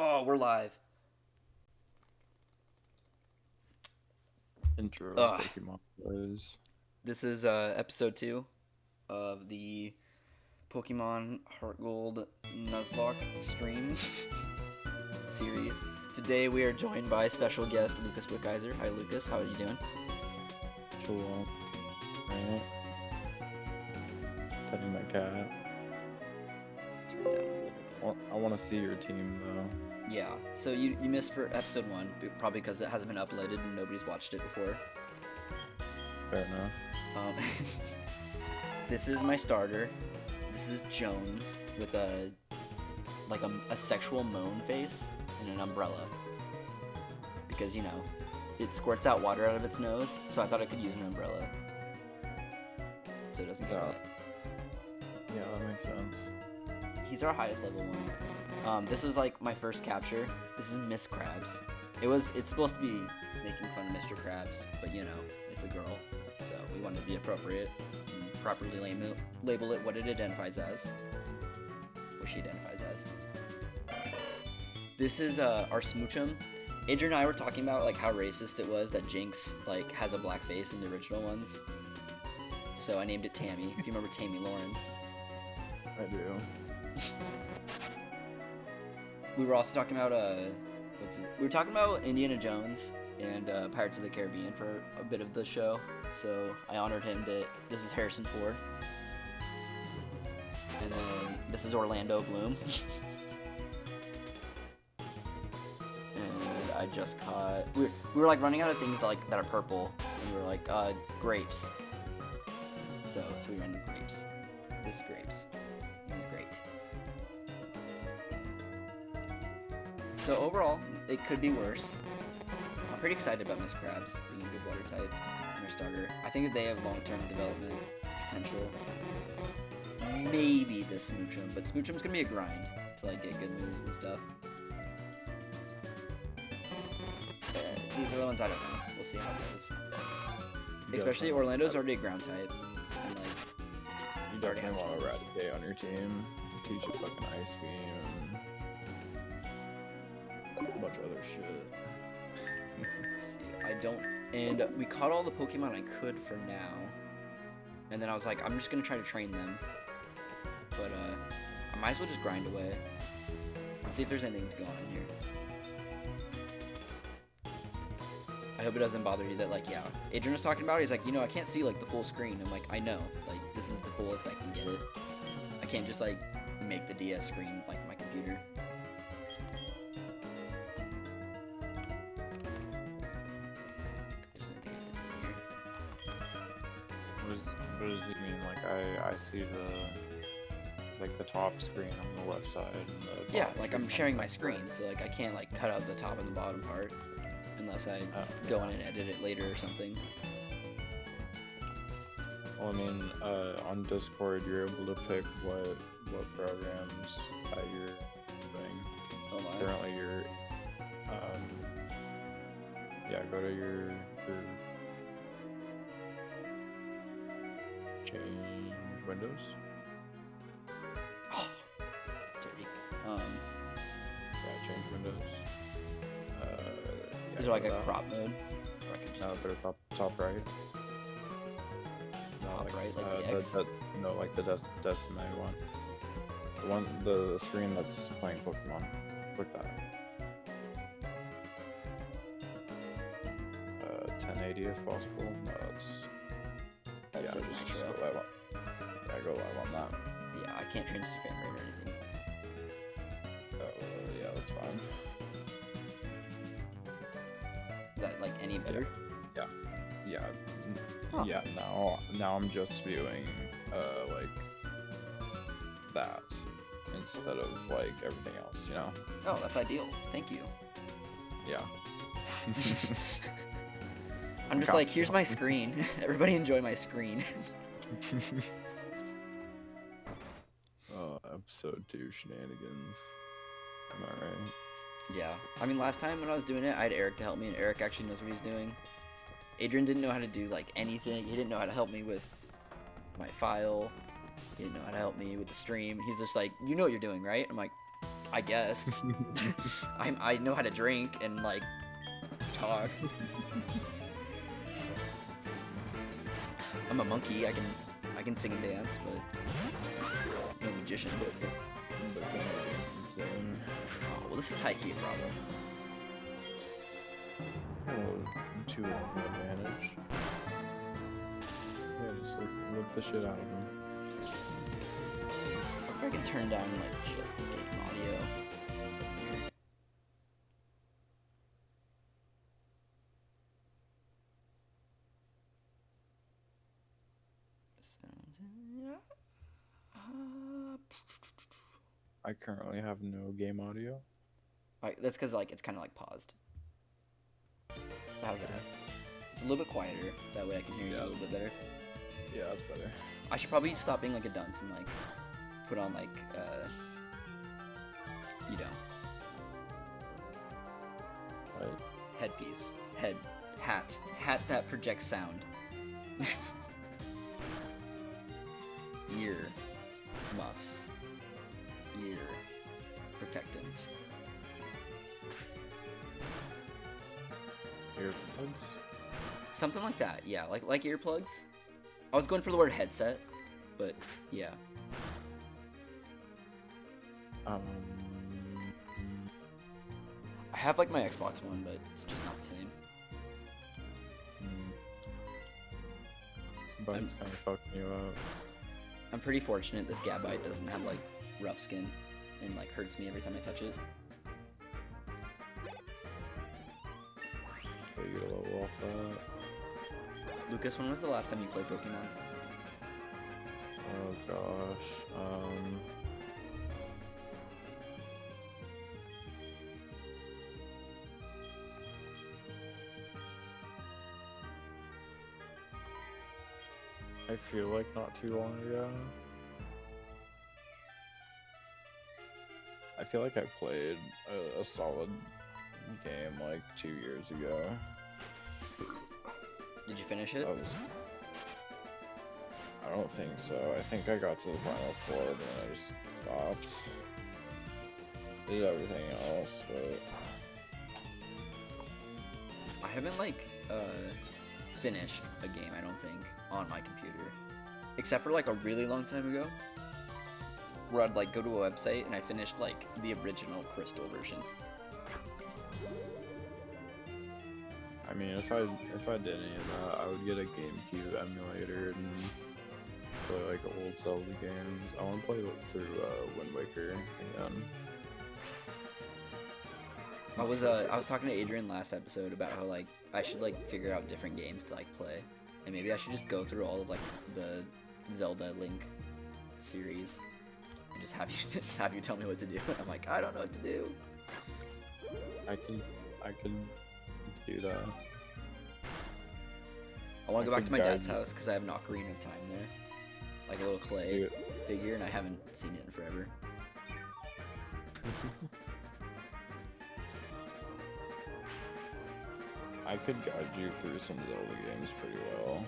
Oh, we're live. Intro Ugh. Pokemon Bros. This is episode 2 of the Pokemon Heart Gold Nuzlocke stream series. Today we are joined by special guest Lucas Wickizer. Hi Lucas, how are you doing? Chill. Right. Petting my cat. Turn down a little I want to see your team though. bit. Yeah, so you missed for episode 1, probably because it hasn't been uploaded and nobody's watched it before. Fair enough. This is my starter. This is Jones with a sexual moan face and an umbrella. Because, you know, it squirts out water out of its nose, so I thought I could use an umbrella. So it doesn't get wet. Yeah, that makes sense. He's our highest level one. This is like my first capture. This is Miss Krabs. It's supposed to be making fun of Mr. Krabs, but you know, it's a girl. So we wanted to be appropriate and properly label it what it identifies as. What she identifies as. This is our Smoochum. Adrian and I were talking about like how racist it was that Jinx like has a black face in the original ones. So I named it Tammy. If you remember Tammy Lauren. I do. We were also talking about we were talking about Indiana Jones and Pirates of the Caribbean for a bit of the show. So I honored him to. This is Harrison Ford, and then this is Orlando Bloom. And I just caught. We were like running out of things that are purple, and we were like grapes. So we ran into grapes. This is grapes. He's great. So overall, it could be worse. I'm pretty excited about Miss Krabs being a good water type and her starter. I think that they have long-term development potential. Maybe the Smoochum, but Smoochum's gonna be a grind to like get good moves and stuff. These are the ones I don't know. We'll see how it goes. Especially Orlando's already a ground type, and like You definitely want to Eradicate on your team. Teach you fucking Ice Beam and a bunch of other shit. let's see. I don't. And we caught all the Pokemon I could for now. And then I was like, I'm just gonna try to train them. But I might as well just grind away. Let's see if there's anything going on here. I hope it doesn't bother you that, like, yeah. Adrian was talking about it, he's like, you know, I can't see, like, the full screen. I'm like, I know. Like, this is the fullest I can get it. I can't just, like, make the DS screen like my computer. There's anything I can do here. What does he mean? Like, I see the top screen on the left side. And the Yeah, like, I'm sharing my screen, so, like, I can't, like, cut out the top and the bottom part. Unless I go in and edit it later or something. Well, I mean, on Discord, you're able to pick what programs that you're doing. Oh my. Currently, you're, yeah, go to your change windows. Oh, dirty. Yeah, change windows. Is there like a crop mode? Or I can just No, but top right. No, top right, like the X? No, like the designated one. The screen that's playing Pokemon. Click that. 1080 if possible. No, That yeah, says just nitro. go live on. Yeah, go live on that. Yeah, I can't change the frame rate or anything. Yeah, that's fine. Is that like any better? Yeah. Huh. Yeah. Now I'm just viewing like that instead of like everything else. You know. Oh, that's ideal. Thank you. Yeah. I'm just like, here's my screen. Everybody enjoy my screen. Episode 2 shenanigans. Am I right? Yeah. I mean, last time when I was doing it, I had Eric to help me, and Eric actually knows what he's doing. Adrian didn't know how to do, like, anything. He didn't know how to help me with my file. He didn't know how to help me with the stream. He's just like, you know what you're doing, right? I'm like, I guess. I know how to drink and like talk. I'm a monkey. I can sing and dance, but I'm a magician. But can dance insane. Oh, well, this is high key a problem. Oh, to an advantage. Yeah, just like whip the shit out of him. I wonder if I can turn down like just the game audio. I currently have no game audio. That's because like it's kind of like paused. How's that? It's a little bit quieter. That way I can hear you a little bit better. Yeah, that's better. I should probably stop being like a dunce and like put on like you know, Right. headpiece, hat that projects sound. Ear muffs, ear protectant. Earplugs? Something like that, yeah, like earplugs. I was going for the word headset, but yeah. I have like my Xbox One, but it's just not the same. But it's kind of fucking you up. I'm pretty fortunate this Gabite doesn't have like rough skin and like hurts me every time I touch it. So you gotta level off that. Lucas, when was the last time you played Pokemon? Oh gosh. I feel like not too long ago. I feel like I played a solid game like 2 years ago. Did you finish it? I don't think so. I think I got to the final 4, but then I just stopped. Did everything else, but I haven't like finished a game, I don't think, on my computer. Except for like a really long time ago, where I'd like go to a website and I finished like the original Crystal version. I mean, if I did any of that, I would get a GameCube emulator and play like old Zelda games. I want to play through Wind Waker again. I was talking to Adrian last episode about how like I should like figure out different games to like play, and maybe I should just go through all of like the Zelda Link series and just have you tell me what to do. And I'm like, I don't know what to do. I can do that. I want to go back to my dad's house because I have an Ocarina of Time there, like a little clay figure, and I haven't seen it in forever. I could guide you through some Zelda games pretty well.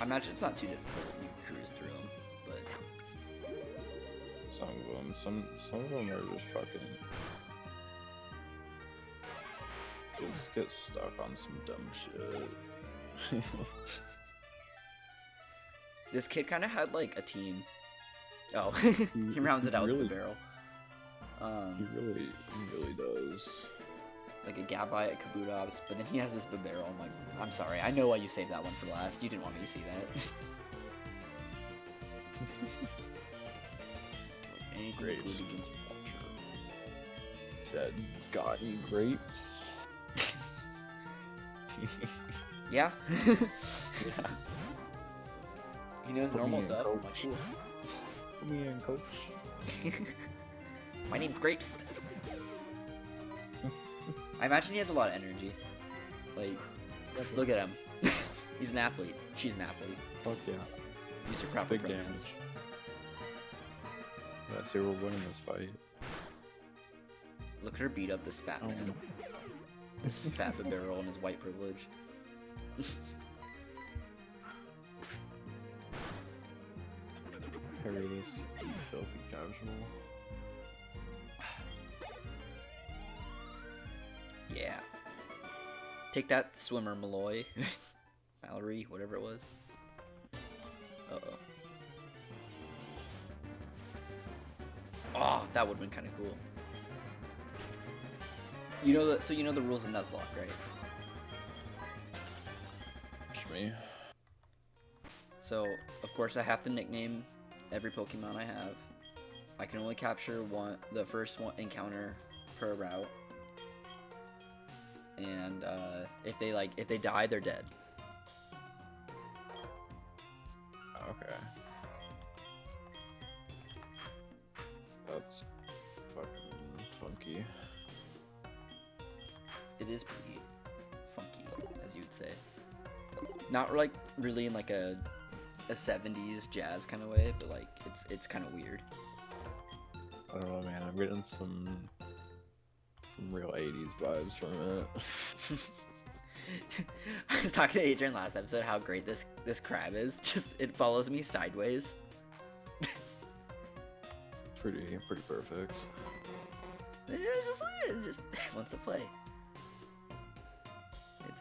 I imagine it's not too difficult. You can cruise through them, but Some of them are just fucking. You just get stuck on some dumb shit. this kid kind of had like a team. Oh, he rounds it out with the barrel. He really does. Like a Gabite, a Kabutops, but then he has this Bibarel. I'm like, I'm sorry, I know why you saved that one for last. You didn't want me to see that. Any Grapes. Vulture. Said, gotten grapes. Yeah. Yeah. He knows Put normal me in, stuff. I'm coach. like, cool. Put me in, coach. My name's Grapes. I imagine he has a lot of energy. Like, look at him. He's an athlete. She's an athlete. Fuck yeah. Use your proper Big pronouns. damage. Yeah, see, we're winning this fight. Look at her beat up this fat man. This fat Bibarel and his white privilege. Parry this, you filthy casual. Yeah. Take that, swimmer Malloy. Mallory, whatever it was. Uh-oh. Oh, that would have been kind of cool. You know so you know the rules of Nuzlocke, right? Me. So, of course, I have to nickname every Pokemon I have. I can only capture the first one encounter per route. And if they die, they're dead. Okay. That's fucking funky. It is pretty funky, as you would say. Not like really in like a 70s jazz kind of way, but like it's kind of weird. I don't know, man. I'm getting some real 80s vibes from it. I was talking to Adrian last episode how great this crab is. Just it follows me sideways. pretty perfect. It just wants to play.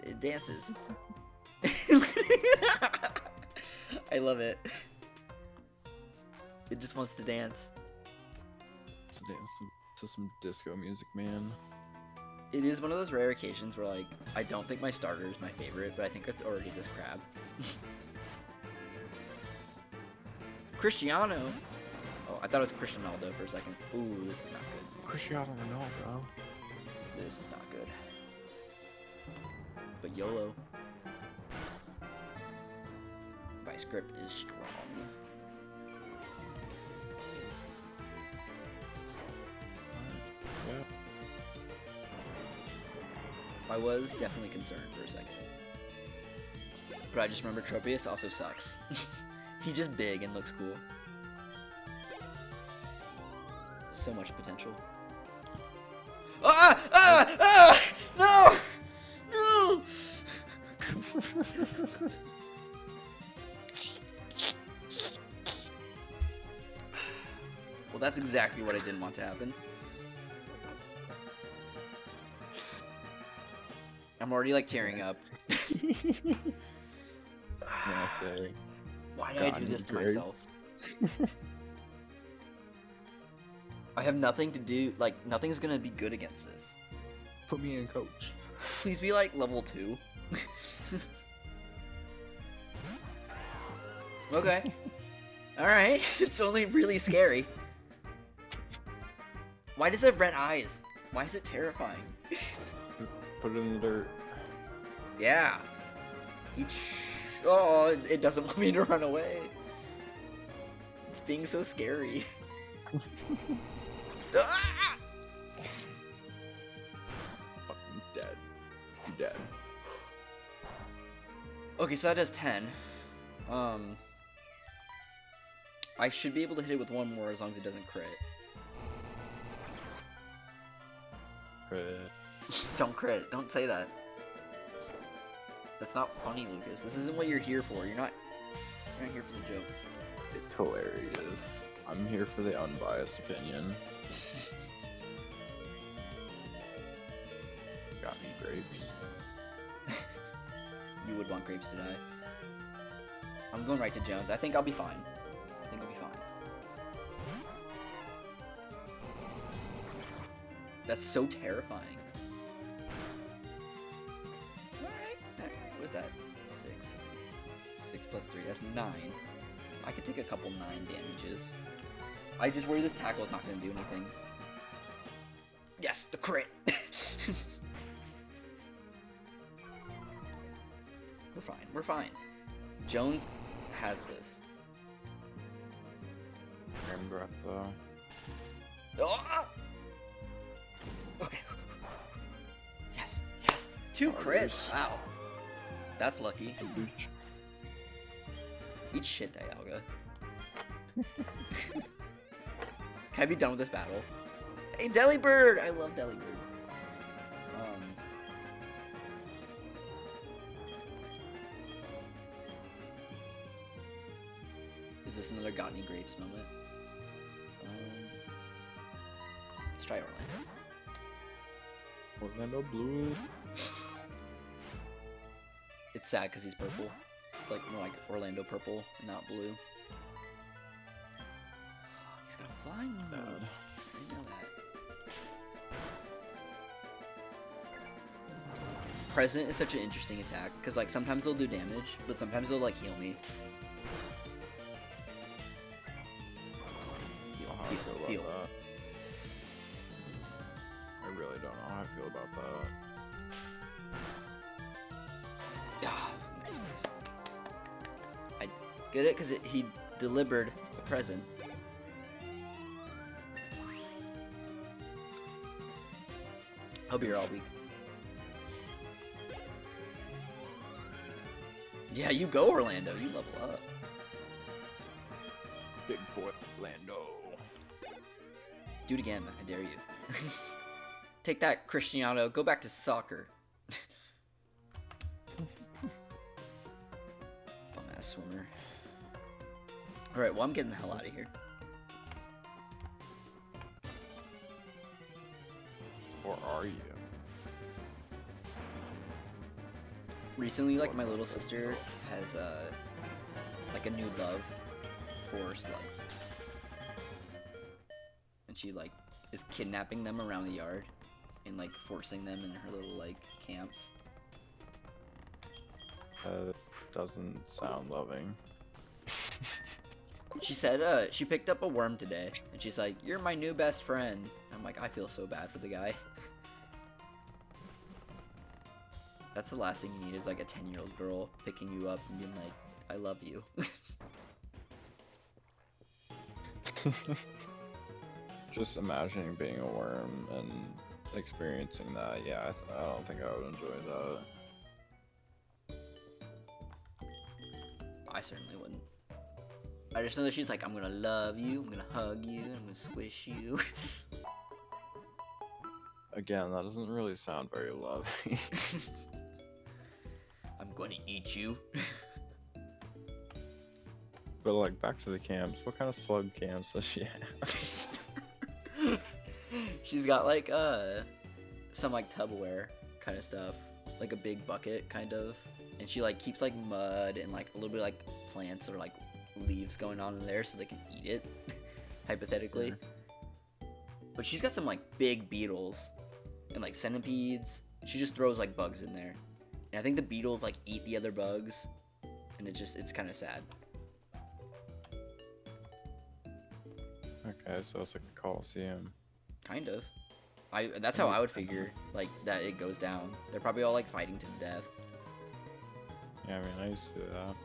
It dances. I love it. It just wants to dance. To dance to some disco music, man. It is one of those rare occasions where, like, I don't think my starter is my favorite, but I think it's already this crab. Cristiano! Oh, I thought it was Cristiano Ronaldo for a second. Ooh, this is not good. Cristiano Ronaldo. This is not good. But YOLO. Vice grip is strong. Yeah. I was definitely concerned for a second. But I just remember Tropius also sucks. He's just big and looks cool. So much potential. Ah! Ah! Ah! No! No! Well, that's exactly what I didn't want to happen. I'm already like tearing up. I say, why did I do this to myself? I have nothing to do, like, nothing's gonna be good against this. Put me in, coach. Please be like level 2. Okay. Alright, it's only really scary. Why does it have red eyes? Why is it terrifying? Put it in the dirt. Yeah. Oh, it doesn't want me to run away. It's being so scary. Ah! Fucking dead. You're dead. Okay, so that does 10. I should be able to hit it with one more as long as it doesn't crit. Crit. Don't crit. Don't say that. That's not funny, Lucas. This isn't what you're here for. You're not here for the jokes. It's hilarious. I'm here for the unbiased opinion. Got me grapes. You would want grapes to die. I'm going right to Jones. I think I'll be fine. I think I'll be fine. That's so terrifying. Alright. What is that? 6. 6 plus 3. That's 9. I could take a couple 9 damages. I just worry this tackle is not going to do anything. Yes, the crit! We're fine. We're fine. Jones has this. Iron breath though. Oh! Okay. Yes, yes. 2 crits. Wow. That's lucky. It's a booch. Eat shit, Dialga. Can I be done with this battle? Hey, Delibird! I love Delibird. Is this another Got Any Grapes moment? Let's try Orlando. Orlando Blue. It's sad because he's purple. It's like more like Orlando purple, not blue. He's got a flying move. I didn't know that. Present is such an interesting attack because like sometimes they'll do damage, but sometimes they'll like heal me. I don't know how I feel about that. I really don't know how I feel about that. Yeah, nice. I get it because he delivered a present. I'll be here all week. Yeah, you go, Orlando. You level up. Big boy Orlando. Do it again. I dare you. Take that, Cristiano. Go back to soccer. Bum-ass swimmer. Alright, well, I'm getting the hell out of here. Or are you? Recently, like, my little sister has, like, a new love for slugs. And she, like, is kidnapping them around the yard and, like, forcing them in her little, like, camps. Doesn't sound loving. She said, she picked up a worm today, and she's like, "You're my new best friend." I'm like, I feel so bad for the guy. That's the last thing you need is, like, a 10-year-old girl picking you up and being like, "I love you." Just imagining being a worm and experiencing that, yeah, I don't think I would enjoy that. I certainly wouldn't. I just know that she's like, "I'm gonna love you, I'm gonna hug you, I'm gonna squish you." Again, that doesn't really sound very loving. I'm gonna eat you. But like, back to the camps. What kind of slug camps does she have? She's got like some like Tupperware kind of stuff, like a big bucket kind of, and she like keeps like mud and like a little bit like plants or like leaves going on in there so they can eat it, hypothetically. Yeah. But she's got some like big beetles and like centipedes. She just throws like bugs in there, and I think the beetles like eat the other bugs, and it's kind of sad. Okay, so it's like a coliseum. Kind of. That's how I would figure, like, that it goes down. They're probably all, like, fighting to the death. Yeah, I mean, I used to do that.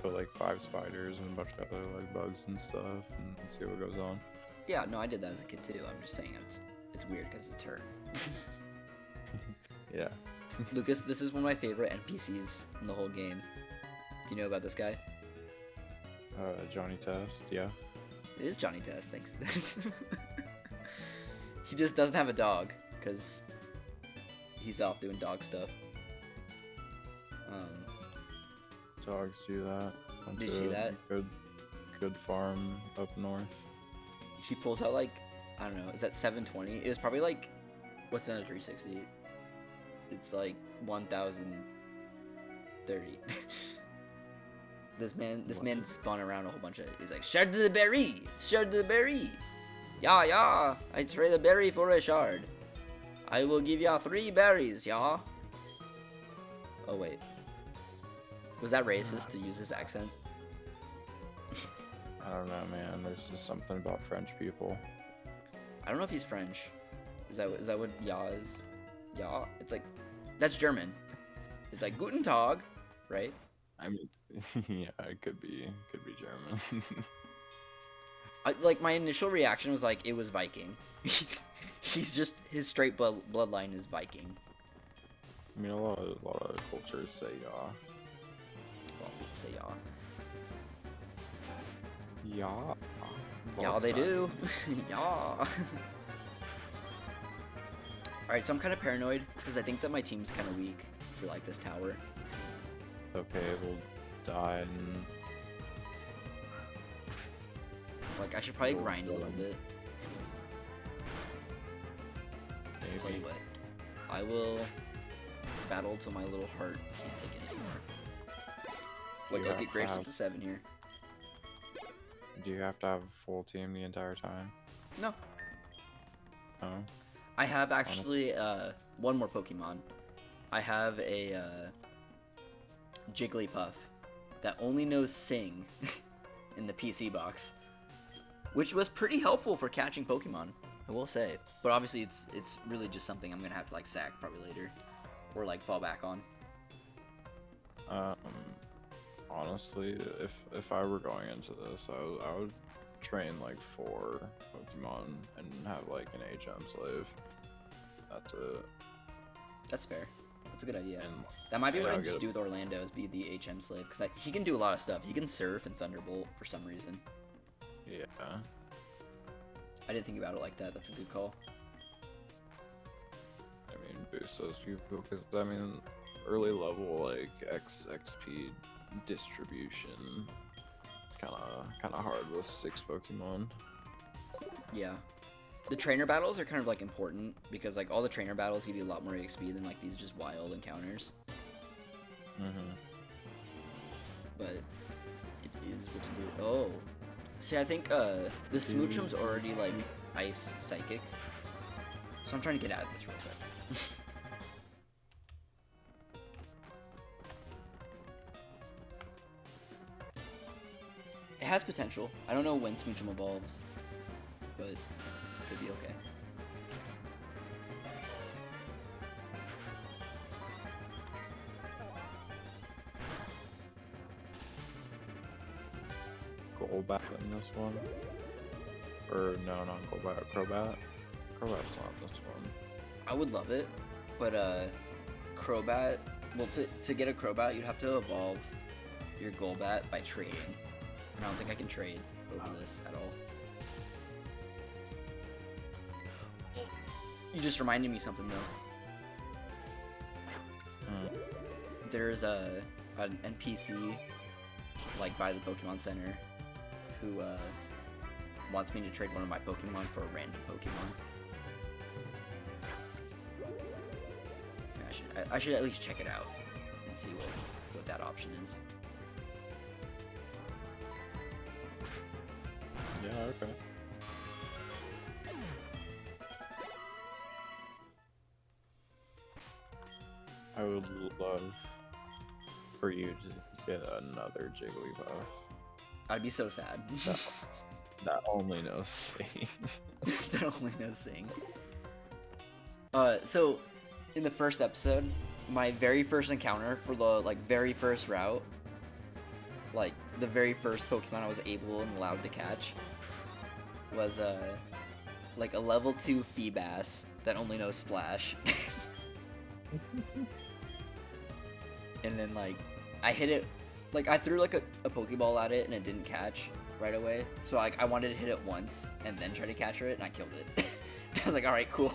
Put like 5 spiders and a bunch of other like bugs and stuff and see what goes on. Yeah, no, I did that as a kid too. I'm just saying it's weird because it's her. Yeah. Lucas, this is one of my favorite NPCs in the whole game. Do you know about this guy? Johnny Test, yeah. It is Johnny Test, thanks. He just doesn't have a dog because he's off doing dog stuff. Dogs do that. Did you see that? Good farm up north. He pulls out like, I don't know, is that 720? It was probably like, what's another 360? It's like 1030. This man spun around a whole bunch of. He's like, "Shard the berry, shard the berry, yeah. I trade a berry for a shard. I will give ya 3 berries, yeah." Oh wait, was that racist to use this accent? I don't know, man. There's just something about French people. I don't know if he's French. Is that what ya is? Ja, it's like, that's German. It's like Guten Tag, right? I mean, yeah, it could be German. Like, my initial reaction was like, it was Viking. He's just, his straight bloodline is Viking. I mean, a lot of cultures say ja. Well, people say ja. Ja. Yeah, they do. Yeah. Alright, so I'm kind of paranoid because I think that my team's kind of weak for like this tower. Okay, we'll die and... Like, I should probably grind a little bit. Maybe. Tell you what, I will battle till my little heart can't take it anymore. Like, You I'll have get to grapes have- up to 7 here. Do you have to have a full team the entire time? No. Oh. I have actually one more Pokemon. I have a Jigglypuff that only knows Sing in the PC box, which was pretty helpful for catching Pokemon, I will say. But obviously, it's really just something I'm gonna have to like sack probably later, or like fall back on. Honestly, if I were going into this, I would train like 4 Pokemon and have like an HM slave. That's it. That's fair. That's a good idea. And That might be what I I'll just get do with Orlando, is be the HM slave, because he can do a lot of stuff. He can surf and Thunderbolt for some reason. yeah. I didn't think about it like that. That's a good call. I mean, boost those people because I mean, early level like XP distribution, kind of hard with 6 Pokemon. Yeah. The trainer battles are kind of like important because like all the trainer battles give you a lot more XP than like these just wild encounters. But it is what to do. Oh. See, I think the Smoochum's already like ice psychic. So I'm trying to get out of this real quick. It has potential. I don't know when Smoochum evolves, but it could be okay. Golbat in this one, or no, not Golbat, Crobat. Crobat's not this one. I would love it, but Crobat. Well, to get a Crobat, you'd have to evolve your Golbat by trading. And I don't think I can trade over this at all. You just reminded me something though. There's an NPC like by the Pokemon Center who wants me to trade one of my Pokemon for a random Pokemon. I should at least check it out and see what that option is. Yeah, okay. I would love for you to get another Jigglypuff. I'd be so sad. That only knows Sing. That only knows Sing. So in the first episode, my very first encounter for the like very first route, like the very first Pokemon I was able and allowed to catch, was like a level 2 Feebas that only knows Splash. And then like I hit it, like I threw like a Pokeball at it and it didn't catch right away. So like I wanted to hit it once and then try to catch it, and I killed it. I was like, all right, cool.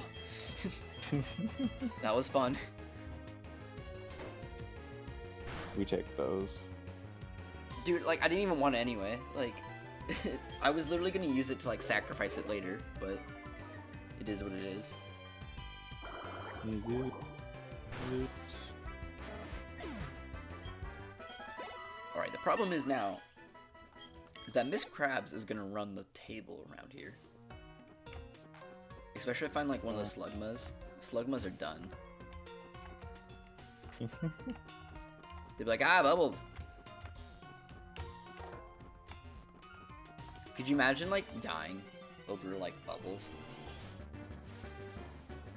That was fun. We take those. Dude, like I didn't even want it anyway. Like I was literally gonna use it to like sacrifice it later, but it is what it is. Alright, the problem is now is that Miss Krabs is gonna run the table around here. Especially if I find like one of those Slugmas. Slugmas are done. They'd be like, ah, Bubbles. Could you imagine like dying over like Bubbles?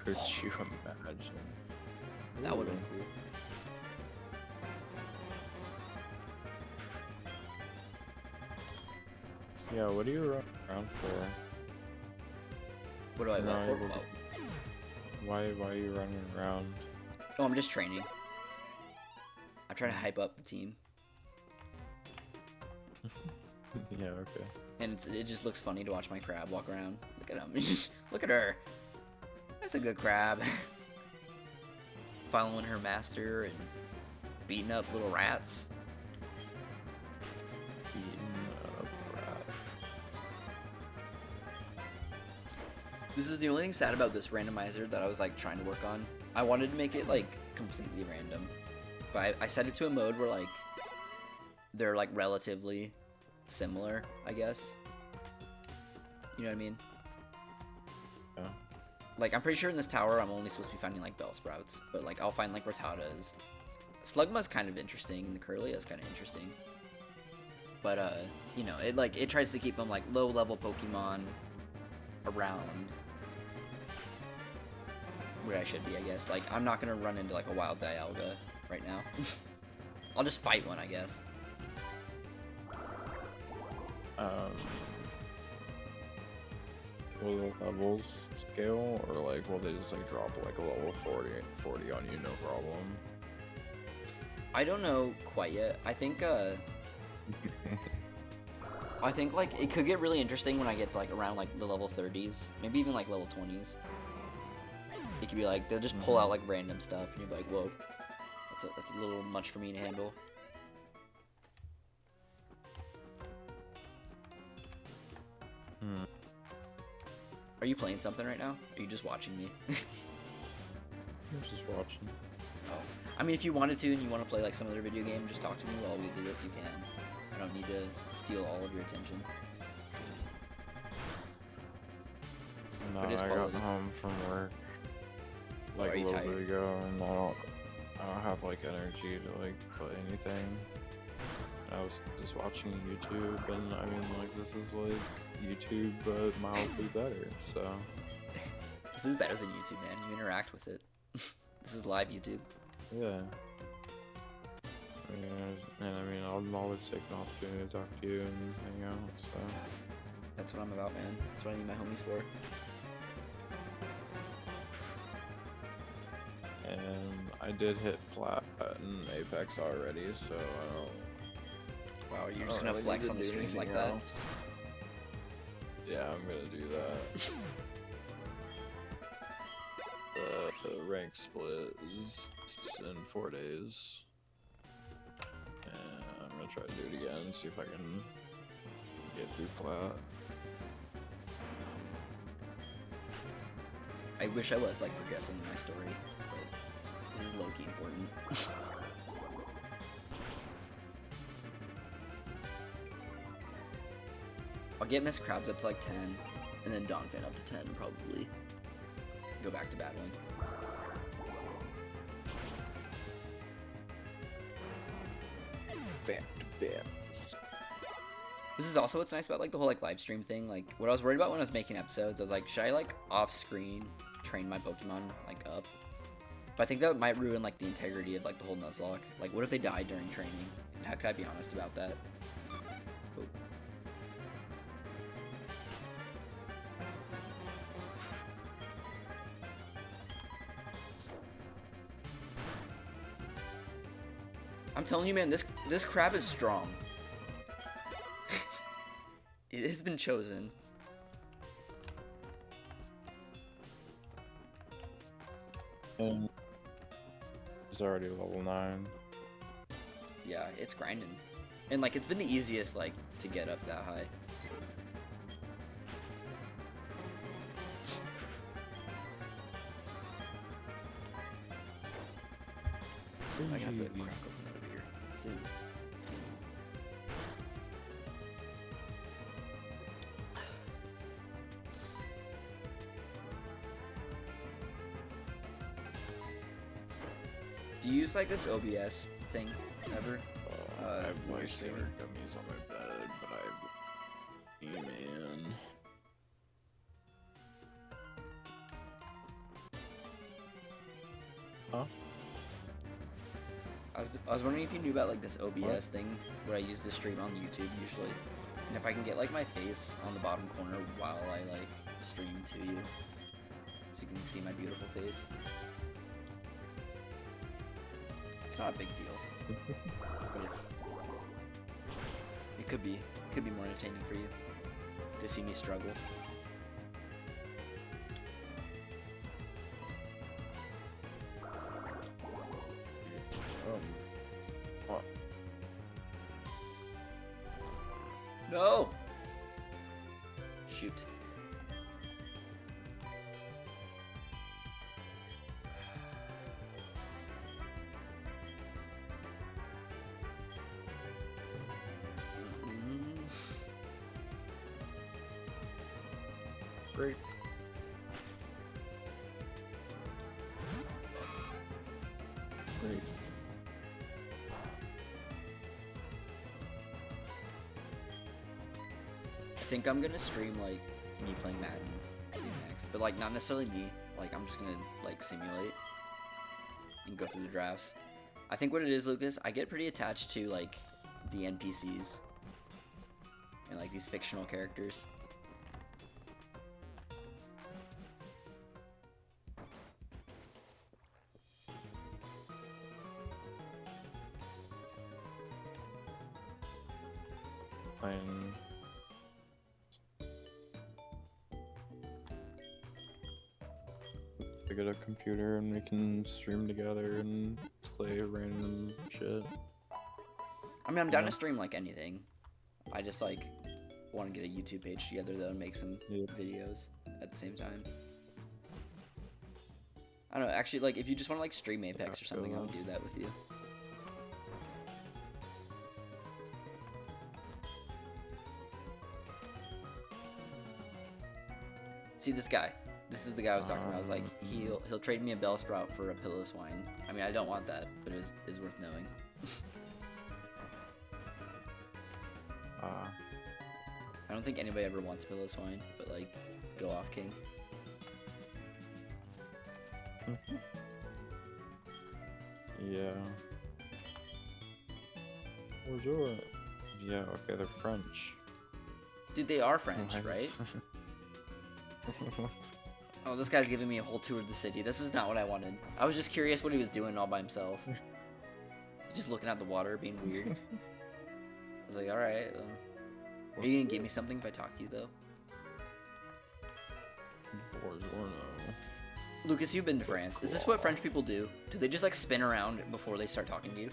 Could you imagine? That would have been cool. Yeah, what do you run around for? What do I No, love for? you- Oh. Why are you running around? Oh, I'm just training. I'm trying to hype up the team. Yeah, okay. And it just looks funny to watch my crab walk around. Look at him. Look at her. That's a good crab. Following her master and beating up little rats. Beating up rat. This is the only thing sad about this randomizer that I was like trying to work on. I wanted to make it like completely random, but I set it to a mode where like they're like relatively similar, I guess. You know what I mean? Yeah. Like, I'm pretty sure in this tower I'm only supposed to be finding like Bellsprouts, but like I'll find like Rattatas. Slugma's kind of interesting, and the Curlia's kind of interesting. But you know, it tries to keep them like low level Pokemon around where I should be, I guess. Like, I'm not gonna run into like a wild Dialga right now. I'll just fight one, I guess. Will the levels scale, or like will they just like drop like a level 40 on you, no problem? I don't know quite yet. I think like it could get really interesting when I get to like around like the level 30s, maybe even like level 20s. It could be like they'll just pull out like random stuff, and you'll be like, whoa, that's a little much for me to handle. Are you playing something right now? Are you just watching me? I'm just watching. Oh, I mean, if you wanted to and you want to play like some other video game, just talk to me while we do this. You can. I don't need to steal all of your attention. No, I got home from work like a little bit ago, and I don't have like energy to like play anything. I was just watching YouTube, and I mean, like, this is like YouTube but mildly better, so. This is better than YouTube, man. You interact with it. This is live YouTube. Yeah. And I mean, I'll always take an opportunity to talk to you and hang out, so. That's what I'm about, man. That's what I need my homies for. And I did hit Plat in Apex already, so I don't. Wow, you're just gonna flex on the stream like that? Yeah, I'm gonna do that. The rank split is in 4 days. And I'm gonna try to do it again, see if I can get through Plat. I wish I was like progressing in my story, but this is low-key important. I'll get Miss Krabs up to like 10, and then Donphan up to 10, and probably go back to battling. Bam, bam. This is also what's nice about like the whole like live stream thing. Like, what I was worried about when I was making episodes, I was like, should I like off-screen train my Pokemon like up? But I think that might ruin like the integrity of like the whole Nuzlocke. Like, what if they die during training? And how could I be honest about that? Oh. I'm telling you, man, this crab is strong. It has been chosen. And it's already level 9. Yeah, it's grinding. And like it's been the easiest like to get up that high. So I have to crack open another beer soon. Do you use like this OBS thing ever? I have my favorite gummies on my bed, but man. Huh? I was wondering if you knew about like this OBS thing where I use to stream on YouTube usually, and if I can get like my face on the bottom corner while I like stream to you, so you can see my beautiful face. It's not a big deal, but it could be more entertaining for you to see me struggle. What? No! Shoot. Great. Great. I think I'm gonna stream like me playing Madden next, but like not necessarily me. Like I'm just gonna like simulate and go through the drafts. I think what it is, Lucas, I get pretty attached to like the NPCs and like these fictional characters. Playing. I get a computer and we can stream together and play random shit. I mean, I'm down to stream like anything. I just like want to get a YouTube page together though and make some videos at the same time. I don't know, actually, like if you just want to like stream Apex or something, I would do that with you. See this guy. This is the guy I was talking about. I was like, he'll trade me a Bellsprout for a Pillow Swine. I mean, I don't want that, but it is worth knowing. I don't think anybody ever wants Pillow Swine, but like, go off, King. Yeah. Bonjour. Yeah, okay, they're French. Dude, they are French, right? Oh, this guy's giving me a whole tour of the city. This is not what I wanted. I was just curious what he was doing all by himself. Just looking at the water, being weird. I was like, alright. Are you gonna give me something if I talk to you, though? Buongiorno. Lucas, you've been to France. Is this what French people do? Do they just, like, spin around before they start talking to you?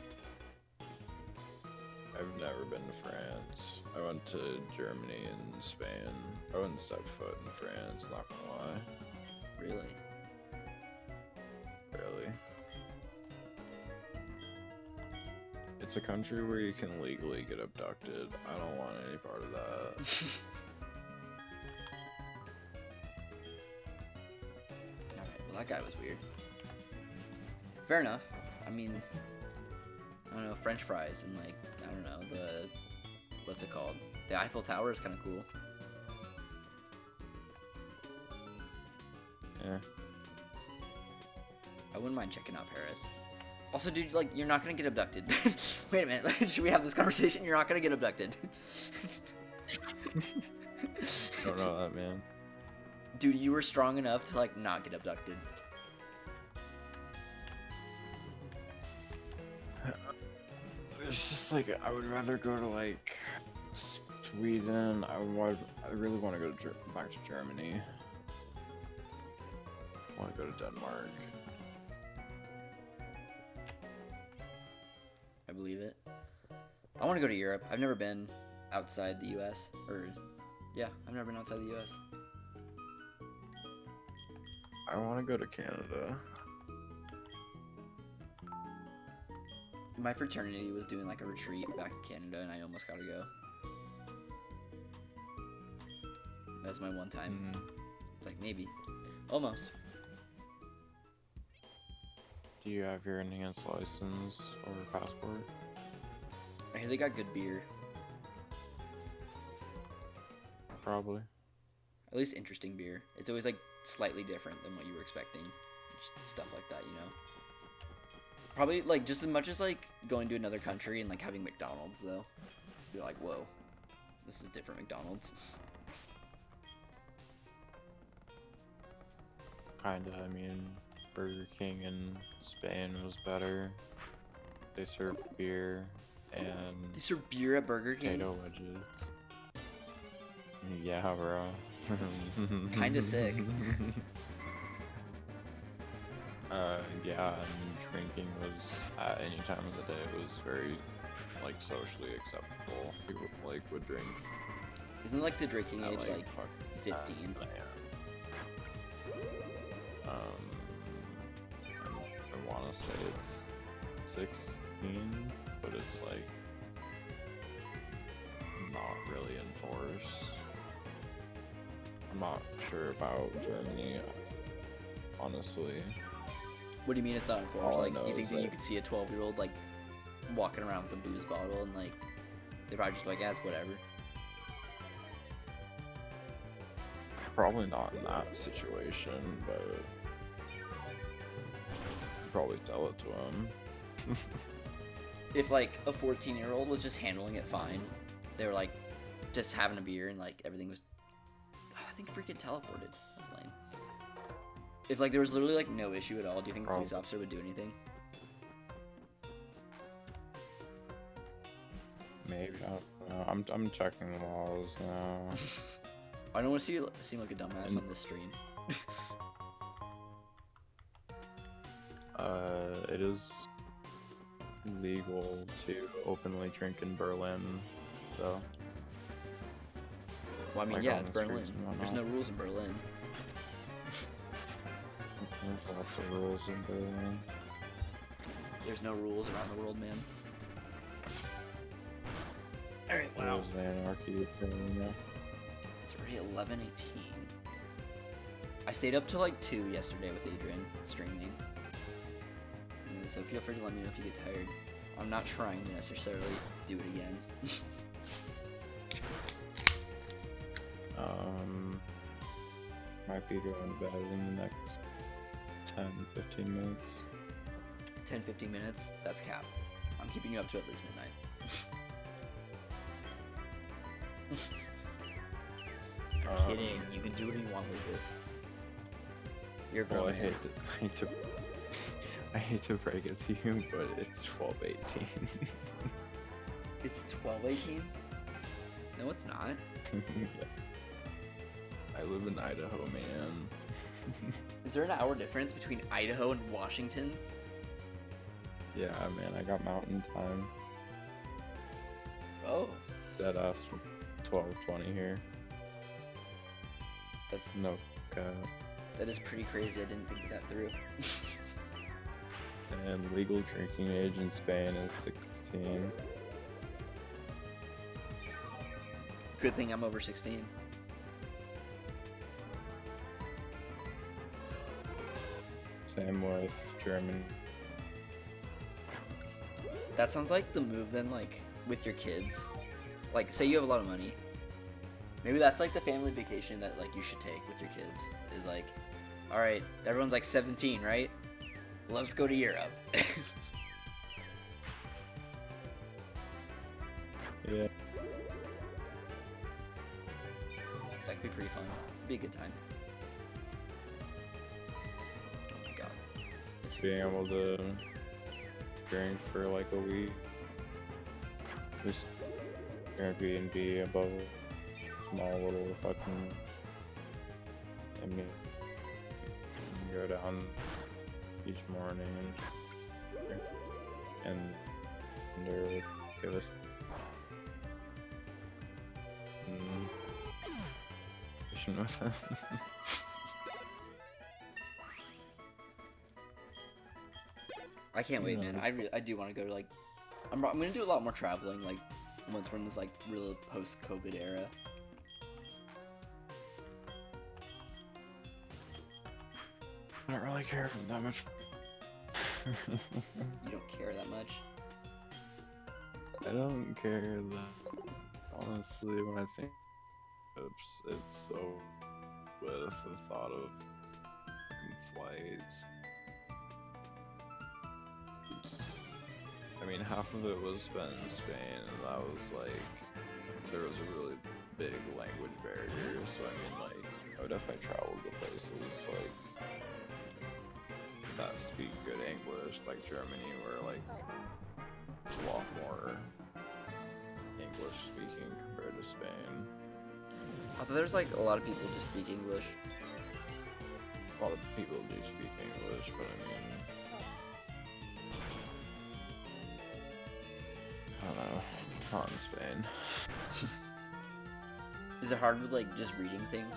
I've never been to France. I went to Germany and Spain. I wouldn't step foot in France, not gonna lie. Really? Really? It's a country where you can legally get abducted. I don't want any part of that. Alright, well that guy was weird. Fair enough. I mean, I don't know, French fries and like, I don't know, what's it called? The Eiffel Tower is kind of cool. Yeah. I wouldn't mind checking out Paris. Also, dude, like, you're not gonna get abducted. Wait a minute, should we have this conversation? You're not gonna get abducted. Don't know that, man. Dude, you were strong enough to, like, not get abducted. It's just like, I would rather go to, like, Sweden. I really want to go back to Germany. I want to go to Denmark. I believe it. I want to go to Europe. I've never been outside the US. Yeah, I've never been outside the US. I want to go to Canada. My fraternity was doing like a retreat back in Canada and I almost got to go. That's my one time. It's like, maybe. Almost. Do you have your enhanced license or passport? I hear they got good beer. Probably. At least interesting beer. It's always like slightly different than what you were expecting. Stuff like that, you know? Probably like just as much as like going to another country and like having McDonald's though. You're like, whoa, this is different McDonald's. Kinda, I mean, Burger King in Spain was better. They served beer and They serve beer at Burger King? potato wedges. Yeah, bro. Kinda sick. Yeah, and drinking was, at any time of the day, was very, like, socially acceptable. People, like, would drink. Isn't like the drinking at, age like 15? I want to say it's 16, but it's like not really enforced. I'm not sure about Germany, honestly. What do you mean it's not enforced? All I Like, know you think is that you that- could see a 12-year-old like walking around with a booze bottle and like they probably just be like, yeah, it's whatever. Probably not in that situation, but probably sell it to him. If like a 14-year-old was just handling it fine, they were like just having a beer and like everything was, I think freaking teleported. That's lame. If like there was literally like no issue at all, do you think the police officer would do anything? Maybe, I don't know. I'm checking the laws now. I don't want to seem like a dumbass on this stream. It is legal to openly drink in Berlin, so. Well, I mean, Like yeah, on it's the Berlin. streets and There's no whatnot. rules in Berlin. There's lots of rules in Berlin. There's no rules around the world, man. Alright, wow. There's anarchy in Berlin. It's already 11:18. I stayed up till like 2 yesterday with Adrian streaming. So feel free to let me know if you get tired. I'm not trying to necessarily do it again. Might be going to bed in the next 10-15 minutes. 10-15 minutes? That's cap. I'm keeping you up to at least midnight. I'm kidding. You can do whatever you want, Lucas. You're a grown Well, man. I hate to break it to you, but it's 12:18. It's 12:18? No, it's not. Yeah. I live in Idaho, man. Is there an hour difference between Idaho and Washington? Yeah, man, I got mountain time. Oh. Dead ass 12:20 here. That's No cap. That is pretty crazy. I didn't think that through. And legal drinking age in Spain is 16. Good thing I'm over 16. Same with Germany. That sounds like the move then, like, with your kids. Like, say you have a lot of money. Maybe that's like the family vacation that like you should take with your kids. Is like, alright, everyone's like 17, right? Let's go to Europe. Yeah. That could be pretty fun. Be a good time. Oh my god. Being able to drink for like a week. Just Airbnb above a small little fucking. I mean, go down each morning and they would give us with them. I can't wait, man. I do want to go to like. I'm gonna do a lot more traveling, like once we're in this like real post-COVID era. I don't really care that much. You don't care that much. I don't care that. Honestly, when I think it's so with the thought of flights. I mean, half of it was spent in Spain, and that was like there was a really big language barrier. So I mean, like I would definitely travel to places like that speak good English, like Germany, where like it's a lot more English speaking compared to Spain. I thought there's like a lot of people just speak English. A lot of people do speak English, but I mean, I don't know, not in Spain. Is it hard with like just reading things?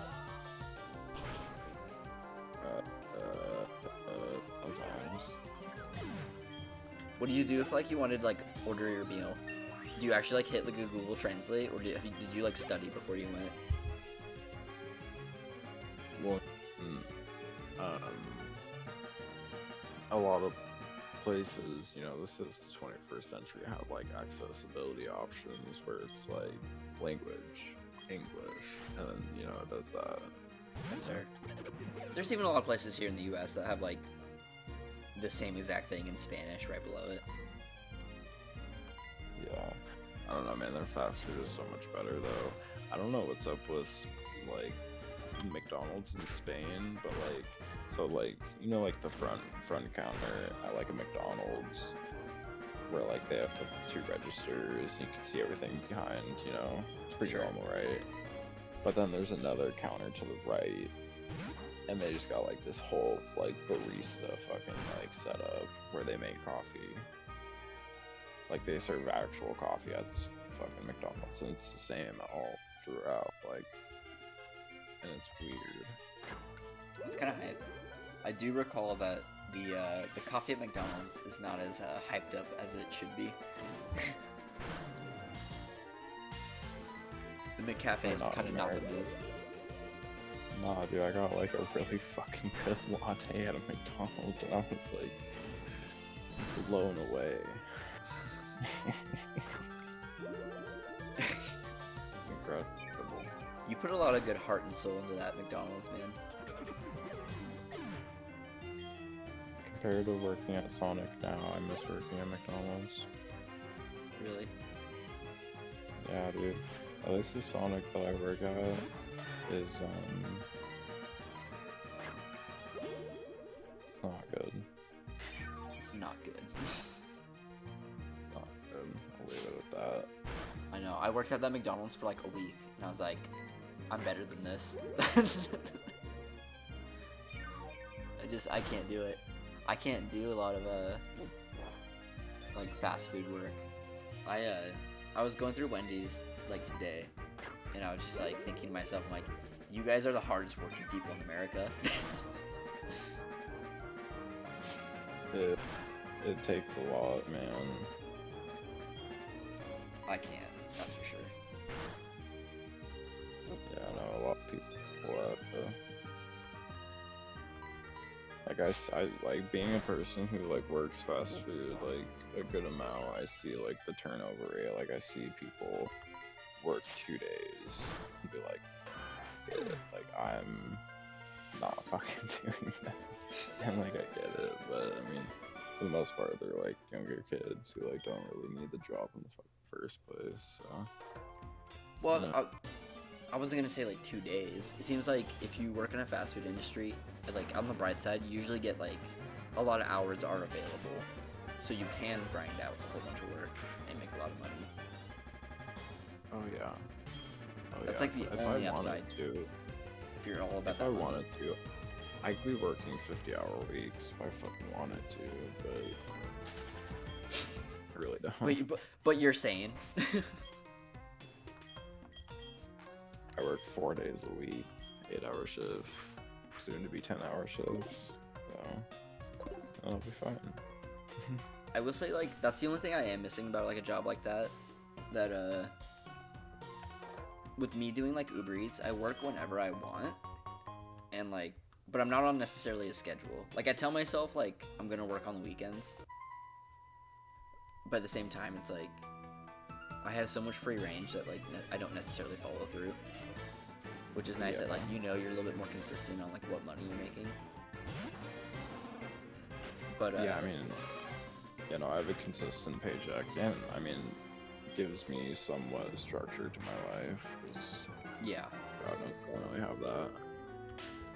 Sometimes. What do you do if like you wanted to like order your meal? Do you actually like hit like a Google Translate, or did you like study before you went? well, um, a lot of places, you know, this is the 21st century, have like accessibility options where it's like language, English, and then, you know, it does that. Yes, sir. There's even a lot of places here in the U.S. that have like the same exact thing in Spanish right below it. Yeah, I don't know, man. Their fast food is so much better, though. I don't know what's up with like McDonald's in Spain, but like, so like, you know, like the front counter at like a McDonald's, where like they have like, 2 registers, and you can see everything behind. You know, it's pretty normal, right? But then there's another counter to the right, and they just got like this whole like barista fucking like setup where they make coffee. Like they serve actual coffee at this fucking McDonald's, and it's the same all throughout. Like, and it's weird. It's kind of hype. I do recall that the coffee at McDonald's is not as hyped up as it should be. The McCafe is kind of not the move. Nah, dude, I got like a really fucking good latte at a McDonald's, and I was like blown away. It's incredible. You put a lot of good heart and soul into that McDonald's, man. Compared to working at Sonic now, I miss working at McDonald's. Really? Yeah, dude. At least the Sonic that I work at is, it's not good. It's not good. Not good. I'll leave it at that. I know. I worked at that McDonald's for like a week, and I was like, I'm better than this. I can't do it. I can't do a lot of like fast food work. I was going through Wendy's like today, and I was just like thinking to myself, I'm like, you guys are the hardest working people in America. It takes a lot, man. I can't, that's for sure. Yeah, I know a lot of people have I like being a person who like works fast food like a good amount. I see like the turnover rate. Like I see people work 2 days and be like, yeah, like I'm not fucking doing this. And like I get it, but I mean, for the most part, they're like younger kids who like don't really need the job in the first place. So. Well, yeah. I wasn't gonna say like 2 days. It seems like if you work in a fast food industry, like on the bright side, you usually get like a lot of hours are available, so you can grind out a whole bunch of work and make a lot of money. Oh yeah. That's like the only upside. If you're all about that money. If I wanted to, I could be working 50-hour weeks if I fucking wanted to, but I really don't. But you're sane. I work 4 days a week, 8-hour shifts, soon to be 10-hour shifts, so I'll be fine. I will say, like, that's the only thing I am missing about like a job like that. That with me doing like Uber Eats, I work whenever I want, and like, but I'm not on necessarily a schedule. Like I tell myself like I'm gonna work on the weekends, but at the same time, it's like I have so much free range that like I don't necessarily follow through, which is nice that like you're a little bit more consistent on like what money you're making. But yeah, I mean, you know, I have a consistent paycheck, and I mean, it gives me somewhat structure to my life. Yeah, I don't really have that.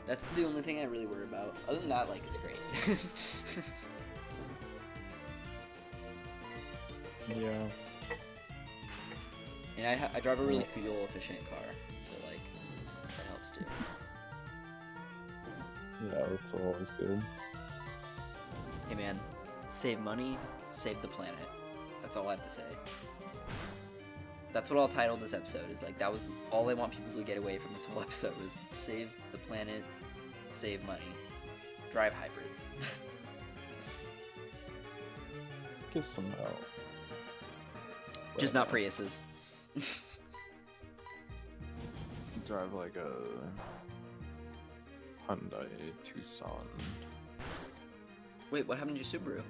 That's the only thing I really worry about. Other than that, like, it's great. Yeah. And I drive a really fuel-efficient car, so, like, that helps, too. Yeah, that's always good. Hey, man, save money, save the planet. That's all I have to say. That's what I'll title this episode, is, like, that was all I want people to get away from this whole episode, was save the planet, save money, drive hybrids. Get some help. Just not Priuses. Drive like a Hyundai Tucson. Wait, what happened to your Subaru?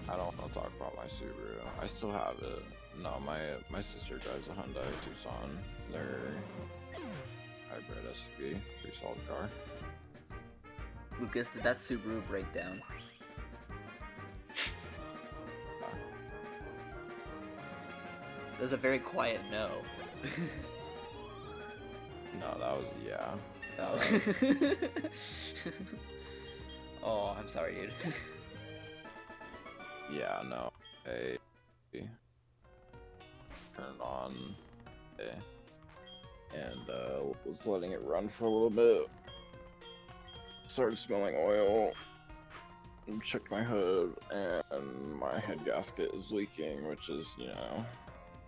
I don't want to talk about my Subaru. I still have it. No, my sister drives a Hyundai Tucson. They're hybrid SUV, pretty solid car. Lucas, did that Subaru break down? That was a very quiet no. No, that was yeah. Oh. Oh, I'm sorry, dude. Yeah, no. Hey. Turned on. And was letting it run for a little bit. Started smelling oil. And checked my hood, and my head gasket is leaking, which is, you know,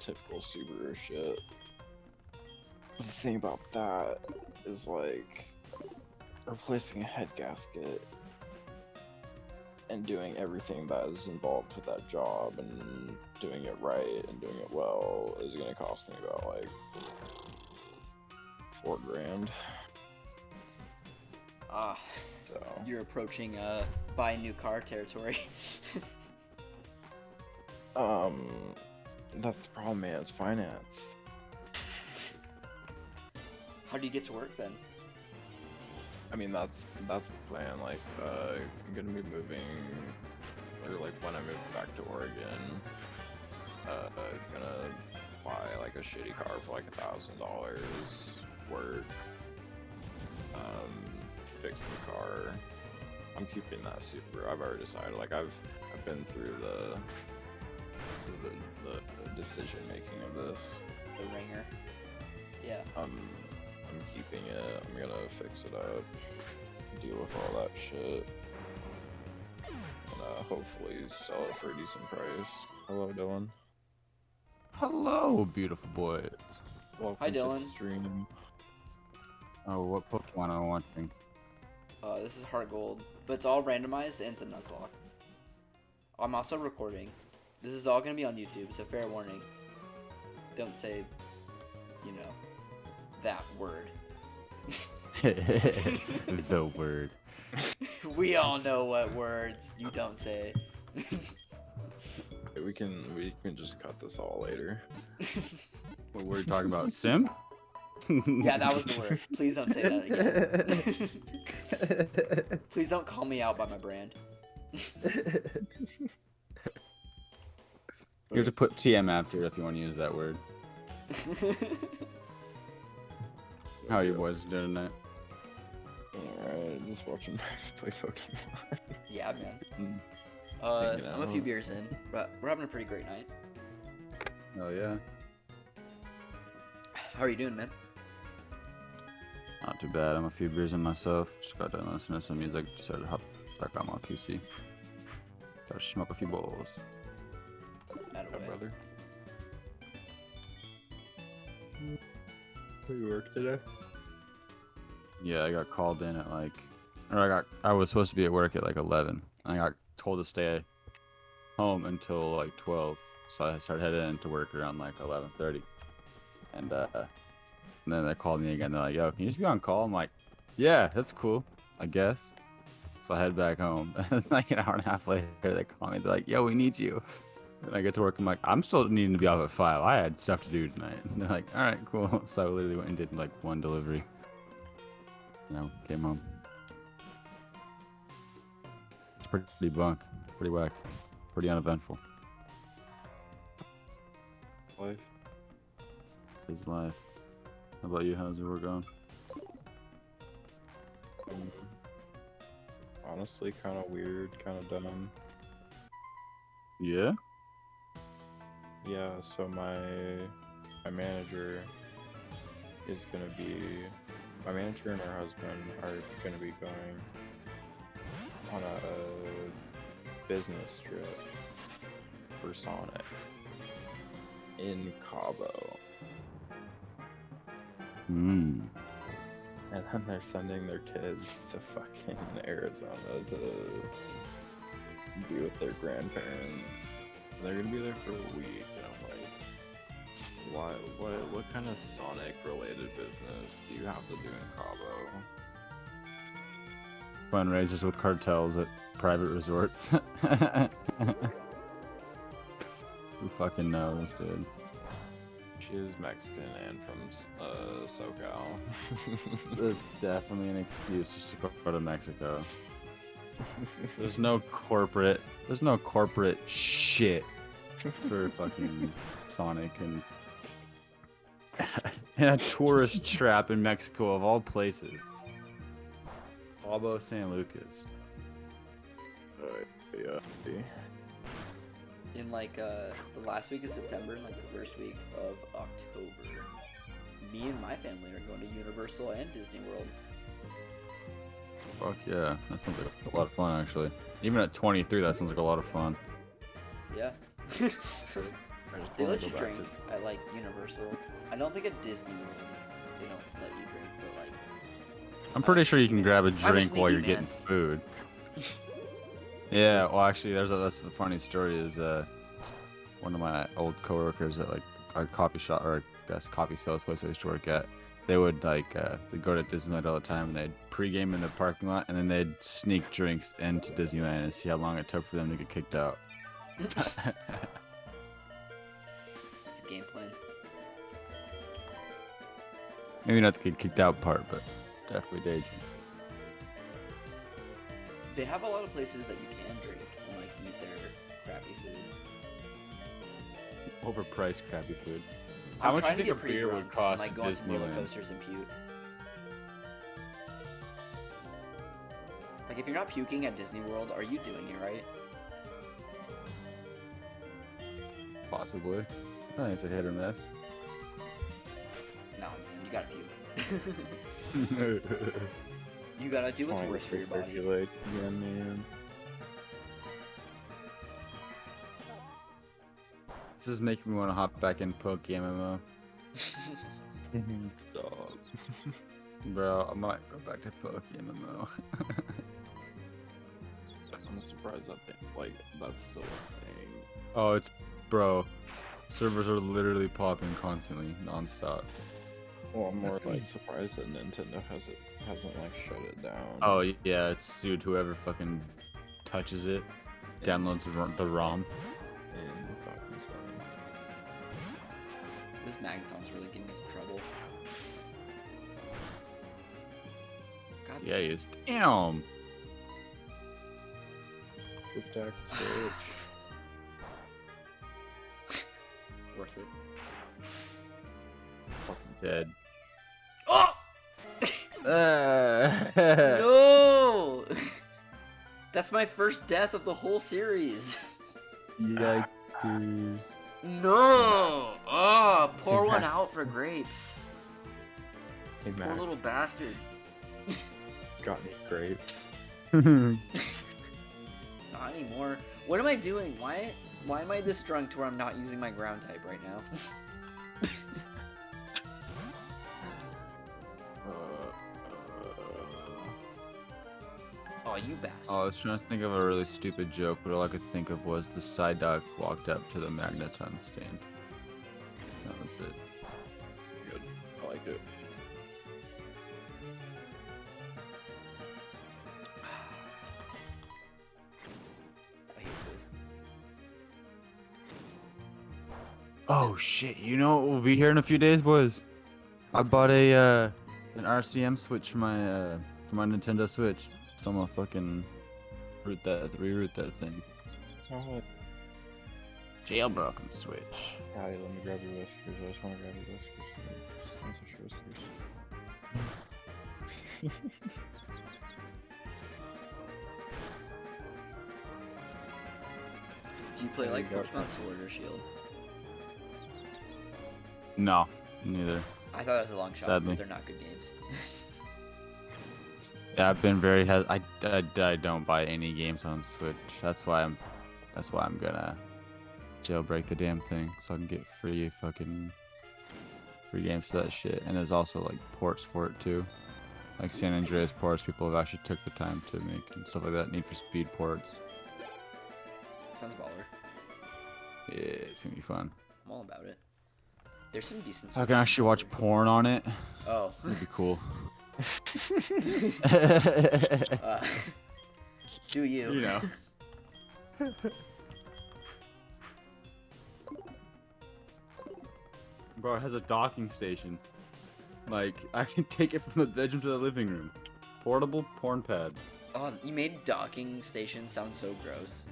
typical Subaru shit. But the thing about that is, like, replacing a head gasket and doing everything that is involved with that job and doing it right and doing it well is gonna cost me about like $4,000. Ah, So you're approaching buy a new car territory. that's the problem, man. It's finance. How do you get to work then? I mean, that's the plan. Like, I'm gonna be moving, or like when I move back to Oregon, gonna buy like a shitty car for like $1,000, work, fix the car. I'm keeping that Subaru. I've already decided. Like, I've been through the decision making of this. The ringer. Yeah. I'm keeping it. I'm gonna fix it up, deal with all that shit, and hopefully sell it for a decent price. Hello, Dylan. Hello, beautiful boys. Welcome Hi, to Dylan. the stream. Oh, what Pokemon am I watching? This is Heart Gold, but it's all randomized and it's a Nuzlocke. I'm also recording. This is all gonna be on YouTube, so fair warning. Don't say, you know, that word. The word. We all know what words you don't say. We can just cut this all later. What were you talking about? Simp? Yeah, that was the word. Please don't say that again. Please don't call me out by my brand. You have to put TM after it if you want to use that word. How are you boys doing tonight? Alright, just watching Max play Pokemon. Yeah, man. Hanging I'm a few out. beers in, but we're having a pretty great night. Oh yeah. How are you doing, man? Not too bad. I'm a few beers in myself. Just got done listening to some music. Decided to hop back on my PC. Try to smoke a few bowls. Hi, Attaboy. brother. Where you work today? Yeah, I got called in at like, I was supposed to be at work at like 11. I got told to stay home until like 12, so I started heading into work around like 11:30. And then they called me again. They're like, "Yo, can you just be on call?" I'm like, "Yeah, that's cool, I guess." So I head back home. And like an hour and a half later, they call me. They're like, "Yo, we need you." And I get to work. I'm like, "I'm still needing to be off at 5. I had stuff to do tonight." And they're like, "All right, cool." So I literally went and did like one delivery. You know, came home. It's pretty bunk, pretty whack, pretty uneventful. Life. His life. How about you? How's your work going? Honestly, kind of weird, kind of dumb. Yeah. Yeah, so my manager is gonna be, my manager and her husband are gonna be going on a business trip for Sonic in Cabo. Hmm. And then they're sending their kids to fucking Arizona to be with their grandparents. They're gonna be there for a week, and I'm like, What kind of Sonic related business do you have to do in Cabo? Fundraisers with cartels at private resorts. Who fucking knows, dude? She is Mexican and from SoCal. That's definitely an excuse just to go to Mexico. There's no corporate shit for fucking Sonic and a tourist trap in Mexico of all places. Cabo San Lucas. Yeah. In like the last week of September and like the first week of October, me and my family are going to Universal and Disney World. Fuck yeah, that sounds like a lot of fun actually. Even at 23, that sounds like a lot of fun. Yeah. I just They wanna let go you back drink to- at like Universal. I don't think at Disney World they don't let you drink, but like I'm pretty sure you can grab a I'm a drink while sneaky you're getting man. food. Yeah, well actually that's a funny story is one of my old coworkers at like a coffee shop or I guess coffee sales place I used to work at, they would like they'd go to Disneyland all the time and they'd pregame in the parking lot and then they'd sneak drinks into Disneyland and see how long it took for them to get kicked out. it's a game plan. Maybe not the get kicked out part, but definitely daydream. They have a lot of places that you can drink and like eat their crappy food. Overpriced crappy food. I'm How much do trying you to think get a beer pretty would drunk cost and, like at go on some roller Disneyland? coasters and puke. Like if you're not puking at Disney World, are you doing it right? Possibly. I think it's a hit or miss. No, man, you gotta puke. You gotta do what's Trying worse to for your body. circulate again, man. This is making me want to hop back in Pokémon. Stop. Bro, I might go back to Pokémon. I'm surprised that thing, like, that's still a thing. Oh, bro. Servers are literally popping constantly, nonstop. Well, I'm more like surprised that Nintendo hasn't like shut it down. Oh yeah, it's sued whoever fucking touches it, downloads the ROM. And fucking insane. This Magneton's really giving me some trouble. God, Yeah, he is. Damn. Good deck switch. worth it. Fucking Dead. Oh! No! That's my first death of the whole series. Yikers. No! Oh, pour one out for grapes. Hey Poor Max, little bastard. got any grapes? Not anymore. What am I doing? Why am I this drunk to where I'm not using my ground type right now? Oh, you bastard. Oh, I was trying to think of a really stupid joke, but all I could think of was the Psyduck walked up to the Magneton stand. That was it. Good. I like it. I hate this. Oh shit! You know what will be here in a few days, boys? I bought a an RCM switch for my Nintendo Switch. So I'm gonna fucking reroute that thing. Oh, Jailbroken Switch. Alright, let me grab your whiskers. I just want to grab your whiskers. Just want to touch your whiskers. Do you play There like you go. Pokemon Sword or Shield? No, neither. I thought that was a long shot Sadly. because they're not good games. Yeah, I've been very I don't buy any games on Switch. That's why I'm gonna jailbreak the damn thing so I can get free games for that shit. And there's also like ports for it too. Like San Andreas ports, people have actually took the time to make and stuff like that. Need for Speed ports. Sounds baller. Yeah, it's gonna be fun. I'm all about it. There's some decent. I can actually watch porn on it. Oh. That'd be cool. uh, do you? You know. Bro, it has a docking station. Like, I can take it from the bedroom to the living room. Portable porn pad. Oh, you made docking station sound so gross.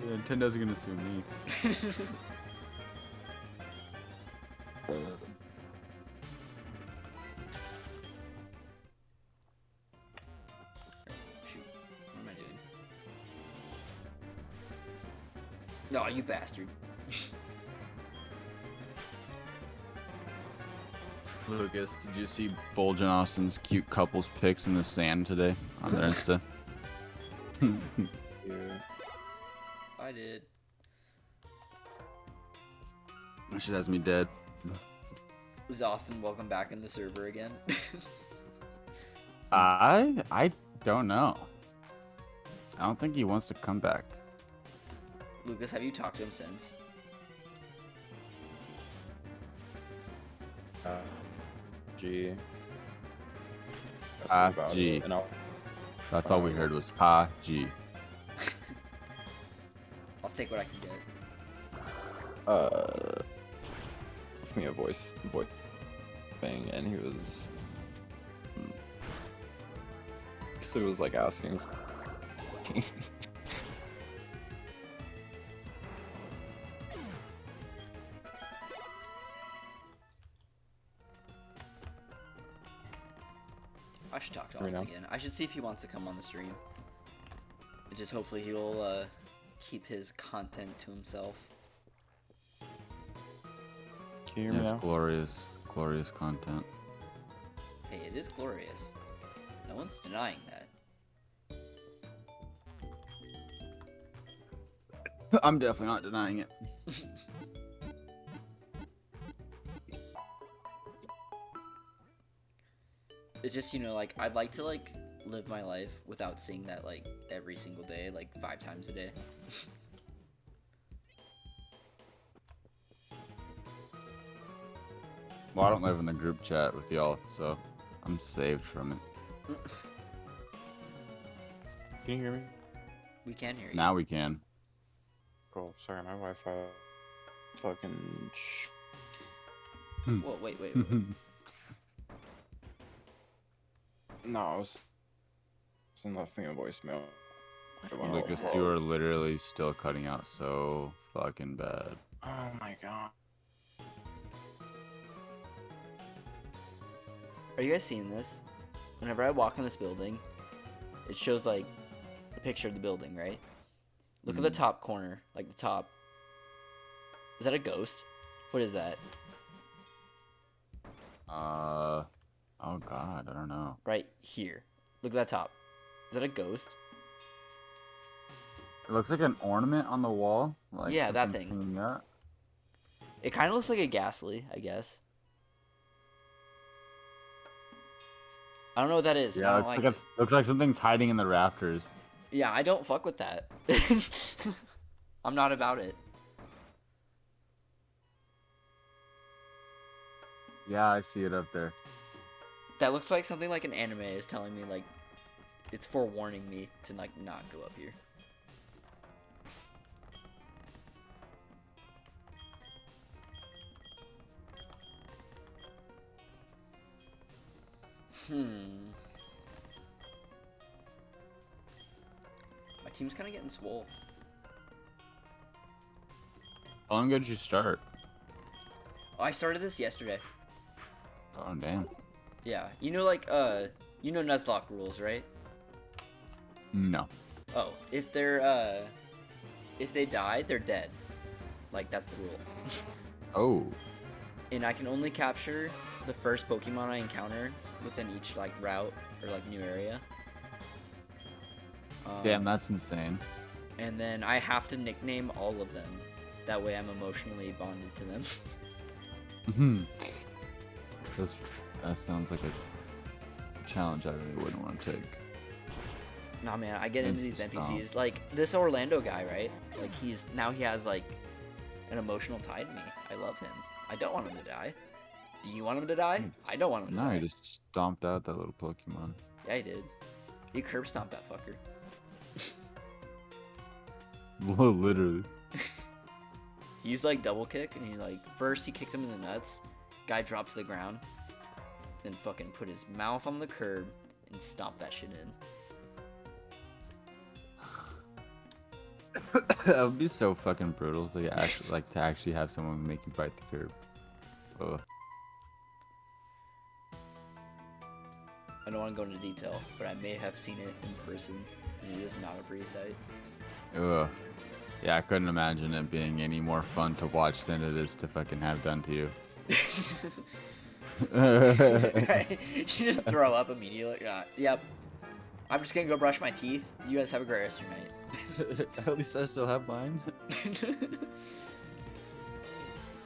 Nintendo's gonna sue me. Shoot, what am I doing? No, you bastard. Lucas, did you see Bulge and Austin's cute couples pics in the sand today on their Insta? Yeah. I did. That shit has me dead. Is Austin welcome back in the server again? I don't know. I don't think he wants to come back. Lucas, have you talked to him since? G. G. And I'll, That's all we heard was ha G. I'll take what I can get. left me a voice thing, and he was. So he was like asking. I should talk to Right Austin now. again. I should see if he wants to come on the stream. But just hopefully he'll keep his content to himself. Can you hear me It's now? glorious, glorious content. Hey, it is glorious. No one's denying that. I'm definitely not denying it. It's just, you know, like, I'd like to, like, live my life without seeing that, like, every single day, like, 5 times a day. Well, I don't live in the group chat with y'all, so I'm saved from it. Can you hear me? We can hear you. Now we can. Cool. Sorry, my Wi-Fi. Fucking. Whoa, wait. No, I was. Someone left me a voicemail. What? Lucas, you are literally still cutting out so fucking bad. Oh my god. Are you guys seeing this? Whenever I walk in this building, it shows, like, a picture of the building, right? Look at the top corner, like the top. Is that a ghost? What is that? Oh god, I don't know. Right here. Look at that top. Is that a ghost? It looks like an ornament on the wall. Like Yeah, that something thing. hanging out. It kind of looks like a ghastly, I guess. I don't know what that is. Yeah, I it don't looks like like looks like something's hiding in the rafters. it. Yeah, I don't fuck with that. I'm not about it. Yeah, I see it up there. That looks like something like an anime is telling me, like, it's forewarning me to, like, not go up here. My team's kind of getting swole. How long ago did you start? Oh, I started this yesterday. Oh damn. Yeah, you know, like, you know Nuzlocke rules, right? No. Oh, if they die, they're dead. Like, that's the rule. Oh. And I can only capture the first Pokemon I encounter within each, like, route or, like, new area. Damn, that's insane. And then I have to nickname all of them. That way I'm emotionally bonded to them. That sounds like a challenge I really wouldn't want to take. Nah, man, I get into these Insta NPCs. stomp. Like, this Orlando guy, right? Like, he has, like, an emotional tie to me. I love him. I don't want him to die. Do you want him to die? I don't want him to No, die. he just stomped out that little Pokemon. Yeah, he did. He curb stomped that fucker. Literally. He used, like, double kick, and he, like, first he kicked him in the nuts. Guy dropped to the ground. Then fucking put his mouth on the curb and stomped that shit in. That would be so fucking brutal to actually have someone make you bite the curb. Ugh. I don't want to go into detail, but I may have seen it in person, and it is not a pretty sight. Ugh. Yeah, I couldn't imagine it being any more fun to watch than it is to fucking have done to you. Right? You just throw up immediately. Yep. I'm just gonna go brush my teeth. You guys have a great rest of your night. At least I still have mine.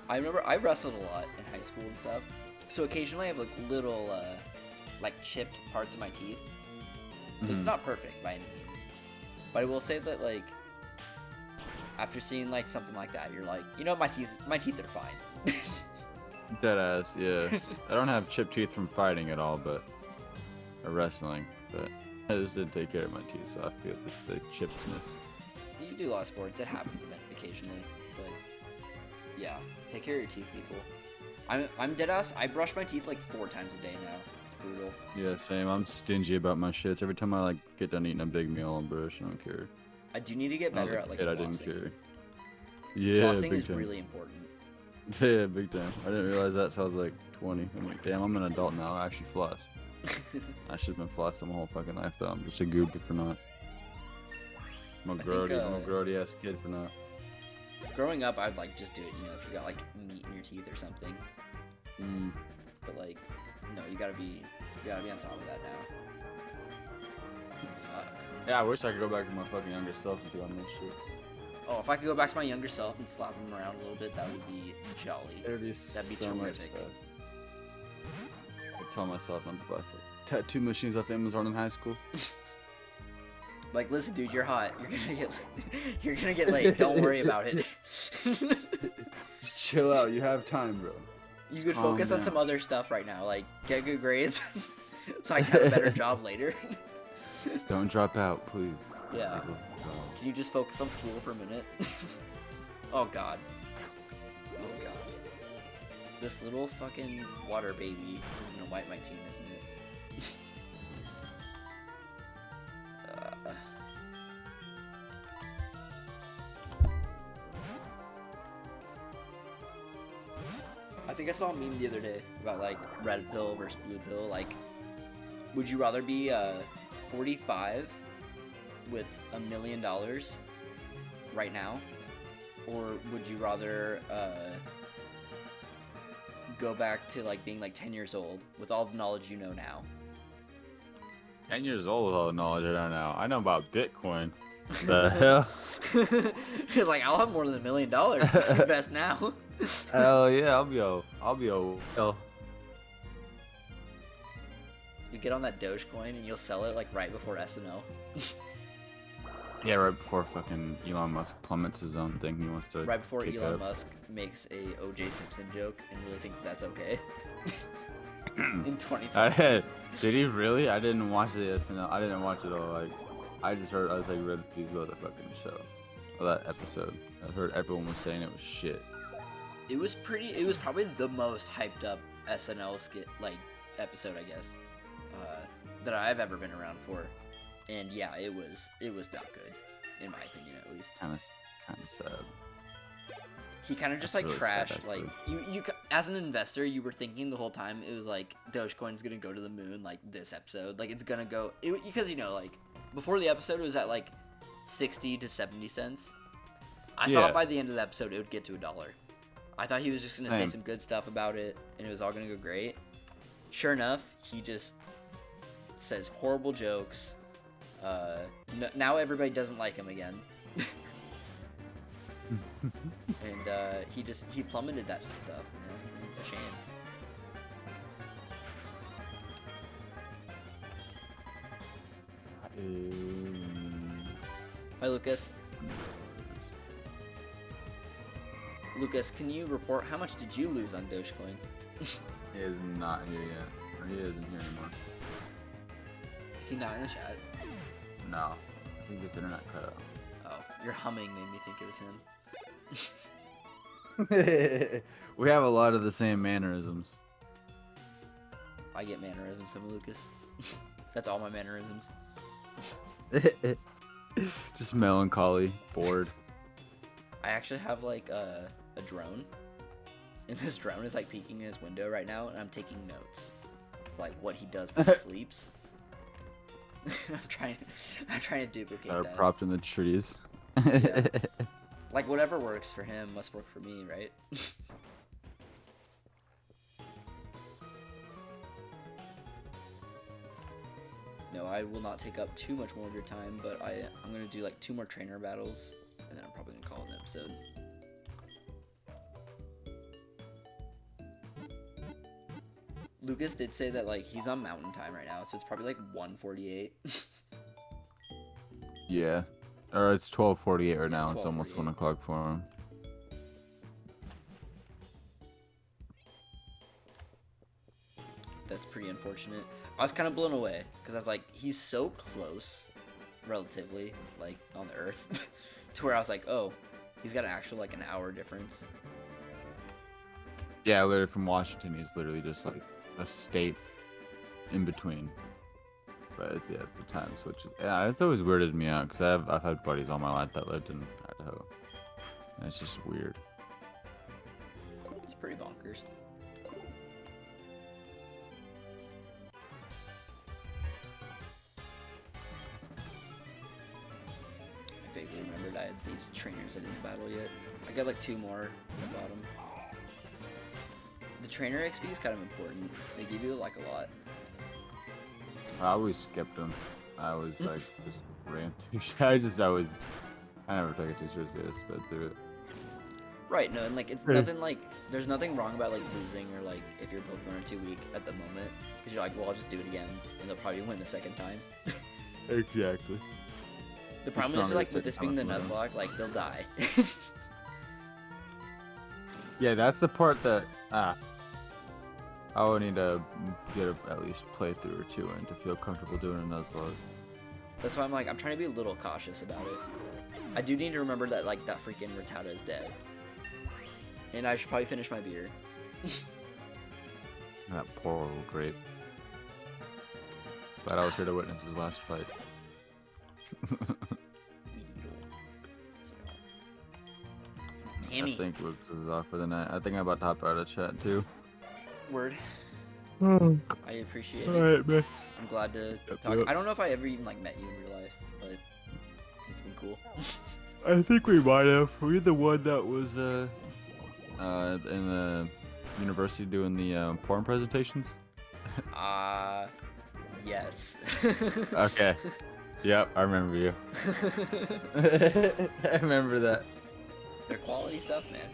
I remember I wrestled a lot in high school and stuff. So occasionally I have like little like chipped parts of my teeth. So it's not perfect by any means. But I will say that like after seeing like something like that, you're like, you know, my teeth are fine. Deadass, yeah. I don't have chipped teeth from fighting at all, but or wrestling. But I just didn't take care of my teeth, so I feel the chippedness. You do a lot of sports, it happens occasionally. But yeah, take care of your teeth, people. I'm deadass. I brush my teeth like 4 times a day now. It's brutal. Yeah, same. I'm stingy about my shits. Every time I like get done eating a big meal, I'll brush. I don't care. I do need to get When I was better a at like kid, I flossing. didn't care. Yeah, Flossing big is time. really important. Yeah, big time. I didn't realize that till I was like 20. I'm like, damn, I'm an adult now. I actually floss. I should have been flossing my whole fucking life though. I'm just a goober for not. I'm a grody ass kid for not. Growing up, I'd like just do it, you know, if you got like meat in your teeth or something. But like, no, you gotta be on top of that now. Fuck. Yeah, I wish I could go back to my fucking younger self and do all this shit. Oh, if I could go back to my younger self and slap him around a little bit, that would be jolly. It'd be That'd be so much terrific. stuff. I tell myself not to buy tattoo machines off Amazon in high school. Like, listen, dude, you're hot. You're gonna get late. Don't worry about it. Just chill out. You have time, bro. You could calm focus on down. some other stuff right now, like get good grades, so I can have a better job later. Don't drop out, please. Yeah. Can you just focus on school for a minute? Oh god. Oh god. This little fucking water baby is gonna wipe my team, isn't it? I think I saw a meme the other day about like red pill versus blue pill. Like, would you rather be 45 with $1 million right now, or would you rather go back to like being like 10 years old with all the knowledge you know now? 10 years old with all the knowledge I know now. I know about Bitcoin. The hell? It's like, I'll have more than $1 million to invest now. Hell yeah, I'll be a hell. You get on that Dogecoin and you'll sell it like right before SNL. Yeah, right before fucking Elon Musk plummets his own thing he wants to Right before kick Elon up. Musk makes a O.J. Simpson joke and really thinks that's okay. In 2020. Did he really? I didn't watch the SNL. I didn't watch it all. Like, I just heard. I was like read reviews about the fucking show, or that episode. I heard everyone was saying it was shit. It was probably the most hyped up SNL skit episode, I guess, that I've ever been around for. And yeah, it was not good, in my opinion at least. Kind of sad. He kind of just That's like really sad, trashed, like you as an investor, you were thinking the whole time it was like Dogecoin's gonna go to the moon, like this episode, like it's gonna go because you know like before the episode it was at like 60 to 70 cents. I thought by the end of the episode it would get to $1. I thought he was just gonna say some good stuff about it and it was all gonna go great. Sure enough, he just says horrible jokes. Now everybody doesn't like him again. And he plummeted that stuff, you know? And it's a shame. Hi, Lucas. Lucas, can you report how much did you lose on Dogecoin? He is not here yet. Or he isn't here anymore. Is he not in the chat? No. I think his internet cut out. Oh, your humming made me think it was him. We have a lot of the same mannerisms. I get mannerisms from Lucas. That's all my mannerisms. Just melancholy, bored. I actually have like a drone, and this drone is like peeking in his window right now, and I'm taking notes, like what he does when he sleeps. I'm trying to duplicate That are that. propped in the trees. Yeah. Like whatever works for him must work for me, right? No, I will not take up too much more of your time, but I'm gonna do like 2 more trainer battles, and then I'm probably gonna call it an episode. Lucas did say that like he's on mountain time right now, so it's probably like 1:48. Yeah. Or it's 12:48 right Yeah, now. It's almost 1 o'clock for him. That's pretty unfortunate. I was kind of blown away because I was like, he's so close, relatively, like on the Earth, to where I was like, oh, he's got an actual like an hour difference. Yeah, literally from Washington, he's literally just like a state in between. But it's, yeah, it's the time switch. Yeah, it's always weirded me out because I've had buddies all my life that lived in Idaho, and it's just weird. It's pretty bonkers. I vaguely remembered I had these trainers I didn't battle yet. I got like 2 more at the bottom. The trainer XP is kind of important. They give you like a lot. I always skipped them. I was like just ran through. I never took it too seriously. I sped through it. Right, no, and like it's nothing like there's nothing wrong about like losing or like if your Pokemon are too weak at the moment because you're like, well, I'll just do it again and they'll probably win the second time. Exactly. The problem is stronger like the with this being second the time. Nuzlocke, like they'll die. Yeah, that's the part that I would need to get at least playthrough or 2 in to feel comfortable doing a Nuzlocke. That's why I'm like I'm trying to be a little cautious about it. I do need to remember that like that freaking Rattata is dead, and I should probably finish my beer. That poor little grape. Glad I was here to witness his last fight. Tammy. I think Lucas is off for the night. I think I'm about to hop out of chat too. Word. I appreciate it. Alright, man. I'm glad to Yep, talk. yep. I don't know if I ever even like met you in real life, but it's been cool. I think we might have. Were you the one that was in the university doing the porn presentations? Yes. Okay. Yep, I remember you. I remember that. They're quality stuff, man.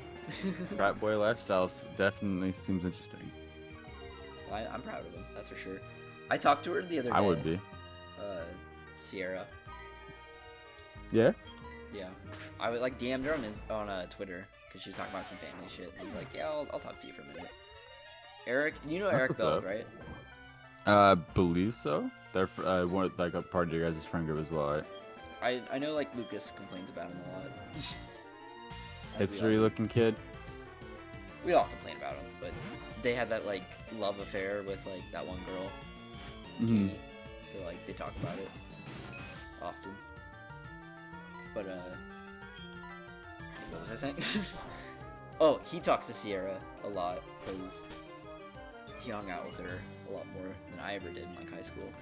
Frat boy lifestyles definitely seems interesting. Well, I'm proud of them, that's for sure. I talked to her the other day. I would be. Sierra. Yeah? Yeah. I would like DM'd her on Twitter because she was talking about some family shit. I was like, yeah, I'll talk to you for a minute. Eric, you know That's Eric what's Bell, up. right? Believe so. They're one like a part of your guys' friend group as well, right? I know like Lucas complains about him a lot. As we Hipstery all- looking kid. We all complain about him, but they had that like love affair with like that one girl, Mhm. Katie. So like they talk about it often. But what was I saying? Oh, he talks to Sierra a lot because he hung out with her a lot more than I ever did in like high school.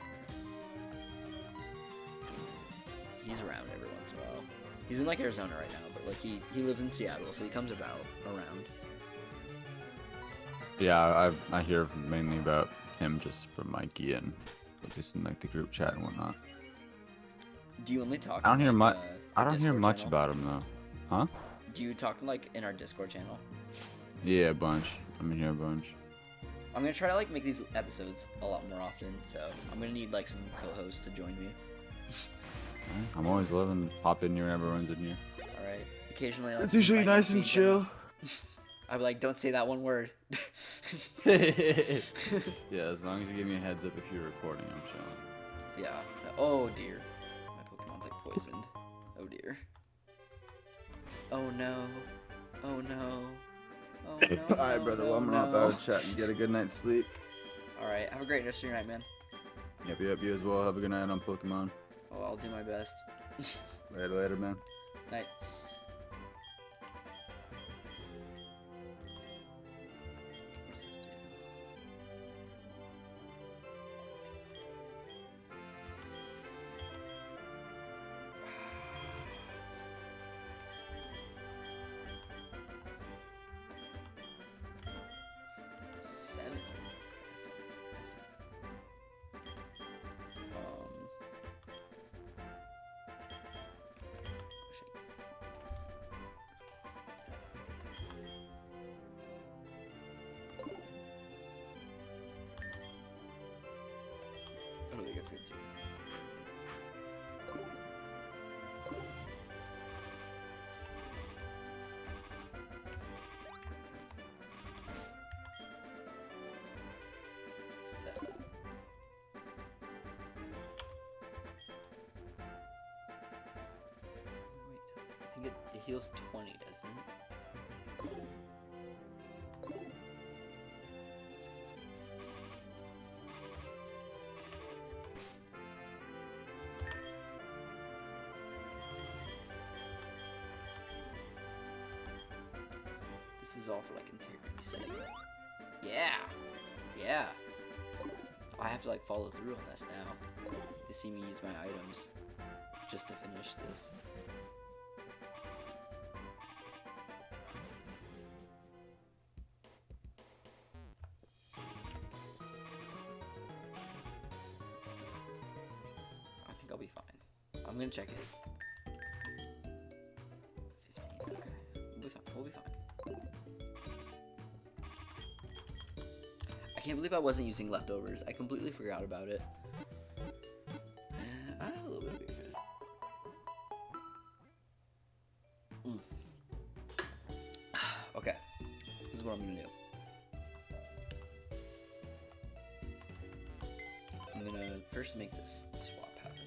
He's around every once in a while. He's in like Arizona right now, but like he lives in Seattle, so he comes around. Yeah, I hear mainly about him just from Mikey and just in like the group chat and whatnot. Do you only talk? I don't in, hear like, much. our I don't hear Discord much channel? about him though. Huh? Do you talk like in our Discord channel? Yeah, a bunch. I'm in here a bunch. I'm gonna try to like make these episodes a lot more often, so I'm gonna need like some co-hosts to join me. I'm always loving pop in here whenever everyone's in here. All right. Occasionally, I'll It's usually invite nice new and people. chill. I'd be like, don't say that one word. Yeah, as long as you give me a heads up if you're recording, I'm chilling. Yeah. Oh dear. My Pokemon's like poisoned. Oh dear. Oh no. Oh no. Oh no. Alright, no, brother. no, Well, I'm gonna hop no. out of chat and get a good night's sleep. Alright. Have a great rest of your night, man. Yep, you as well. Have a good night on Pokemon. Oh, I'll do my best. Later, man. Night. What's this do? Seven. Shit. I don't think it's good too. Seven. Wait, I think it heals 20, doesn't it? This is all for like integrity setting. Yeah! Yeah! I have to like follow through on this now. To see me use my items just to finish this. I think I'll be fine. I'm gonna check it. 15, okay. We'll be fine. We'll be fine. I can't believe I wasn't using leftovers. I completely forgot about it. I have a little bit of beer fit. Okay. This is what I'm gonna do. I'm gonna first make this swap happen.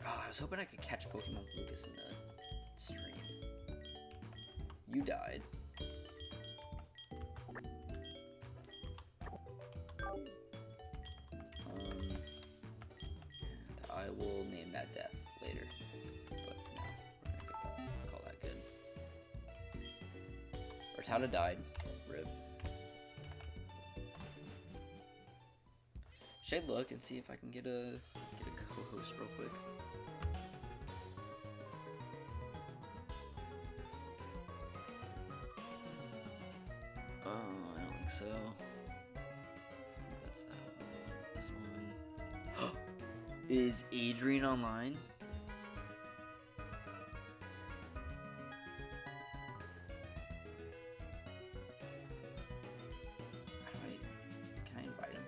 Oh, I was hoping I could catch Pokemon Lucas in the stream. You died. And I will name that death later. But for now, we're gonna call that good. Rattata died. Rib. Should I look and see if I can get a co-host real quick? Oh, I don't think so. That's this one. Is Adrian online? Can I invite him?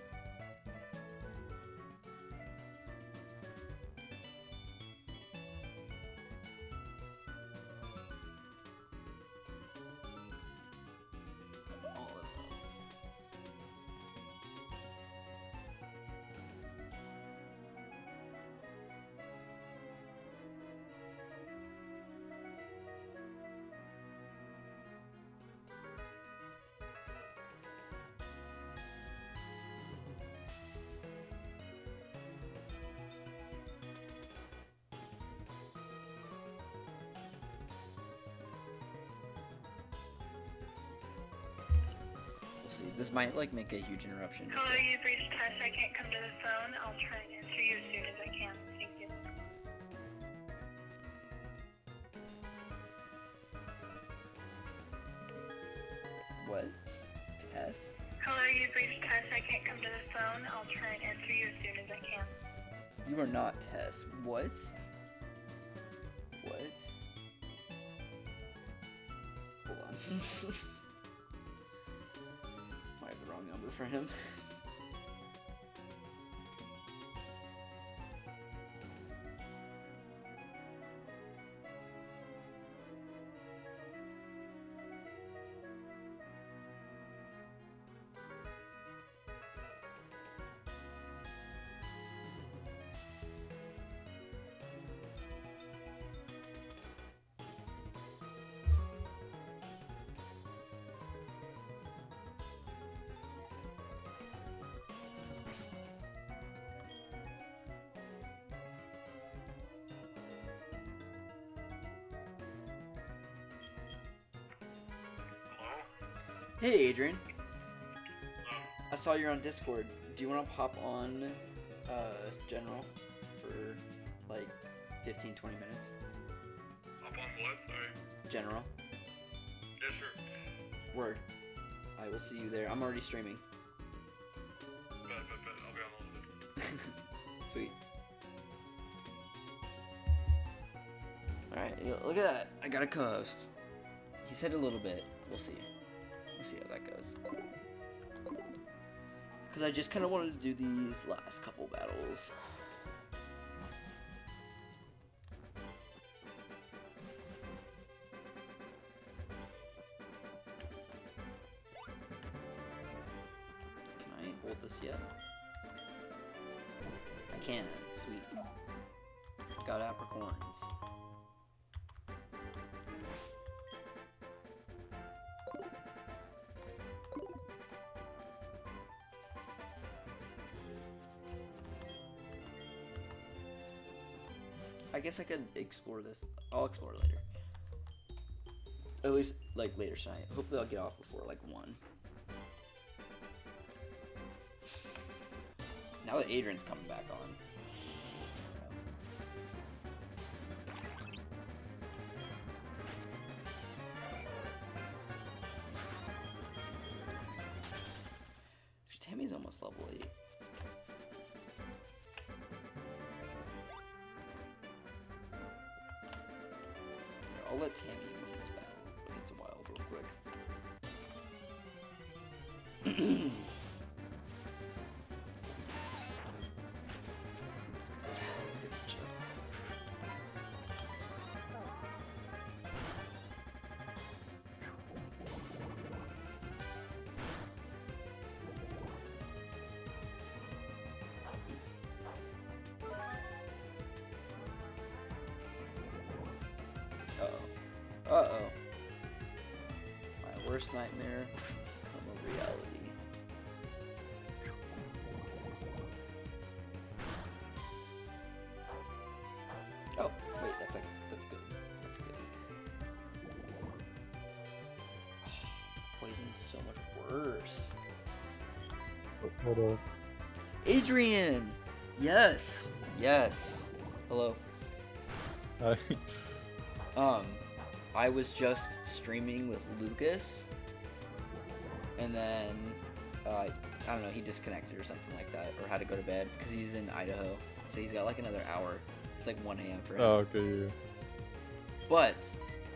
See, this might like make a huge interruption. Hello, you've reached Tess. I can't come to the phone. I'll try and answer you as soon as I can. Thank you. What? Tess? Hello, you've reached Tess. I can't come to the phone. I'll try and answer you as soon as I can. You are not Tess. What? What? Hold on. I have the wrong number for him. Hey Adrian, I saw you're on Discord. Do you want to pop on General for like 15-20 minutes? Hop on what? Sorry. General. Yeah, sure. Word. I will see you there. I'm already streaming. Bet. I'll be on a little bit. Sweet. Alright, look at that. I got a co-host. He said a little bit. We'll see. We'll see how that goes. Because I just kind of wanted to do these last couple battles. Can I hold this yet? I can. Sweet. Got apricorns. I guess I could explore this. I'll explore later. At least, like, later tonight. Hopefully I'll get off before, like, 1. Now that Adrian's coming back on. Let's see. Tammy's almost level 8. I'll let Tammy win this battle. It's wild real quick. Let's get the chip. Uh-oh. My worst nightmare become a reality. Oh, wait, that's good. That's good. Oh, poison's so much worse. Hold on. Adrian! Yes! Yes. Hello. Hi. I was just streaming with Lucas, and then, I don't know, he disconnected or something like that, or had to go to bed, because he's in Idaho, so he's got like another hour. It's like 1 a.m. for him. Oh, okay, yeah. But,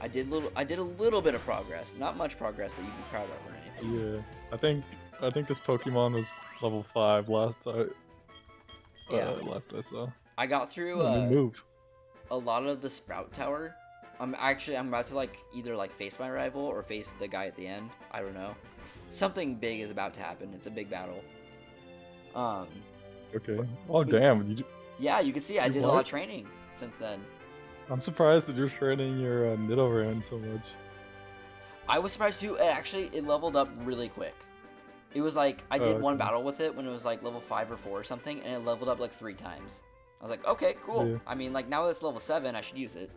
I did a little bit of progress. Not much progress that you'd be proud of or anything. Yeah. I think this Pokemon was level 5 last I saw. I got through, New move. a lot of the Sprout Tower. I'm about to like either like face my rival or face the guy at the end. I don't know. Something big is about to happen. It's a big battle. Okay. Oh damn! Yeah, you can see I did a lot of training since then. I'm surprised that you're training your Nidoran so much. I was surprised too. It leveled up really quick. It was like I did one okay. battle with it when it was like level 5 or 4 or something, and it leveled up like 3 times. I was like, okay, cool. Yeah. I mean, like now that it's level 7, I should use it.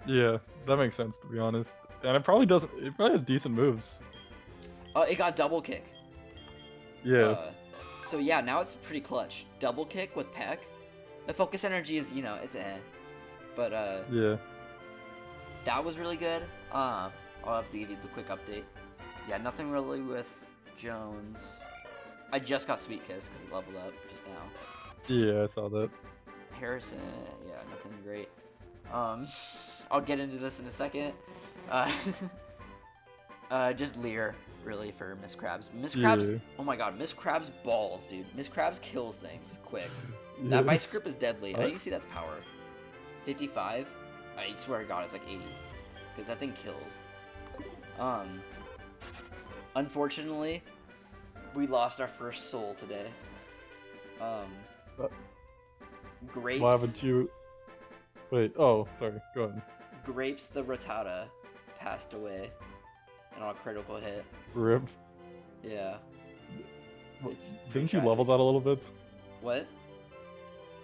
Yeah, that makes sense to be honest. And it probably doesn't. It probably has decent moves. It got double kick. Yeah. So yeah, now it's pretty clutch. Double kick with Peck. The focus energy is, it's eh. But Yeah. that was really good. I'll have to give you the quick update. Yeah, nothing really with Jones. I just got Sweet Kiss because it leveled up just now. Yeah, I saw that. Harrison, yeah, nothing great. I'll get into this in a second. Just Leer, really, for Miss Krabs. Miss Krabs, Yeah. oh my god, Miss Krabs balls, dude. Miss Krabs kills things quick. Yeah. That vice grip is deadly. How do Alright. you see that's power? 55? I swear to god, it's like 80. Because that thing kills. Unfortunately, we lost our first soul today. Grapes. Why haven't you? Wait. Oh, sorry. Go ahead. Grapes the Rattata passed away. And on a critical hit. Rip. Yeah. It's pretty Didn't you tragic. level that a little bit? What?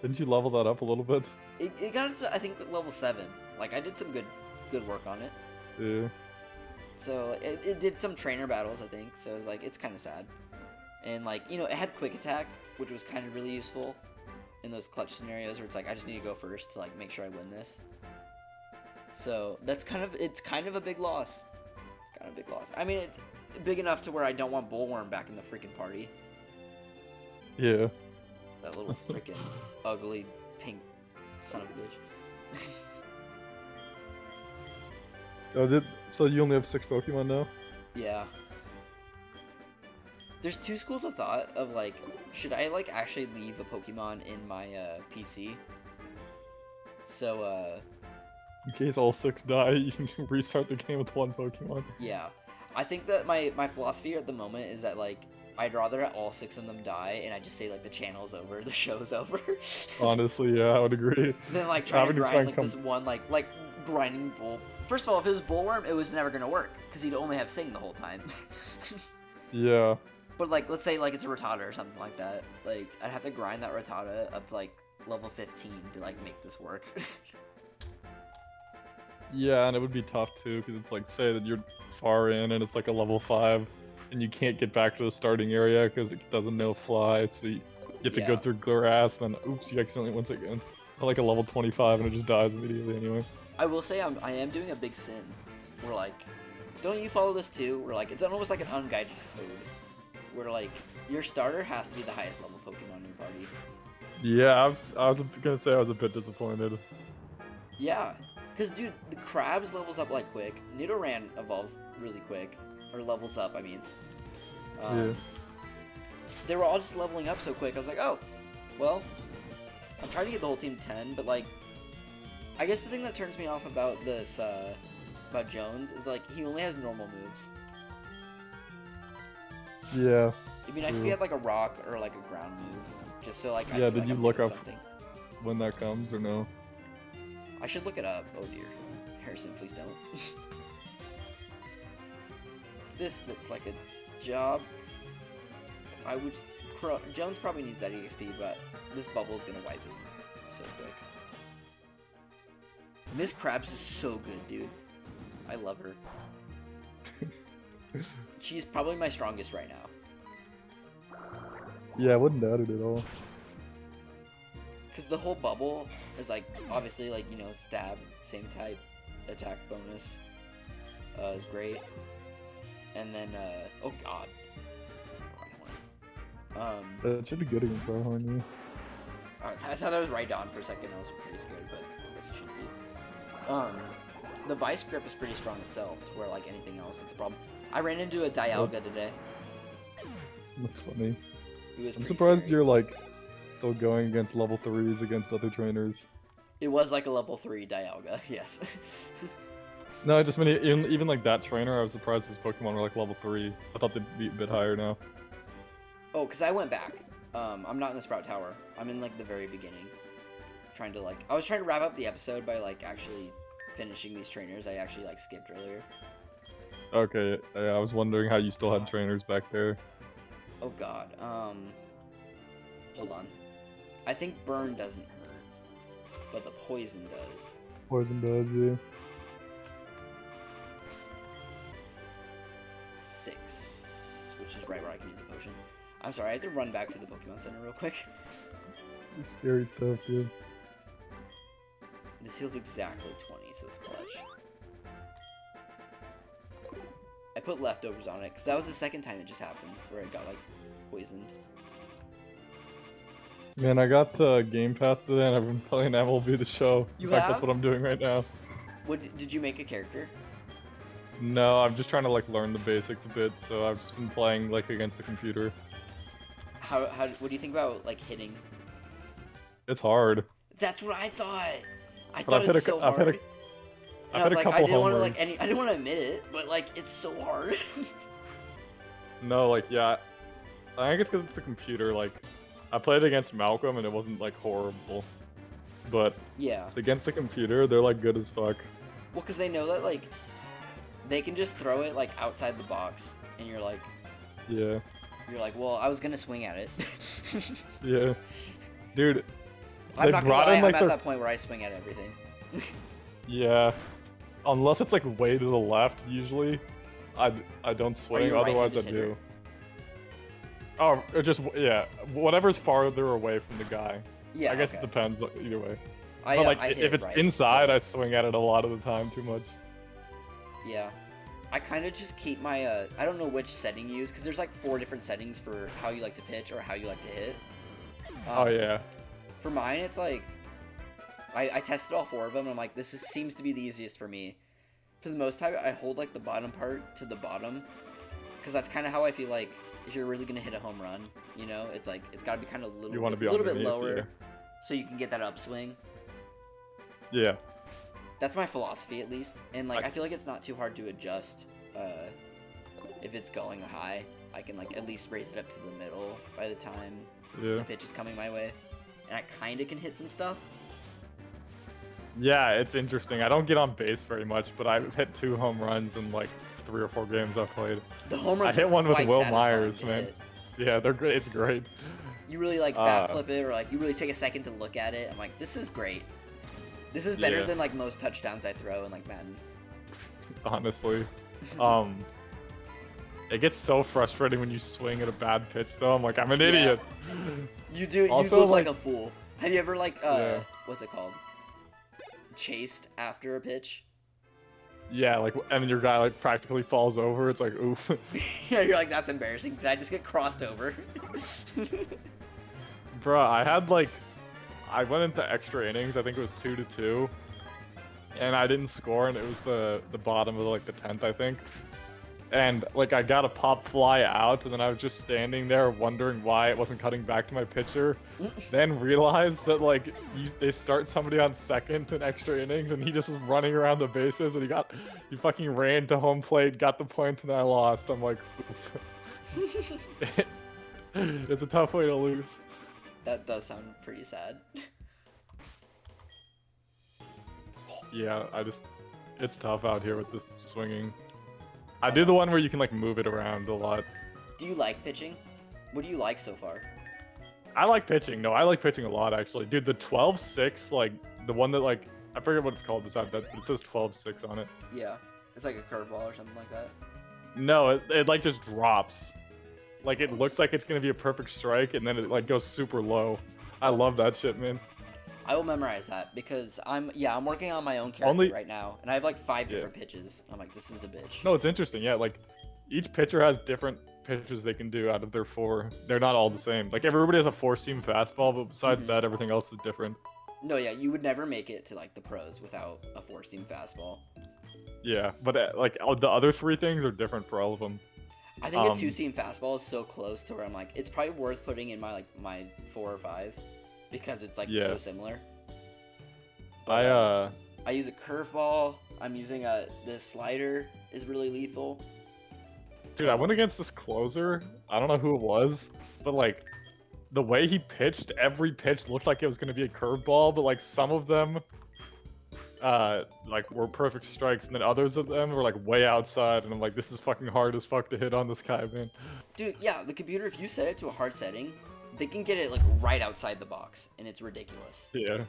Didn't you level that up a little bit? It got us, I think, level 7. Like, I did some good work on it. Yeah. So, it did some trainer battles, I think. So, it was like, it's kind of sad. And, like, you know, it had quick attack, which was kind of really useful in those clutch scenarios where it's like, I just need to go first to, like, make sure I win this. So, it's kind of a big loss. It's kind of a big loss. I mean, it's big enough to where I don't want Bullworm back in the freaking party. Yeah. That little freaking ugly pink son of a bitch. Oh, so you only have 6 Pokemon now? Yeah. There's two schools of thought of like, should I like actually leave a Pokemon in my PC? So In case all 6 die, you can restart the game with 1 Pokemon. yeah. I think that my philosophy at the moment is that like I'd rather all 6 of them die and I just say like the channel's over, the show's over. Honestly, yeah, I would agree. Then like trying to Having to grind try and like come- this one like grinding bull. First of all, if it was Bullworm, it was never gonna work because he'd only have Sing the whole time. Yeah. But like, let's say like it's a Rattata or something like that. Like, I'd have to grind that Rattata up to like level 15 to like make this work. Yeah, and it would be tough too, because it's like, say that you're far in and it's like a level 5, and you can't get back to the starting area because it doesn't know fly, so you have to go Yeah. through grass, then oops, you accidentally once again. Like a level 25 and it just dies immediately anyway. I will say I am doing a big sin. Where like, don't you follow this too? Where like, it's almost like an unguided code. Where like, your starter has to be the highest level Pokemon in your party. Yeah, I was gonna say I was a bit disappointed. Yeah. Because, dude, the Krabs levels up, like, quick. Nidoran evolves really quick. Or levels up, I mean. Yeah. They were all just leveling up so quick. I was like, oh, well, I'm trying to get the whole team to 10, but, like, I guess the thing that turns me off about this, about Jones is, like, he only has normal moves. Yeah. It'd be nice if he True. had, like, a rock or, like, a ground move. Just so, like, I Yeah, feel did like you I'm look doing up- something. When that comes or no? I should look it up. Oh, dear. Harrison, please don't. This looks like a job. I would... Jones probably needs that EXP, but this bubble is gonna wipe him so quick. Miss Krabs is so good, dude. I love her. She's probably my strongest right now. Yeah, I wouldn't doubt it at all. Because the whole bubble is like, obviously, like, you know, stab, same type, attack bonus is great. And then, oh god. That should be good against Rhyhorn, I thought that was Rhydon for a second. I was pretty scared, but I guess it should be. The Vice Grip is pretty strong itself, to where, like, anything else, that's a problem. I ran into a Dialga today. That's funny. He was I'm pretty surprised scary. you're like still going against level 3s against other trainers. It was like a level 3 Dialga, yes. No, I just mean even like that trainer, I was surprised his Pokemon were like level 3. I thought they'd be a bit higher now. Oh, because I went back. I'm not in the Sprout Tower. I'm in, like, the very beginning. Trying to, like... I was trying to wrap up the episode by, like, actually finishing these trainers I actually, like, skipped earlier. Okay, I was wondering how you still had trainers back there. Oh, God. Hold on. I think Burn doesn't hurt, but the Poison does. Poison does, yeah. 6, which is right where I can use a potion. I'm sorry, I had to run back to the Pokemon Center real quick. It's scary stuff, yeah. This heals exactly 20, so it's clutch. I put leftovers on it, because that was the second time it just happened, where it got, like, poisoned. Man, I got the Game Pass today and I've been playing MLB The Show. You In fact, have? that's what I'm doing right now. What, did you make a character? No, I'm just trying to like learn the basics a bit, so I've just been playing like against the computer. What do you think about like hitting? It's hard. That's what I thought. I But thought I've hit it's a, so I've hard. hit a, And I've I was hit a like, I couple didn't want to homers. I didn't want to admit it, but like it's so hard. No, like yeah, I think it's because it's the computer. Like, I played against Malcolm and it wasn't like horrible, but Yeah. against the computer, they're like good as fuck. Well, because they know that like they can just throw it like outside the box, and you're like, Yeah, well, I was gonna swing at it. yeah, dude. So I'm they not gonna brought lie, in like I'm at their that point where I swing at everything. yeah, unless it's like way to the left. Usually, I don't swing. you a Otherwise, I right-handed hitter? do. Oh, or just yeah, whatever's farther away from the guy. Yeah. I guess okay. it depends either way. I, But like, I hit if it it's right, inside, so- I swing at it a lot of the time too much. Yeah. I kind of just keep my, I don't know which setting you use, because there's like 4 different settings for how you like to pitch or how you like to hit. Oh yeah. For mine, it's like, I tested all 4 of them, and I'm like, seems to be the easiest for me. For the most time, I hold like the bottom part to the bottom, because that's kind of how I feel like if you're really going to hit a home run, you know, it's like, it's got to be kind of You want to be a little bit underneath, lower, yeah. so you can get that upswing. Yeah. That's my philosophy, at least. And like, I feel like it's not too hard to adjust. If it's going high, I can like at least raise it up to the middle by the time Yeah. the pitch is coming my way, and I kind of can hit some stuff. Yeah, it's interesting. I don't get on base very much, but I've hit 2 home runs in like 3 or 4 games I've played. The home I runs hit are one with quite Will satisfying Myers, to man. hit. Yeah, they're great. It's great. You really like backflip it, or like you really take a second to look at it. I'm like, this is great. This is better Yeah. than like most touchdowns I throw in like Madden. Honestly, it gets so frustrating when you swing at a bad pitch. Though I'm like, I'm an Yeah. idiot. You Also, look like like- a fool. Have you ever like Yeah. what's it called? Chased after a pitch? Yeah, like, and your guy like practically falls over. It's like, oof. Yeah, you're like, that's embarrassing. Did I just get crossed over? Bruh, I went into extra innings. I think it was 2-2, and I didn't score, and it was the bottom of like the 10th, I think. And like I got a pop fly out, and then I was just standing there wondering why it wasn't cutting back to my pitcher. Then realized that like they start somebody on second in extra innings, and he just was running around the bases, and he fucking ran to home plate, got the point, and I lost. I'm like, oof. It's a tough way to lose. That does sound pretty sad. Yeah, it's tough out here with this swinging. I do the one where you can like move it around a lot. Do you like pitching? What do you like so far? I like pitching. No, I like pitching a lot actually. Dude, the 12-6, like the one that like I forget what it's called beside that, but it says 12-6 on it. Yeah, it's like a curveball or something like that. No, it like just drops. Like it looks like it's gonna be a perfect strike, and then it like goes super low. I love that shit, man. I will memorize that because I'm working on my own character right now, and I have like 5 different pitches. I'm like, this is a bitch. No, it's interesting. Yeah, like each pitcher has different pitches they can do out of their 4. They're not all the same. Like everybody has a 4-seam fastball, but besides that, everything else is different. No, yeah, you would never make it to like the pros without a 4-seam fastball. Yeah, but like the other 3 things are different for all of them. I think a 2-seam fastball is so close to where I'm like, it's probably worth putting in my 4 or 5 because it's like so similar. But, I use a curveball. I'm using the slider is really lethal. Dude, I went against this closer. I don't know who it was, but like the way he pitched, every pitch looked like it was gonna be a curveball, but like some of them like were perfect strikes, and then others of them were like way outside, and I'm like, this is fucking hard as fuck to hit on this guy, man. Dude, yeah, the computer, if you set it to a hard setting, they can get it like right outside the box, and it's ridiculous. Yeah.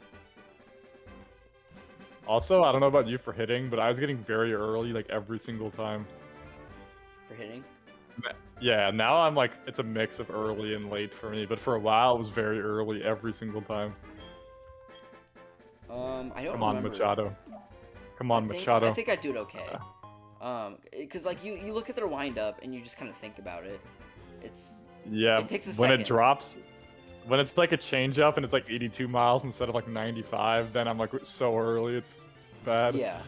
Also, I don't know about you for hitting, but I was getting very early like every single time. For hitting? Yeah, now I'm like, it's a mix of early and late for me, but for a while it was very early every single time. I don't Come on, remember. Machado. Come on, Machado. I think I do it okay. Because like you look at their wind up and you just kind of think about it. Yeah, it takes a when second. it drops, when it's like a change up and it's like 82 miles instead of like 95, then I'm like so early, it's bad. Yeah.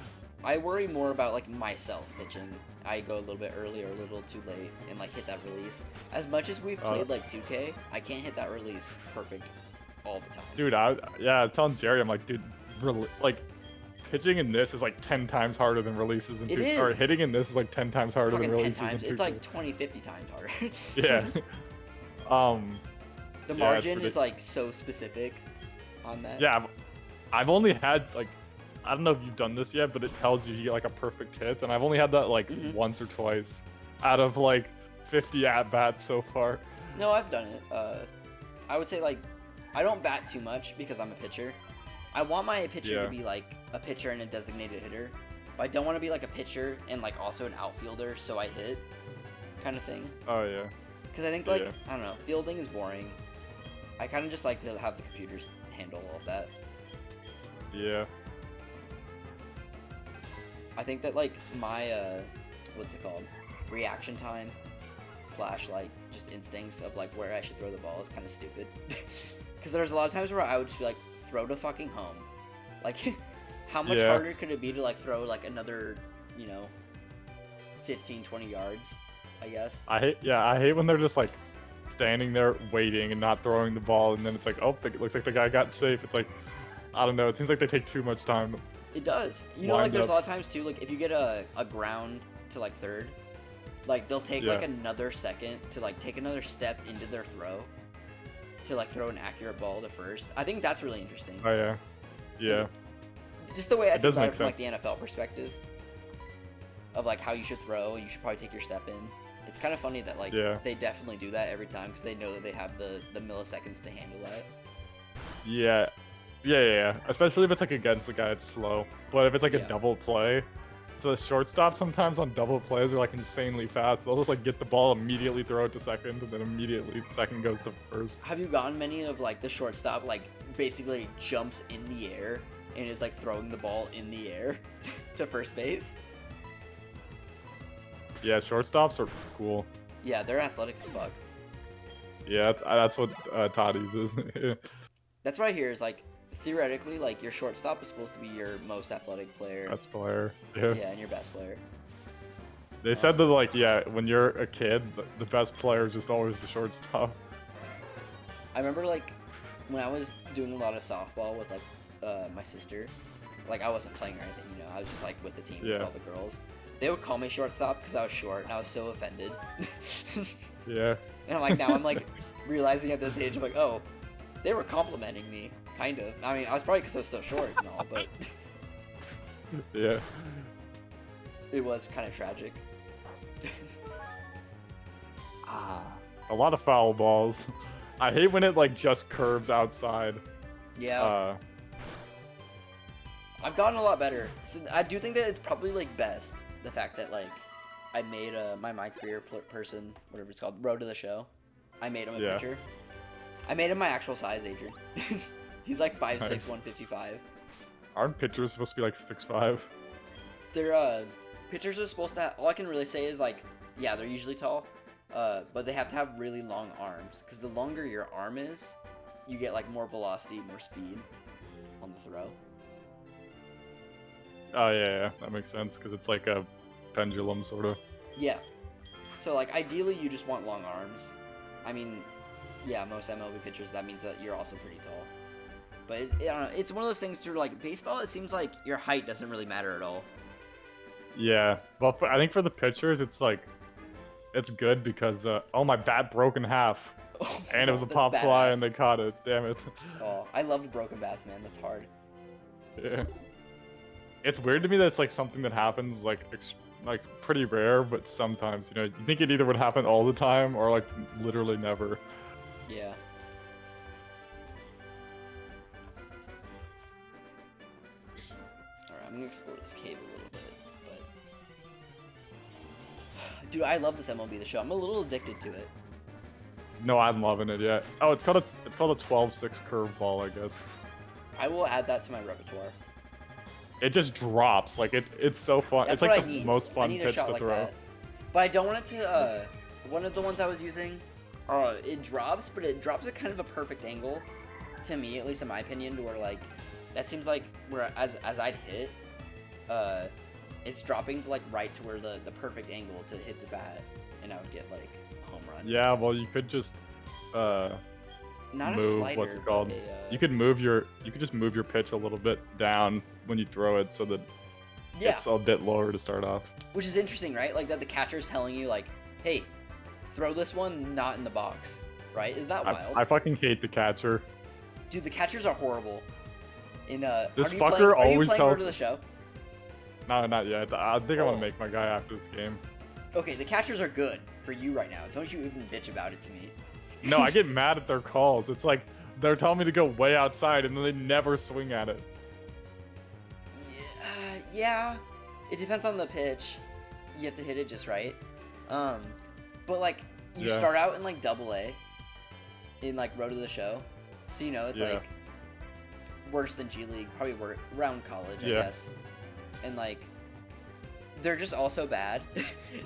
I worry more about like myself pitching. I go a little bit early or a little too late and like hit that release. As much as we've played like 2K, I can't hit that release perfect all the time. Dude, I was telling Jerry, I'm like, dude, like pitching in this is like 10 times harder than releases in 2K. Or hitting in this is like 10 times harder Fucking than 10 releases times. in 2K. It's like 20, 50 times harder. Yeah. The margin is like so specific on that. Yeah, I've only had like, I don't know if you've done this yet, but it tells you get like a perfect hit, and I've only had that like once or twice out of like 50 at bats so far. No, I've done it. I would say like I don't bat too much because I'm a pitcher. I want my pitcher to be like a pitcher and a designated hitter, but I don't want to be like a pitcher and like also an outfielder, so I hit kind of thing. Oh yeah. Because I think like I don't know, fielding is boring. I kind of just like to have the computers handle all of that. Yeah. I think that like my what's it called, reaction time slash like just instincts of like where I should throw the ball is kind of stupid. Because there's a lot of times where I would just be like, throw to fucking home. Like, how much harder could it be to like throw like another, you know, 15, 20 yards, I guess. I hate when they're just like standing there waiting and not throwing the ball, and then it's like, oh, it looks like the guy got safe. It's like, I don't know. It seems like they take too much time. It does. You know, like there's a lot of times too, like if you get a ground to like third, like they'll take like another second to like take another step into their throw to like throw an accurate ball to first. I think that's really interesting. Oh yeah. Yeah. Just the way I think about it from like sense. the NFL perspective of like how you should throw, you should probably take your step in. It's kind of funny that like they definitely do that every time because they know that they have the milliseconds to handle that. Yeah. Especially if it's like against the guy that's slow. But if it's like a double play, so the shortstop sometimes on double plays are like insanely fast. They'll just like get the ball, immediately throw it to second, and then immediately second goes to first. Have you gotten many of like the shortstop like basically jumps in the air and is like throwing the ball in the air to first base? Yeah, shortstops are cool. Yeah, they're athletic as fuck. Yeah, that's what Todd uses. That's what I hear is like theoretically like your shortstop is supposed to be your most athletic player. Best player. Yeah, and your best player. They said that like when you're a kid, the best player is just always the shortstop. I remember like when I was doing a lot of softball with like my sister, like I wasn't playing or anything, you know, I was just like with the team with all the girls. They would call me shortstop because I was short and I was so offended. Yeah. And I'm like, now I'm like realizing at this age, I'm like, oh, they were complimenting me, kind of. I mean, I was probably because I was still short and all, but yeah, it was kind of tragic. a lot of foul balls. I hate when it like just curves outside. Yeah. I've gotten a lot better. So I do think that it's probably like best the fact that like I made my career person, whatever it's called, road to the show. I made him a pitcher. I made him my actual size, Adrian. He's like 5'6", 155. Aren't pitchers supposed to be like 6'5"? They're pitchers are supposed to. All I can really say is like, yeah, they're usually tall, but they have to have really long arms because the longer your arm is, you get like more velocity, more speed on the throw. Oh yeah, that makes sense because it's like a pendulum sort of. Yeah. So like ideally you just want long arms. I mean, yeah, most MLB pitchers, that means that you're also pretty tall. But I don't know, it's one of those things too, like baseball, it seems like your height doesn't really matter at all. Yeah, but I think for the pitchers, it's like, it's good because, oh, my bat broke in half. And it was a pop fly and they caught it, damn it. Oh, I loved broken bats, man, that's hard. Yeah. It's weird to me that it's like something that happens like pretty rare, but sometimes, you know, you think it either would happen all the time or like literally never. Yeah. Alright, I'm gonna explore this cave a little bit, but dude, I love this MLB The Show. I'm a little addicted to it. No, I'm loving it, yeah. Oh, it's called a 12-6 curveball, I guess. I will add that to my repertoire. It just drops. Like it's so fun. That's it's like the most fun pitch to throw. That. But I don't want it to one of the ones I was using, it drops, but it drops at kind of a perfect angle, to me, at least in my opinion, to where like that seems like where as I'd hit, it's dropping to like right to where the perfect angle to hit the bat, and I would get like a home run. Yeah, well, you could just Not a move slider, what's it but called? a, You could just move your pitch a little bit down when you throw it, so that yeah, it's a bit lower to start off. which is interesting, right? Like that the catcher's telling you like, hey, throw this one not in the box, right? Is that wild? I fucking hate the catcher. Dude, the catchers are horrible. In This are you fucker playing, are you always playing tells- Road to the Show? No, not yet. I think I'm Oh. gonna make my guy after this game. Okay, the catchers are good for you right now. Don't you even bitch about it to me. No, I get mad at their calls. It's like they're telling me to go way outside, and then they never swing at it. Yeah, it depends on the pitch. You have to hit it just right. But like you Yeah. start out in like Double A, in like Road to the Show, so you know it's Yeah. like worse than G League, probably around college, I Yeah. guess. And like they're just also bad.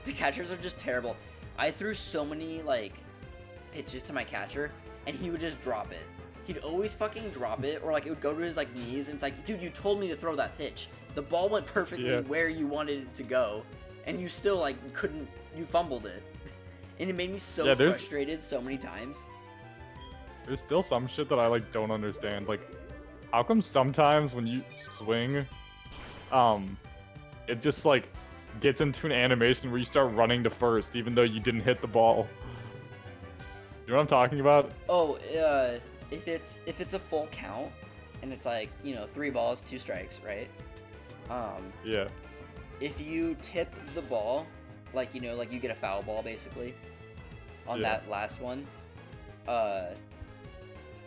The catchers are just terrible. I threw so many like pitches to my catcher, and he would just drop it. He'd always fucking drop it, or like it would go to his like knees, and it's like, dude, you told me to throw that pitch. The ball went perfectly Yeah. where you wanted it to go, and you still like couldn't. You fumbled it, and it made me so Yeah, there's- frustrated so many times. There's still some shit that I like don't understand. Like, how come sometimes when you swing, it just like gets into an animation where you start running to first, even though you didn't hit the ball. You know what I'm talking about? Oh, if it's a full count, and it's like 3 balls, 2 strikes, right? Yeah. If you tip the ball, like like you get a foul ball basically on Yeah. that last one,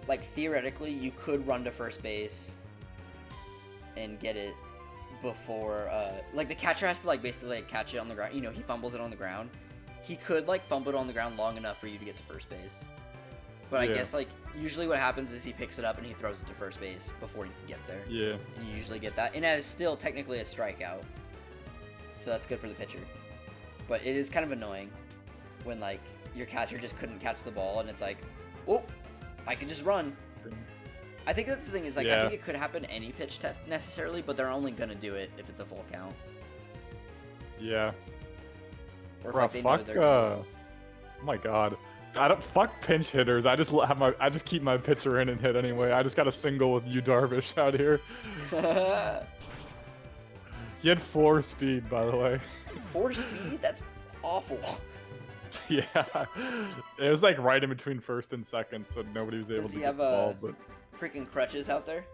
like theoretically you could run to first base and get it before like the catcher has to like basically like catch it on the ground. He fumbles it on the ground. He could like fumble it on the ground long enough for you to get to first base. But I Yeah. guess like usually what happens is he picks it up and he throws it to first base before you can get there. Yeah. And you usually get that, and that is still technically a strikeout, so that's good for the pitcher. But it is kind of annoying when like your catcher just couldn't catch the ball, and it's like, oh, I can just run. I think that's the thing is like I Yeah. think it could happen any pitch test necessarily, but they're only gonna do it if it's a full count. Yeah. Or if Bro, like, they know fuck. they're Oh my god. I don't fuck pinch hitters. I just I just keep my pitcher in and hit anyway. I just got a single with Yu Darvish out here. He had 4 speed, by the way. 4 speed. That's awful. Yeah, it was like right in between first and second, so nobody was able Does to he get have the ball. But freaking crutches out there?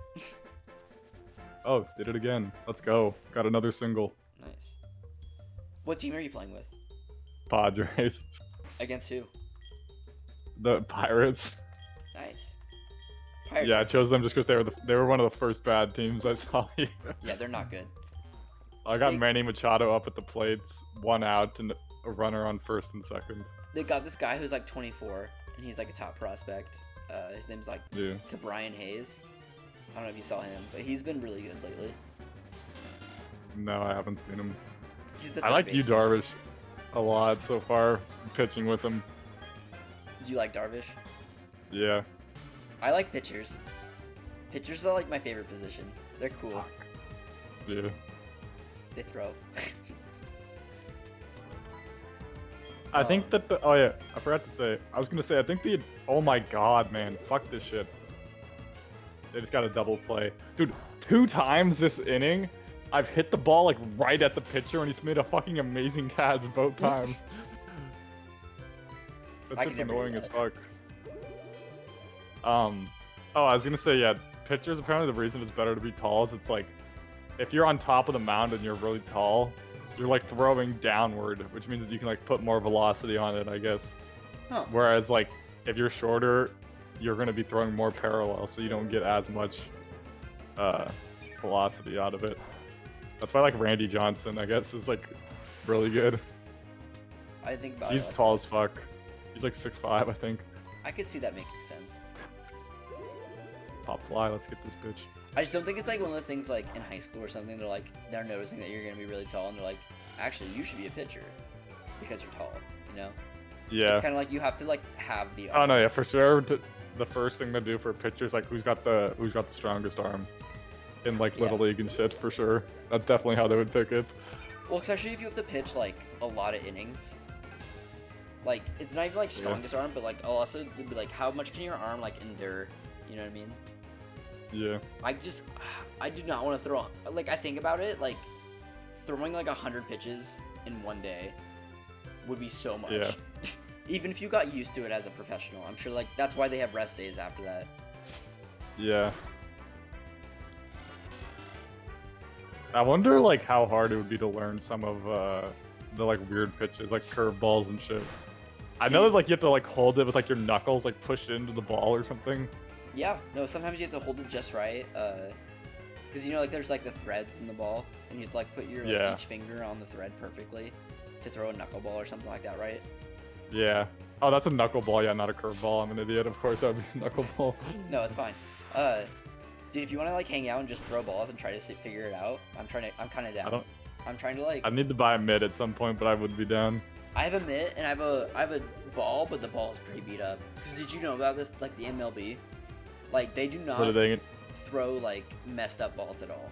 oh, did it again. Let's go. Got another single. Nice. What team are you playing with? Padres. Against who? The Pirates. Nice. Pirates Yeah, are I chose them just because they were one of the first bad teams I saw here. Yeah, they're not good. I got They- Manny Machado up at the plates, 1 out, and a runner on first and second. They got this guy who's like 24, and he's like a top prospect. His name's like Yeah. Brian Hayes. I don't know if you saw him, but he's been really good lately. No, I haven't seen him. He's the I third like Yu baseman. Darvish a lot so far, pitching with him. Do you like Darvish? Yeah. I like pitchers. Pitchers are like my favorite position. They're cool. Yeah. They throw. I think that oh yeah, I forgot to say. I was gonna say I think oh my god, man, fuck this shit. They just got a double play, dude. 2 times this inning, I've hit the ball like right at the pitcher, and he's made a fucking amazing catch both times. That I shit's could never do annoying as that. fuck. Oh, I was gonna say, yeah, pitchers, apparently the reason it's better to be tall is it's like, if you're on top of the mound and you're really tall, you're like throwing downward, which means that you can like put more velocity on it, I guess. Huh. Whereas like, if you're shorter, you're gonna be throwing more parallel, so you don't get as much velocity out of it. That's why like Randy Johnson, I guess, is like really good. I think about He's it. Like, tall as fuck. He's like 6'5", I think. I could see that making sense. Pop fly, let's get this bitch. I just don't think it's like one of those things like in high school or something. They're noticing that you're gonna be really tall, and they're like, actually, you should be a pitcher because you're tall. You know? Yeah. It's kind of like you have to like have the. Oh no, yeah, for sure. The first thing to do for a pitcher is like who's got the strongest arm in like Yeah. little league and shit, for sure. That's definitely how they would pick it. Well, especially if you have to pitch like a lot of innings. Like it's not even like strongest arm, but like I'll also be like, how much can your arm like endure? You know what I mean? Yeah. I do not want to throw. Like I think about it, like throwing like 100 pitches in one day would be so much. Yeah. Even if you got used to it as a professional, I'm sure like that's why they have rest days after that. Yeah. I wonder like how hard it would be to learn some of the like weird pitches, like curveballs and shit. I know that like you have to like hold it with like your knuckles, like push it into the ball or something. Yeah, no, sometimes you have to hold it just right, because you know like there's like the threads in the ball, and you have to like put your like, each finger on the thread perfectly to throw a knuckleball or something like that, right? Yeah. Oh, that's a knuckleball, yeah, not a curveball. I'm an idiot. Of course, that would be a knuckleball. No, it's fine. Dude, if you want to like hang out and just throw balls and try to figure it out, I'm kind of down. I'm trying to like. I need to buy a mitt at some point, but I would be down. I have a mitt and I have a ball, but the ball is pretty beat up. Cause did you know about this? Like the MLB, like they do not throw like messed up balls at all.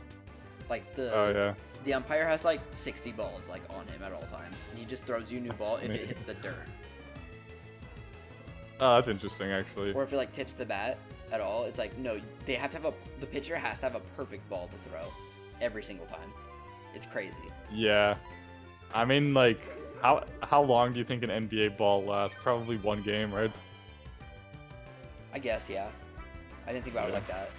Like the umpire has like 60 balls like on him at all times, and he just throws you a new ball if it hits the dirt. Oh, that's interesting actually. Or if it like tips the bat at all, it's like no, they have to have the pitcher has to have a perfect ball to throw every single time. It's crazy. Yeah, I mean like how long do you think an NBA ball lasts? Probably one game, right? I guess yeah. I didn't think about it like that.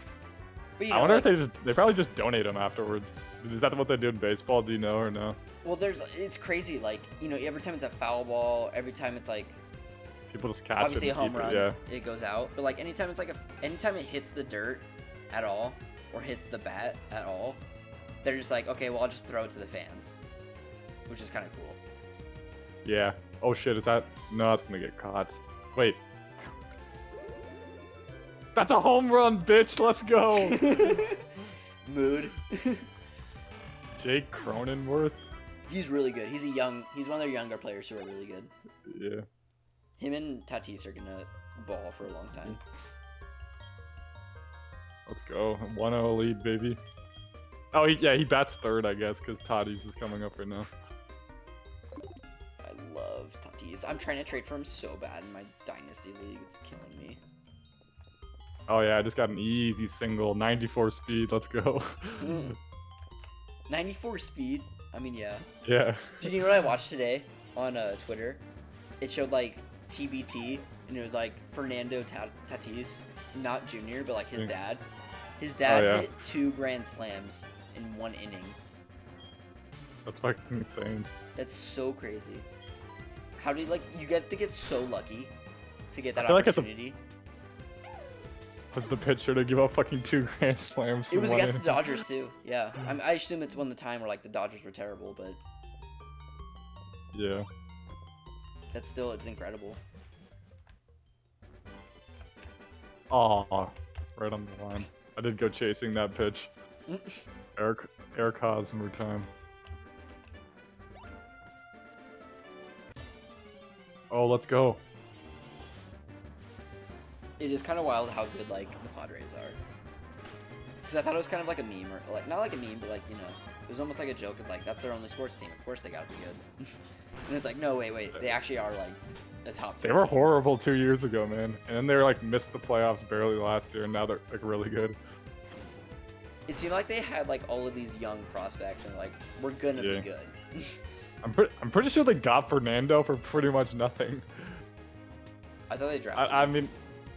But, you I know, wonder like, if they probably just donate them afterwards. Is that what they do in baseball? Do you know or no? Well, it's crazy. Like you know, every time it's a foul ball, every time it's like people just catch obviously it. a home run, yeah. It goes out. But like anytime it's like anytime it hits the dirt at all or hits the bat at all, they're just like, okay, well I'll just throw it to the fans, which is kind of cool. Yeah. Oh shit, is that? No, that's gonna get caught. Wait. That's a home run, bitch! Let's go! Mood. Jake Cronenworth? He's really good. He's one of their younger players who are really good. Yeah. Him and Tatis are gonna ball for a long time. Let's go. 1-0 lead, baby. Oh, he bats third, I guess, because Tatis is coming up right now. I love Tatis. I'm trying to trade for him so bad in my Dynasty League. It's killing me. Oh yeah, I just got an easy single. 94 speed, let's go. 94 speed? I mean, yeah. Yeah. Did you know what I watched today on Twitter? It showed like TBT, and it was like Fernando Tatis, not Junior, but like his dad. His dad hit 2 grand slams in one inning. That's fucking insane. That's so crazy. How do you get to get so lucky to get that I feel opportunity? Was the pitcher to give up fucking 2 grand slams? It was against the Dodgers too. Yeah, I assume it's one of the time where like the Dodgers were terrible, but yeah, it's incredible. Oh, right on the line. I did go chasing that pitch. Eric Hosmer time. Oh, let's go. It is kind of wild how good like the Padres are. Because I thought it was kind of like a meme, or like not like a meme, but like you know, it was almost like a joke of like that's their only sports team. Of course they gotta be good. And it's like no, wait, they actually are like the top. They were team. horrible 2 years ago, man, and then they were like missed the playoffs barely last year, and now they're like really good. It seemed like they had like all of these young prospects, and like we're gonna be good. I'm pretty sure they got Fernando for pretty much nothing. I thought they drafted. I mean.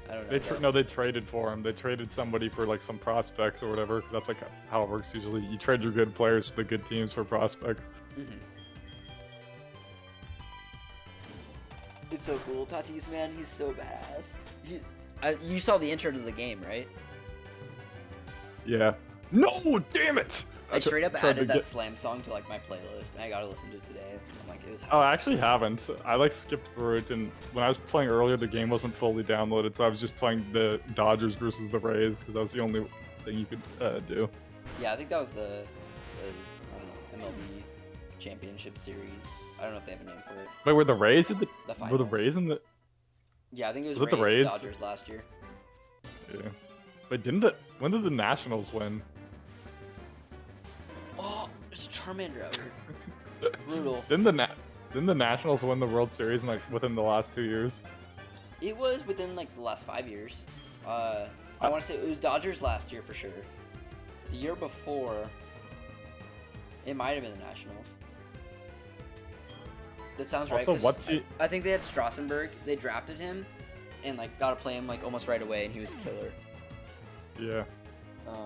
I don't know. They traded for him. They traded somebody for like some prospects or whatever, because that's like how it works usually. You trade your good players to the good teams for prospects. Mm-hmm. It's so cool, Tatis, man. He's so badass. You saw the intro to the game, right? Yeah. No, damn it! I straight up added that Slam song to like my playlist, and I gotta listen to it today. I'm like, it was. Oh, I actually haven't. I like skipped through it, and when I was playing earlier, the game wasn't fully downloaded, so I was just playing the Dodgers versus the Rays because that was the only thing you could do. Yeah, I think that was the I don't know, MLB Championship Series. I don't know if they have a name for it. Wait, were the Rays in the finals. Were the Rays in the? Yeah, I think it was it the Rays? Dodgers last year. Yeah. Wait, when did the Nationals win? Oh, there's a Charmander out here. Brutal. Didn't the Nationals win the World Series in, like within the last 2 years? It was within like the last 5 years. I want to say it was Dodgers last year for sure. The year before, it might have been the Nationals. That sounds right. Also, 'cause I think they had Strassenberg. They drafted him, and like got to play him like almost right away, and he was a killer. Yeah.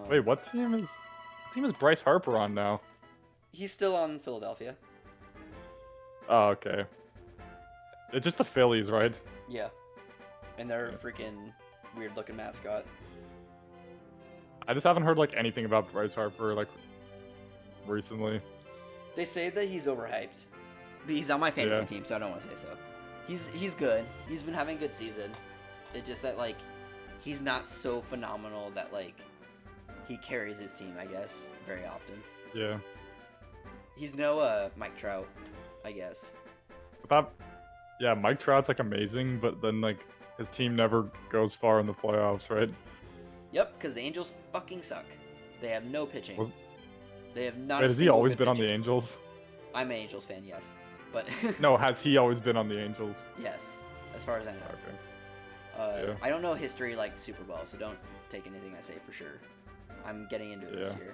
Wait, what team is Bryce Harper on now? He's still on Philadelphia. Oh, okay. It's just the Phillies, right? Yeah, and they're a freaking weird looking mascot. I just haven't heard like anything about Bryce Harper like recently. They say that he's overhyped, but he's on my fantasy team, so I don't want to say so. He's good. He's been having a good season. It's just that like he's not so phenomenal that like he carries his team, I guess, very often. Yeah. He's no Mike Trout, I guess. Yeah, Mike Trout's like amazing, but then like his team never goes far in the playoffs, right? Yep, because the Angels fucking suck. They have no pitching. They have not. Wait, has he always been on the Angels? I'm an Angels fan, yes, but no, has he always been on the Angels? yes, as far as I know. Okay. Yeah. I don't know history like super well, so don't take anything I say for sure. I'm getting into it this year,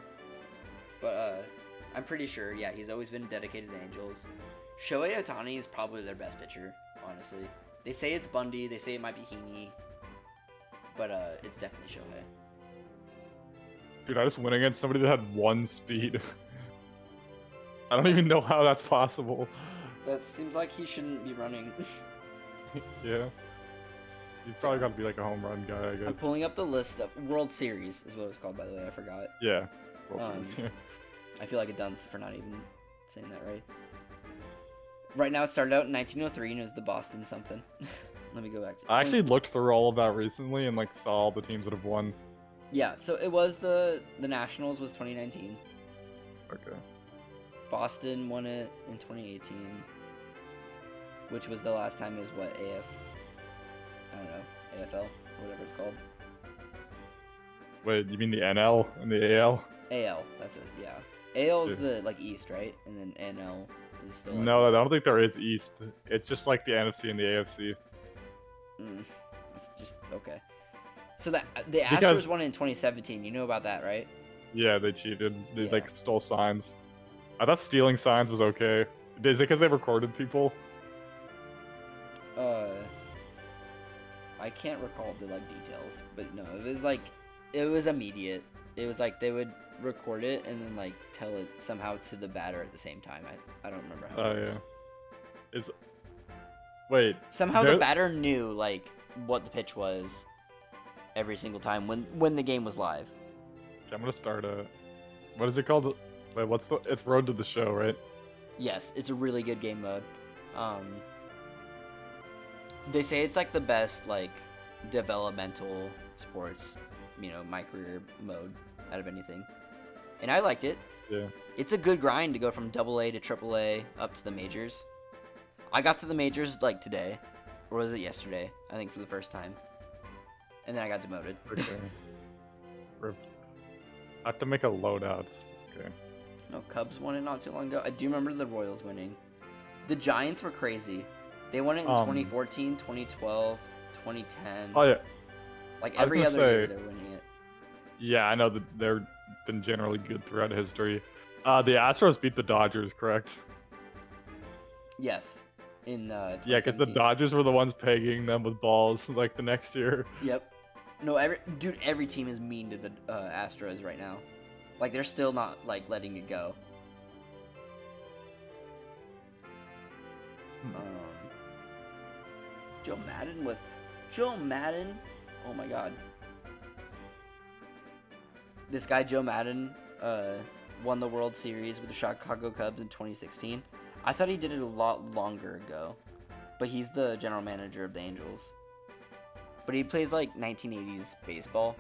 but I'm pretty sure. Yeah, he's always been dedicated to Angels. Shohei Ohtani is probably their best pitcher, honestly. They say it's Bundy, they say it might be Heaney, but it's definitely Shohei. Dude, I just went against somebody that had 1 speed. I don't even know how that's possible. That seems like he shouldn't be running. Yeah. He's probably got to be like a home run guy, I guess. I'm pulling up the list of World Series is what it's called, by the way. I forgot. Yeah. World Series. I feel like a dunce for not even saying that right. Right now, it started out in 1903 and it was the Boston something. Let me go back to. I actually looked through all of that recently and like saw all the teams that have won. Yeah, so it was the Nationals was 2019. Okay. Boston won it in 2018, which was the last time it was what I don't know, AFL, whatever it's called. Wait, you mean the NL and the AL? AL, that's it. Yeah, AL is the like East, right? And then NL is still. Like, no, I don't think there is East. It's just like the NFC and the AFC. It's just okay. So the Astros won in 2017. You know about that, right? Yeah, they cheated. They like stole signs. I thought stealing signs was okay. Is it because they recorded people? I can't recall the like details, but no, it was immediate. It was like they would record it and then like tell it somehow to the batter at the same time. I don't remember how. Oh yeah. Wait. Somehow the batter knew like what the pitch was every single time when the game was live. Okay, I'm gonna start what is it called? Wait, it's Road to the Show, right? Yes, it's a really good game mode. They say it's like the best like developmental sports, my career mode out of anything. And I liked it. Yeah. It's a good grind to go from AA to AAA up to the majors. I got to the majors like today, or was it yesterday? I think for the first time. And then I got demoted. Okay. I have to make a loadout. Okay. No, Cubs won it not too long ago. I do remember the Royals winning. The Giants were crazy. They won it in 2014, 2012, 2010. Oh yeah. Like every other year they're winning it. Yeah, I know that they've been generally good throughout history. The Astros beat the Dodgers, correct? Yes. In yeah, because the Dodgers were the ones pegging them with balls like the next year. Yep. No, every team is mean to the Astros right now. Like they're still not like letting it go. Joe Madden. Oh my God. This guy Joe Madden won the World Series with the Chicago Cubs in 2016. I thought he did it a lot longer ago, but he's the general manager of the Angels. But he plays like 1980s baseball.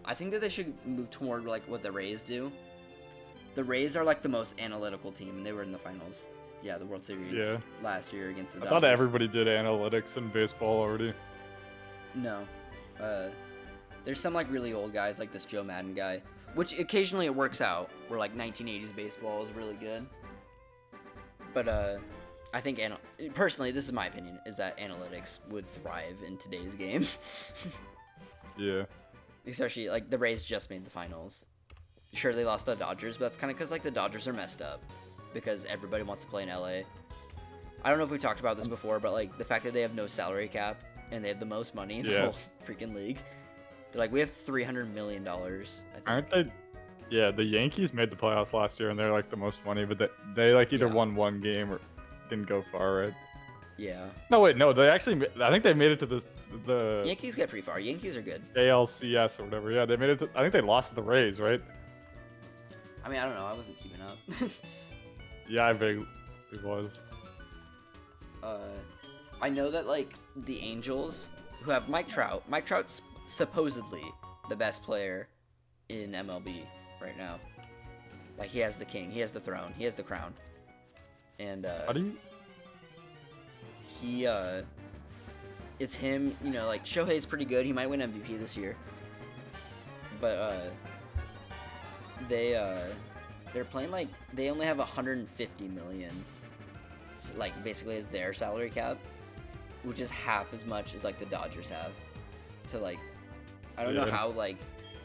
I think that they should move toward like what the Rays do. The Rays are like the most analytical team, and they were in the finals. Yeah, the World Series last year against the Dodgers. I thought everybody did analytics in baseball already. No. There's some like really old guys like this Joe Madden guy, which occasionally it works out where like 1980s baseball is really good. But I think personally, this is my opinion, is that analytics would thrive in today's game. Yeah. Especially like the Rays just made the finals. Sure, they lost to the Dodgers, but that's kind of because like the Dodgers are messed up because everybody wants to play in LA. I don't know if we talked about this before, but like the fact that they have no salary cap and they have the most money in the whole freaking league. They're like, we have $300 million. I think. Aren't they? Yeah, the Yankees made the playoffs last year, and they're like the most money, but they like either won one game or didn't go far, right? Yeah. No, wait, no, they actually. I think they made it to the Yankees get pretty far. Yankees are good. ALCS or whatever. Yeah, they made it. I think they lost to the Rays, right? I mean, I don't know. I wasn't keeping up. Yeah, I vaguely was. I know that like the Angels, who have Mike Trout. Mike Trout's supposedly the best player in MLB right now. Like he has the king, he has the throne, he has the crown. And How do you? he it's him, you know, like Shohei's pretty good. He might win MVP this year. But they're playing like they only have 150 million like basically as their salary cap, which is half as much as like the Dodgers have. So like I don't know how like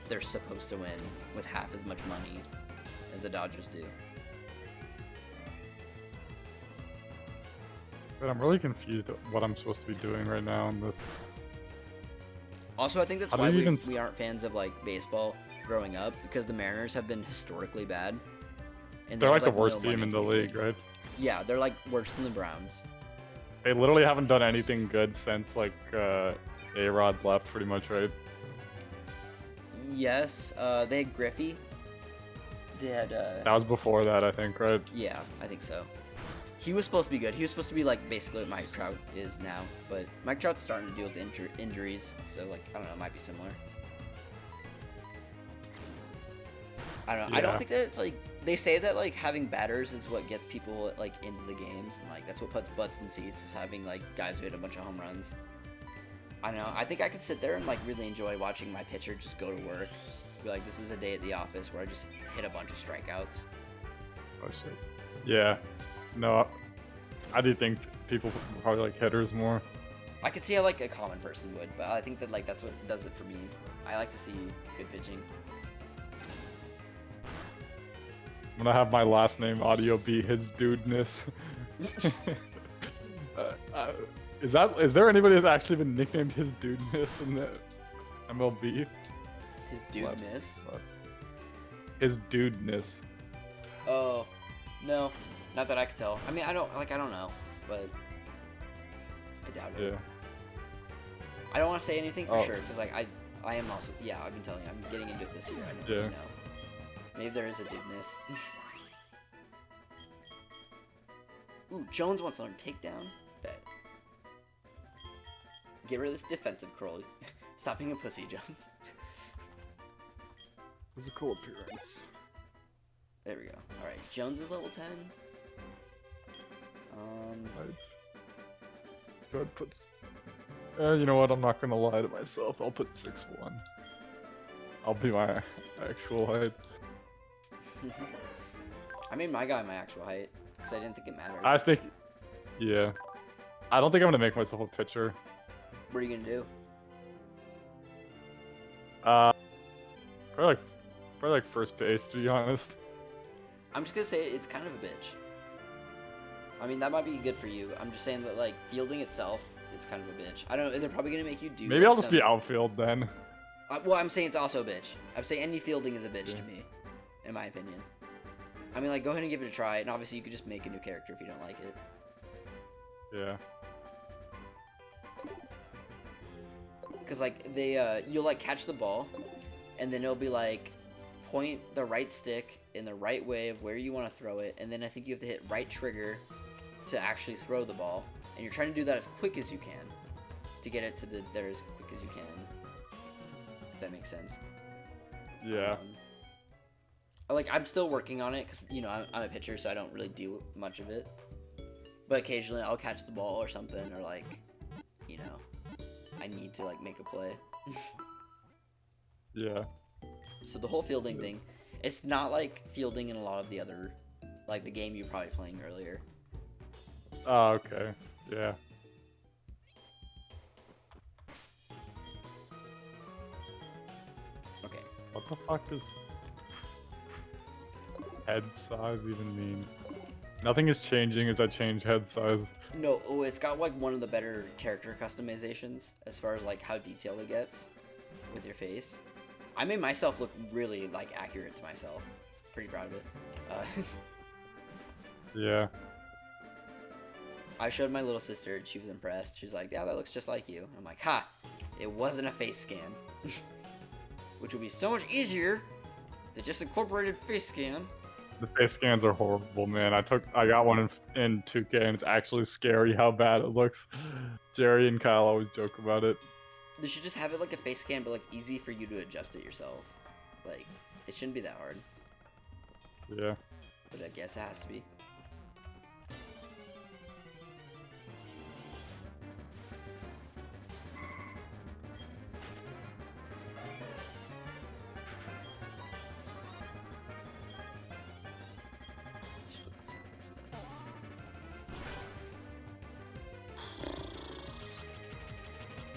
they're supposed to win with half as much money as the Dodgers do. But I'm really confused at what I'm supposed to be doing right now in this. Also, I think that's How do why you even we aren't fans of like baseball growing up, because the Mariners have been historically bad. And They're they like have, the worst no team money in to the be league, good. right? Yeah, they're like worse than the Browns. They literally haven't done anything good since like A-Rod left, pretty much, right? Yes, they had Griffey. They had That was before that, I think, right? yeah, I think so. He was supposed to be good. He was supposed to be like basically what Mike Trout is now, but Mike Trout's starting to deal with injuries, so like I don't know, it might be similar. I don't know. I don't Yeah. think that it's like they say that like having batters is what gets people like into the games, and like that's what puts butts in seats, is having like guys who hit a bunch of home runs. I don't know. I think I could sit there and like really enjoy watching my pitcher just go to work. Be like, this is a day at the office where I just hit a bunch of strikeouts. Oh shit. Yeah. No, I do think people probably like hitters more. I could see how like a common person would, but I think that like that's what does it for me. I like to see good pitching. I'm gonna have my last name audio be his dudeness. Is there anybody that's actually been nicknamed his dudeness in the MLB? His dude miss. His dudeness. Oh, no, not that I could tell. I mean, I don't know, but I doubt it. Yeah. I don't want to say anything for Oh. sure, because like I am also, yeah, I've been telling you, I'm getting into it this year. I don't really know. Maybe there is a dudeness. Ooh, Jones wants to learn takedown. Bet. Get rid of this defensive curl. Stop being a pussy, Jones. It was a cool appearance. There we go. All right, Jones is level 10. Go ahead, put. You know what? I'm not gonna lie to myself. I'll put 6'1". I'll be my actual height. I made my guy my actual height because I didn't think it mattered. I think. Yeah. I don't think I'm gonna make myself a pitcher. What are you gonna do? Probably like first base, to be honest. I'm just gonna say it's kind of a bitch. I mean, that might be good for you. I'm just saying that like fielding itself is kind of a bitch. I don't know. They're probably gonna make you do. Maybe like, I'll just be outfield then. Well, I'm saying it's also a bitch. I'm saying any fielding is a bitch to me, in my opinion. I mean, like, go ahead and give it a try, and obviously you could just make a new character if you don't like it. Yeah. Because like you'll like catch the ball, and then it'll be like point the right stick in the right way of where you want to throw it, and then I think you have to hit right trigger to actually throw the ball, and you're trying to do that as quick as you can to get it to there as quick as you can. If that makes sense. Yeah. Like I'm still working on it because you know I'm a pitcher, so I don't really do much of it. But occasionally I'll catch the ball or something, or like, you know, I need to like make a play. Yeah. So the whole fielding thing, it's not like fielding in a lot of the other, like the game you were probably playing earlier. Oh, okay. Yeah. Okay. What the fuck does head size even mean? Nothing is changing as I change head size. No, oh, it's got like one of the better character customizations as far as like how detailed it gets with your face. I made myself look really like accurate to myself. Pretty proud of it. Yeah. I showed my little sister and she was impressed. She's like, yeah, that looks just like you. I'm like, ha, it wasn't a face scan. Which would be so much easier if they just incorporated face scan. The face scans are horrible, man. I got one in 2K and it's actually scary how bad it looks. Jerry and Kyle always joke about it. They should just have it like a face scan, but like easy for you to adjust it yourself. Like, it shouldn't be that hard. Yeah. But I guess it has to be.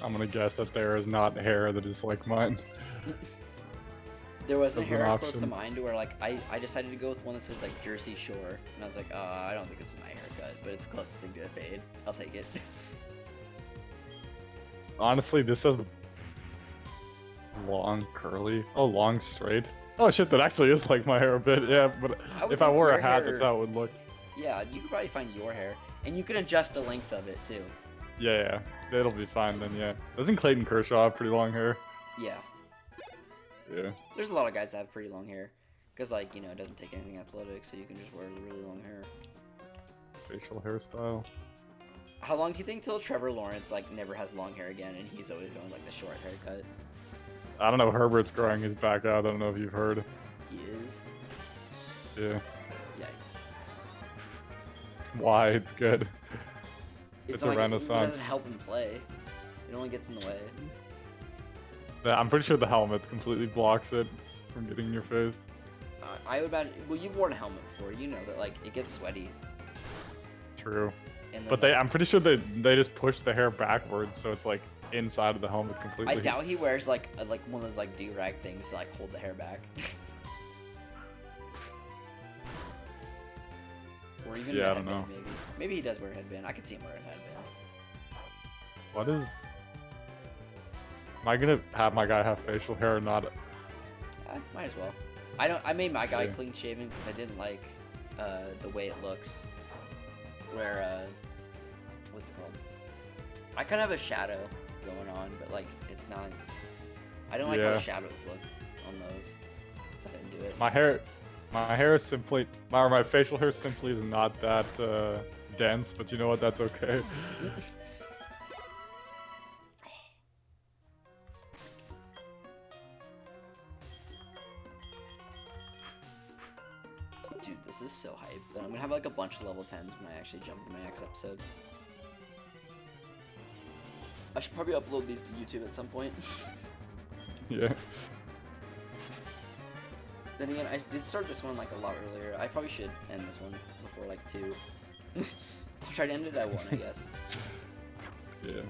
I'm gonna guess that there is not hair that is like mine. There was a As an hair close to option. mine to where like I decided to go with one that says like Jersey Shore, and I was like, I don't think this is my haircut, but it's the closest thing to a fade. I'll take it. Honestly, this says long curly. Oh, long straight. Oh shit, that actually is like my hair a bit. Yeah, but I would if I think wore your a hat, hair- that's how it would look. Yeah, you could probably find your hair, and you can adjust the length of it too. Yeah, it'll be fine then. Yeah. Doesn't Clayton Kershaw have pretty long hair? Yeah, Yeah. there's a lot of guys that have pretty long hair, because like it doesn't take anything athletic, so you can just wear really long hair. Facial hairstyle. How long do you think till Trevor Lawrence like never has long hair again, and he's always going like the short haircut? I don't know. Herbert's growing his back out. I don't know if you've heard. He is. Yeah. Yikes. Why? It's good. It's a not like, It renaissance. doesn't help him play. It only gets in the way. Yeah, I'm pretty sure the helmet completely blocks it from getting in your face. I would imagine. Well, you've worn a helmet before. You know that like it gets sweaty. True. And then, But I'm pretty sure they just push the hair backwards, so it's like inside of the helmet completely. I doubt he wears like one of those like do-rag things to like hold the hair back. Or even Yeah, a I don't headband, know. maybe. Maybe he does wear a headband. I could see him wear a headband. What is? Am I gonna have my guy have facial hair or not? Might as well. I made my guy Yeah. clean shaven because I didn't like the way it looks. Where what's it called? I kind of have a shadow going on, but like it's not. I don't like how Yeah. the shadows look on those, so I didn't do it. My hair is simply my facial hair simply is not that dense, but you know what? That's okay. Dude, this is so hype. Then I'm gonna have like a bunch of level 10s when I actually jump to my next episode. I should probably upload these to YouTube at some point. Yeah. Then again, I did start this one like a lot earlier. I probably should end this one before like 2. I'll try to end it at 1, I guess. Yeah.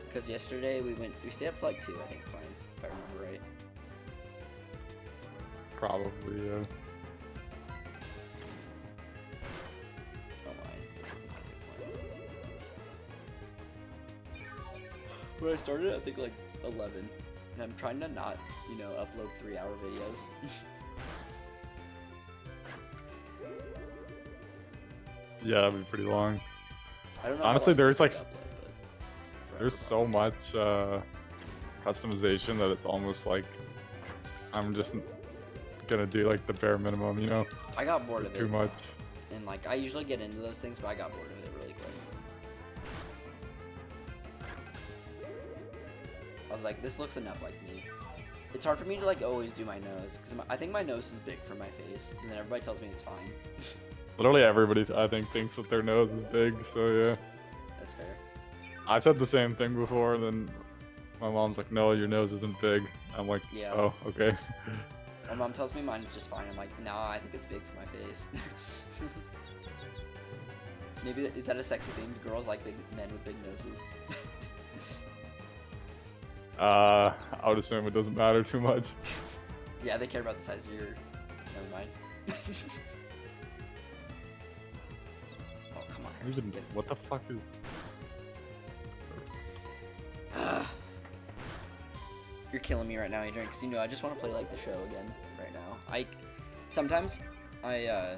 Because yesterday we stayed up to like 2, I think, if I remember right. Probably. Yeah. Oh my, this is not a good point. When I started, I think like 11, and I'm trying to not, upload 3-hour videos. Yeah, that'd be pretty long. I don't know. Honestly, how long there's, it like, takes to upload, but There's forever so much customization that it's almost like I'm just gonna do like the bare minimum, you know? probably. I got bored It's of too it, much. and like I usually get into those things, but I got bored of it really quick. I was like, this looks enough like me. It's hard for me to like always do my nose because I think my nose is big for my face, and then everybody tells me it's fine. Literally everybody, I think, thinks that their nose is big, so yeah. That's fair. I've said the same thing before, and then my mom's like, no, your nose isn't big. I'm like, Yeah. oh, okay. My mom tells me mine is just fine. I'm like, nah, I think it's big for my face. Maybe is that a sexy thing? Do girls like big men with big noses? I would assume it doesn't matter too much. Yeah, they care about the size of your. Never mind. Oh come on. Harrison, Even get what the fuck is? You're killing me right now, Adrian. Because you know I just want to play like the show again right now. Sometimes I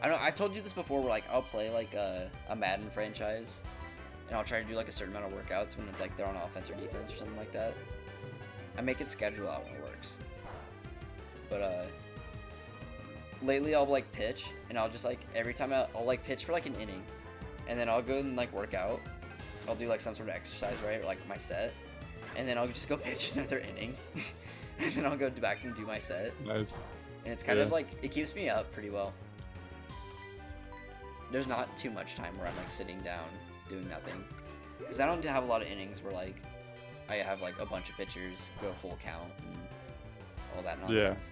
don't know, I've told you this before where like I'll play like a Madden franchise and I'll try to do like a certain amount of workouts when it's like they're on offense or defense or something like that. I make it schedule out when it works. But lately I'll like pitch and I'll just like every time I'll like pitch for like an inning and then I'll go and like work out. I'll do like some sort of exercise, right? Or like my set. And then I'll just go pitch another inning. And then I'll go back and do my set. Nice. And it's kind of like, it keeps me up pretty well. There's not too much time where I'm like sitting down doing nothing. Because I don't have a lot of innings where like I have like a bunch of pitchers go full count and all that nonsense.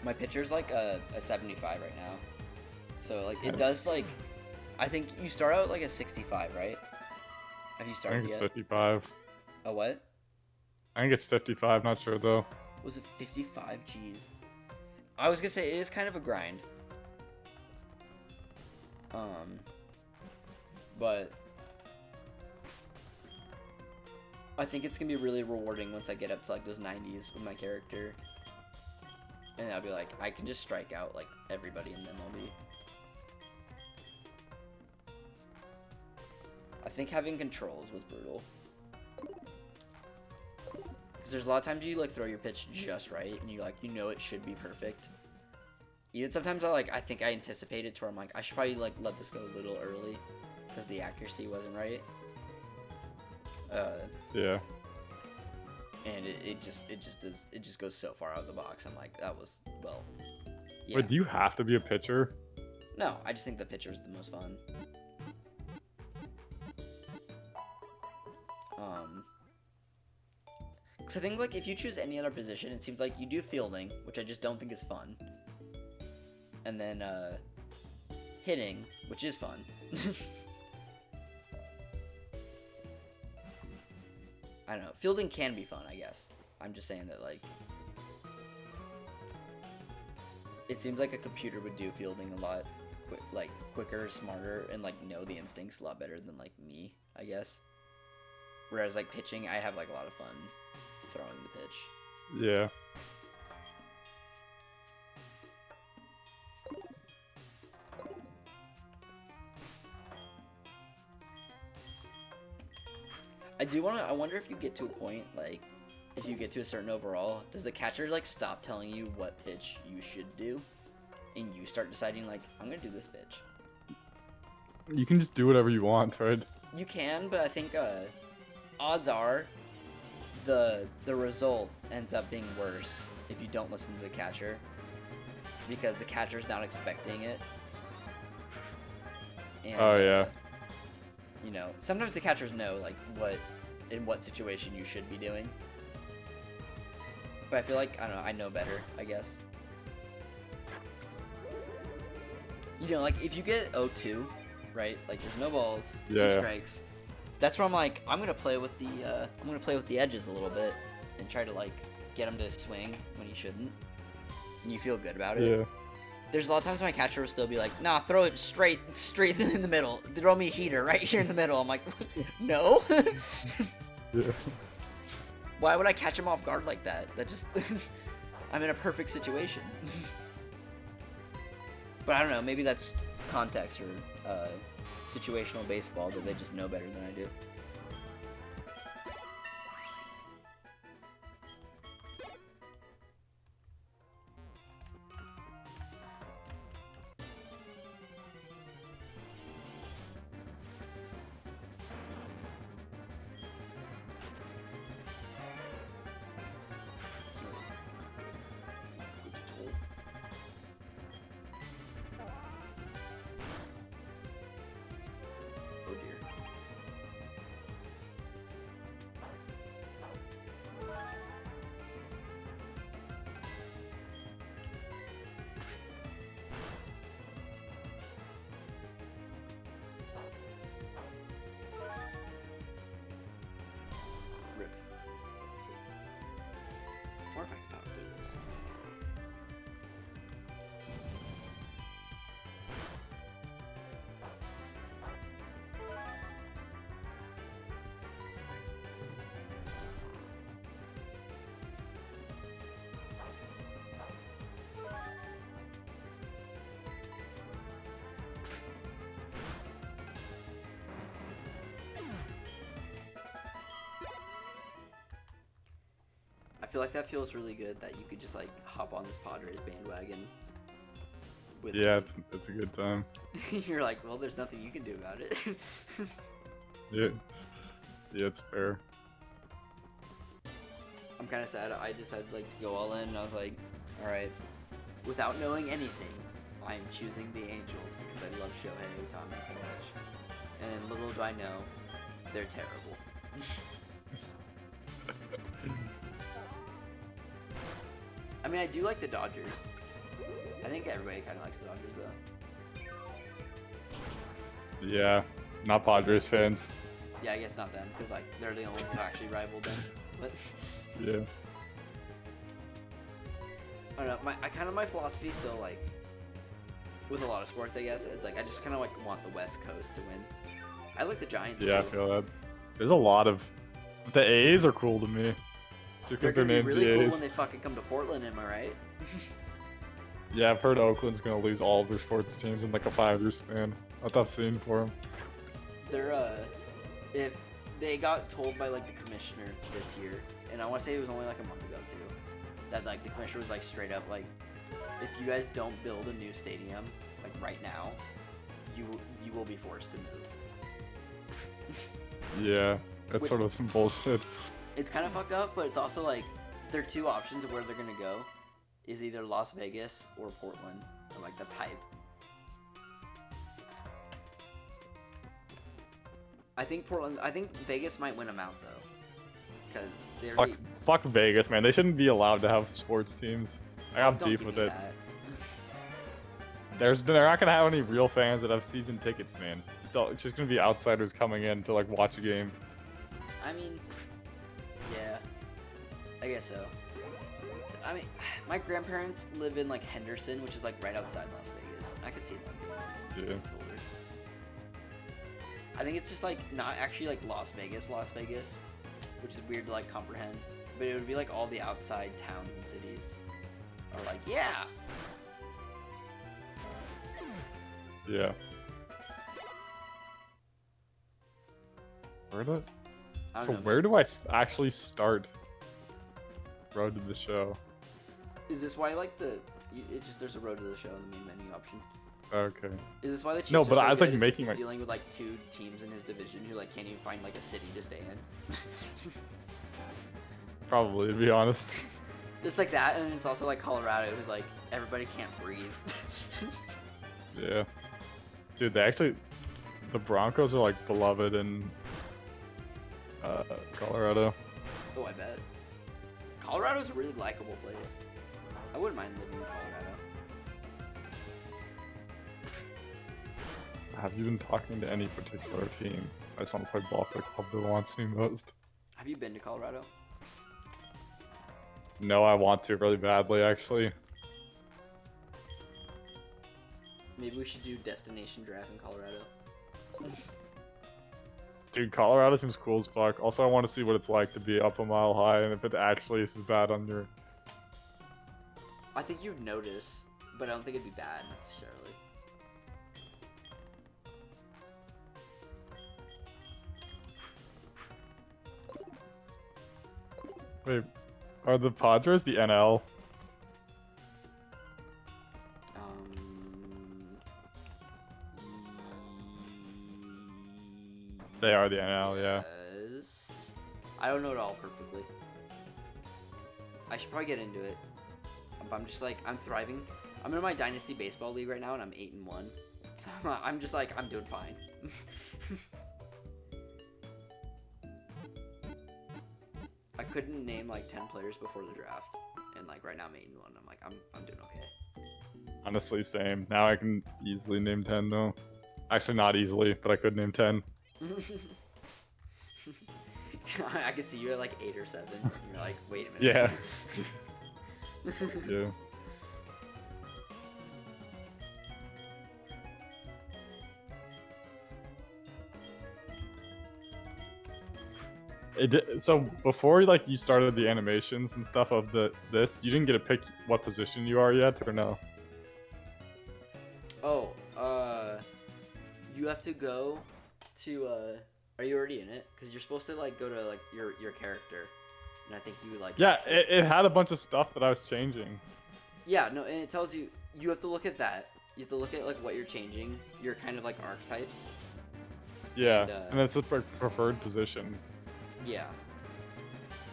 My pitcher's like a 75 right now. So like it does like, I think you start out like a 65, right? Have you I started think it's yet? 55. A what? I think it's 55. Not sure though. Was it 55? Jeez. I was gonna say it is kind of a grind. But I think it's gonna be really rewarding once I get up to like those 90s with my character. And I'll be like, I can just strike out like everybody in the MLB. I think having controls was brutal. Because there's a lot of times you like throw your pitch just right and you like, you know it should be perfect. Even sometimes I think I anticipate it to where I'm like, I should probably like let this go a little early because the accuracy wasn't right. Yeah. And it just goes so far out of the box. I'm like, that was, well, yeah. Wait, do you have to be a pitcher? No, I just think the pitcher's the most fun. Because I think like if you choose any other position, it seems like you do fielding, which I just don't think is fun. And then hitting, which is fun. I don't know. Fielding can be fun, I guess. I'm just saying that like it seems like a computer would do fielding a lot quicker, smarter, and like know the instincts a lot better than like me, I guess. Whereas like pitching, I have like a lot of fun throwing the pitch. Yeah. I wonder if you get to a point, like, if you get to a certain overall, does the catcher, like, stop telling you what pitch you should do? And you start deciding, like, I'm gonna do this pitch. You can just do whatever you want, right? You can, but I think, odds are, the result ends up being worse if you don't listen to the catcher. Because the catcher's not expecting it. And, Oh, yeah. You know, sometimes the catchers know, like, in what situation you should be doing. But I feel like, I don't know, I know better, I guess. You know, like, if you get 0-2, right? Like, there's no balls, two strikes. That's where I'm like, I'm gonna play with the edges a little bit and try to, like, get him to swing when he shouldn't. And you feel good about it. Yeah. There's a lot of times my catcher will still be like, nah, throw it straight in the middle. Throw me a heater right here in the middle. I'm like, no. Yeah. Why would I catch him off guard like that? That just, I'm in a perfect situation. But I don't know, maybe that's context or situational baseball that they just know better than I do. feel like that feels really good that you could just like hop on this Padres bandwagon. With Yeah, it's a good time. You're like, well, there's nothing you can do about it. Yeah, yeah, it's fair. I'm kind of sad. I decided like to go all in, and I was like, all right, without knowing anything, I'm choosing the Angels because I love Shohei Ohtani so much. And then little do I know, they're terrible. I mean, I do like the Dodgers. I think everybody kind of likes the Dodgers, though. Yeah, not Padres fans. Yeah, I guess not them, because like they're the only ones who actually rival them. But Yeah. I don't know. My philosophy still like with a lot of sports, I guess, is like I just kind of like want the West Coast to win. I like the Giants. Yeah, I too. feel that. There's a lot of the A's are cool to me, just They're because their gonna be name's really the cool A's. when they fucking come to Portland. Am I right? Yeah, I've heard Oakland's gonna lose all of their sports teams in like a 5-year span. A tough scene for them. They're if they got told by like the commissioner this year, and I want to say it was only like a month ago too, that like the commissioner was like straight up like, if you guys don't build a new stadium like right now, you will be forced to move. Yeah, that's Which- sort of some bullshit. It's kind of fucked up, but it's also like there are two options of where they're gonna go, is either Las Vegas or Portland. I'm like, that's hype. I think Vegas might win them out though, because they're Fuck Vegas, man. They shouldn't be allowed to have sports teams. I have don't beef give with me it. that. They're not gonna have any real fans that have season tickets, man. It's just gonna be outsiders coming in to like watch a game. I mean, yeah, I guess so. I mean, my grandparents live in like Henderson, which is like right outside Las Vegas. I could see them doing season tickets holders. I think it's just like not actually like Las Vegas, which is weird to like comprehend. But it would be like all the outside towns and cities are like, yeah. Yeah. I don't So know. where do I actually start Road to the Show? Is this why like it's just there's a road to the show in the main menu option? Okay. Is this why the Chiefs No, are but so I was, good? like, Is 'cause making, he's like- dealing with like two teams in his division who like can't even find like a city to stay in. Probably, to be honest. It's like that, and it's also like Colorado, who's like everybody can't breathe. Yeah. Dude, the Broncos are like beloved in Colorado. Oh, I bet. Colorado's a really likable place. I wouldn't mind living in Colorado. Have you been talking to any particular team? I just want to play ball for the club that wants me most. Have you been to Colorado? No, I want to really badly, actually. Maybe we should do destination draft in Colorado. Dude, Colorado seems cool as fuck. Also, I want to see what it's like to be up a mile high and if it actually is as bad on your... I think you'd notice, but I don't think it'd be bad necessarily. Wait, are the Padres the NL? They are the NL, yeah. Yes. I don't know it all perfectly. I should probably get into it. But I'm just like, I'm thriving. I'm in my Dynasty Baseball League right now, and I'm 8-1. So I'm just like, I'm doing fine. I couldn't name like 10 players before the draft, and like right now I'm 8-1. I'm like, I'm doing okay. Honestly, same. Now I can easily name 10, though. Actually, not easily, but I could name 10. I can see you at like 8 or 7. And you're like, wait a minute. Yeah. Yeah. So before like you started the animations and stuff of this, you didn't get to pick what position you are yet, or no? Oh, you have to go to, are you already in it? Because you're supposed to, like, go to, like, your character, and I think you like. Yeah, actually- it had a bunch of stuff that I was changing. Yeah, no, and it tells you you have to look at that. You have to look at like what you're changing. Your kind of like archetypes. Yeah, And, and it's a preferred position, Yeah.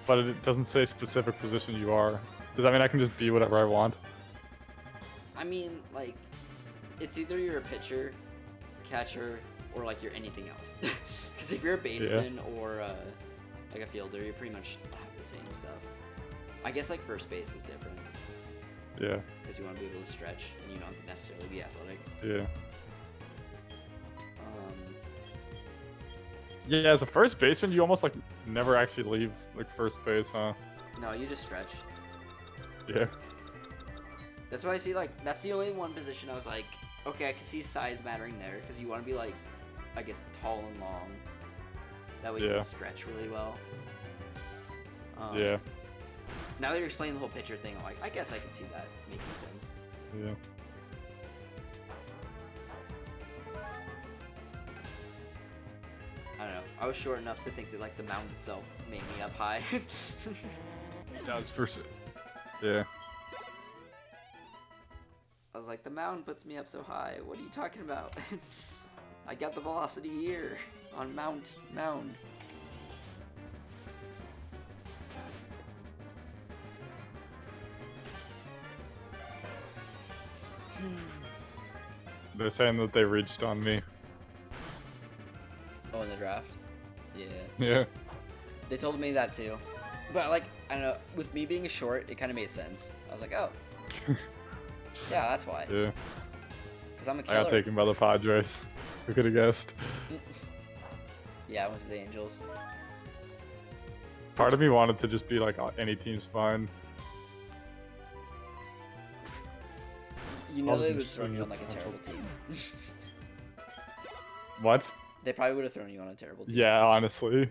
but it doesn't say specific position you are. Does that mean I can just be whatever I want? I mean, like, it's either you're a pitcher, catcher, or like you're anything else. Because if you're a baseman or like a fielder, you pretty much have the same stuff. I guess like first base is different Yeah, because you want to be able to stretch and you don't have to necessarily be athletic. yeah. Um, Yeah, as a first baseman, you almost like never actually leave like first base, huh? no, you just stretch. Yeah. That's why I see like that's the only one position I was like, okay, I can see size mattering there because you want to be like, I guess tall and long. That way you Yeah. can stretch really well. Yeah. Now that you're explaining the whole pitcher thing, I'm like, I guess I can see that making sense. Yeah. I don't know. I was short enough to think that like the mound itself made me up high. That's first. Yeah. I was like, the mound puts me up so high. What are you talking about? I got the velocity here on mound. They're saying that they reached on me. Oh, in the draft? Yeah. Yeah. They told me that too. But like, I don't know, with me being short, it kind of made sense. I was like, oh. Yeah, that's why. Yeah. Because I'm a I killer. got taken by the Padres. Who could have guessed? Yeah, I went to the Angels. Part of me wanted to just be like, any team's fine. You know I was they would have thrown interested you in on like a the terrible team. What? They probably would have thrown you on a terrible team. Yeah, honestly.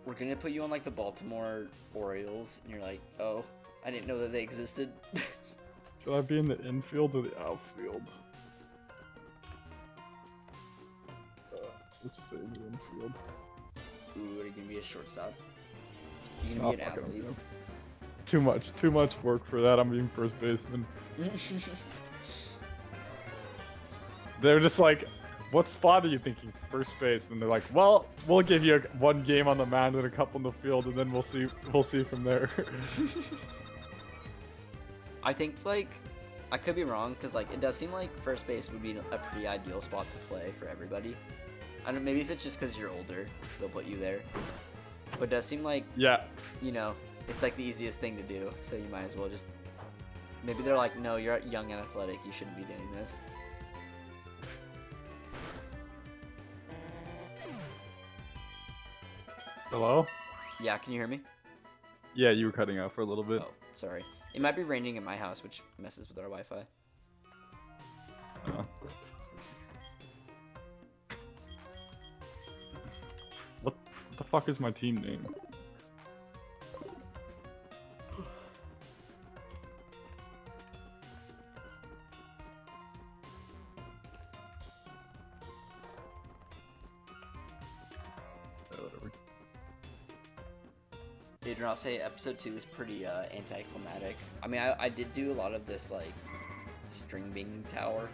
We're gonna put you on like the Baltimore Orioles, and you're like, oh, I didn't know that they existed. Should I be in the infield or the outfield? Let's just say in the infield. Ooh, are you gonna be a shortstop? You Oh, gonna be an fuck it, athlete? Too much work for that. I'm being first baseman. They're just like, what spot are you thinking? First base. And they're like, well, we'll give you one game on the mound and a couple in the field, and then we'll see from there. I think like I could be wrong because like it does seem like first base would be a pretty ideal spot to play for everybody. I don't. Maybe if it's just because you're older, they'll put you there. But it does seem like Yeah. you know it's like the easiest thing to do. So you might as well just. Maybe they're like, no, you're young and athletic. You shouldn't be doing this. Hello? Yeah, can you hear me? Yeah, you were cutting out for a little bit. Oh, sorry. It might be raining in my house, which messes with our Wi-Fi. What the fuck is my team name? Whatever. Adrian, I'll say episode 2 is pretty anticlimactic. I mean, I did do a lot of this like string bean tower,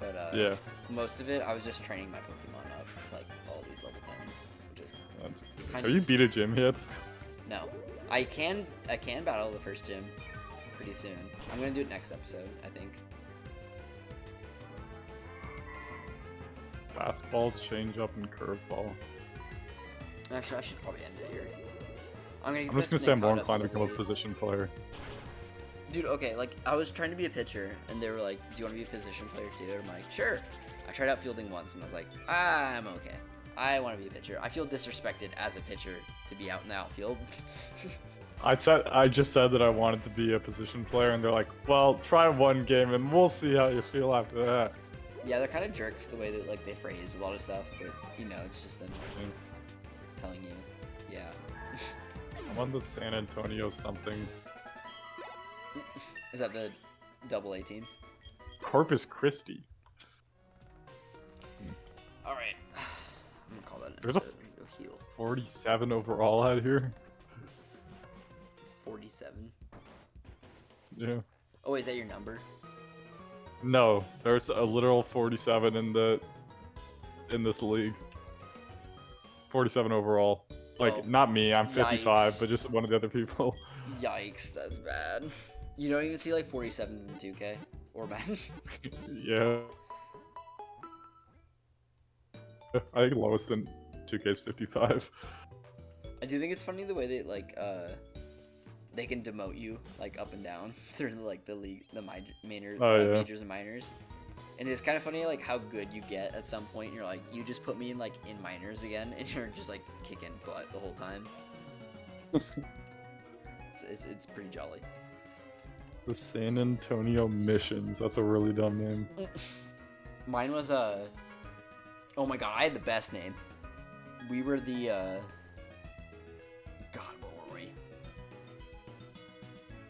but Yeah, most of it I was just training my Pokemon up to like all these level 10s, which is that's good. Kind Have of you beat a gym yet? no. I can battle the first gym pretty soon. I'm gonna do it next episode, I think. Fastball, changeup, and curveball. Actually, I should probably end it here. I'm just get gonna say I'm more Snake caught inclined to up become a level position player. 8. Dude, okay, like I was trying to be a pitcher, and they were like, "Do you want to be a position player too?" And I'm like, "Sure." I tried out fielding once, and I was like, "I'm okay. I want to be a pitcher." I feel disrespected as a pitcher to be out in the outfield. I just said that I wanted to be a position player, and they're like, "Well, try one game, and we'll see how you feel after that." Yeah, they're kind of jerks the way that like they phrase a lot of stuff, but you know, it's just them telling you, yeah. I'm on the San Antonio something. Is that the AA team? Corpus Christi. All right, I'm gonna call that. An There's a episode. Go heal. 47 overall out here. 47. Yeah. Oh, is that your number? No, there's a literal 47 in this league. 47 overall. Like, Oh, not me, I'm 55, yikes. but just one of the other people. Yikes, that's bad. You don't even see like 47s in 2K or Madden. Yeah. I think lowest in 2K is 55. I do think it's funny the way they like they can demote you like up and down through like the league, the minors, Oh, yeah. majors and minors. And it's kind of funny like how good you get at some point. You're like, you just put me in like in minors again, and you're just like kicking butt the whole time. It's pretty jolly. The San Antonio Missions. That's a really dumb name. Mine was oh my god, I had the best name. We were the God, what were we?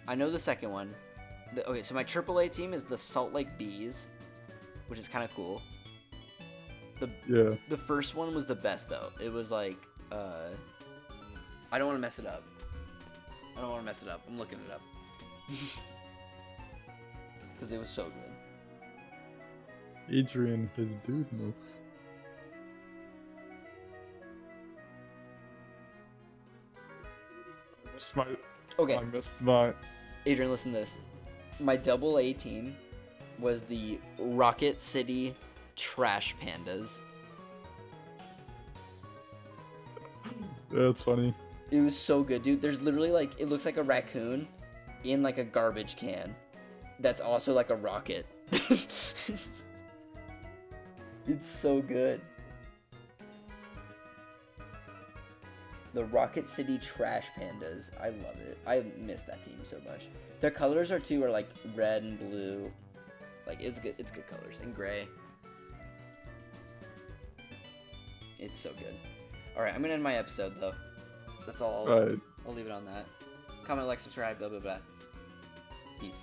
I know the second one. Okay, so my AAA team is the Salt Lake Bees, which is kind of cool. Yeah. The first one was the best though. It was like I don't want to mess it up. I'm looking it up. Because it was so good. Adrian, his dudeness. Okay, I missed my. Adrian, listen to this. My AA team was the Rocket City Trash Pandas. That's funny. It was so good, dude. There's literally like, it looks like a raccoon in like a garbage can that's also like a rocket. It's so good. The Rocket City Trash Pandas. I love it. I miss that team so much. Their colors are like red and blue. Like it's good. It's good colors and gray. It's so good. All right, I'm gonna end my episode though. That's all. Right. I'll leave it on that. Comment, like, subscribe, blah blah blah. Peace.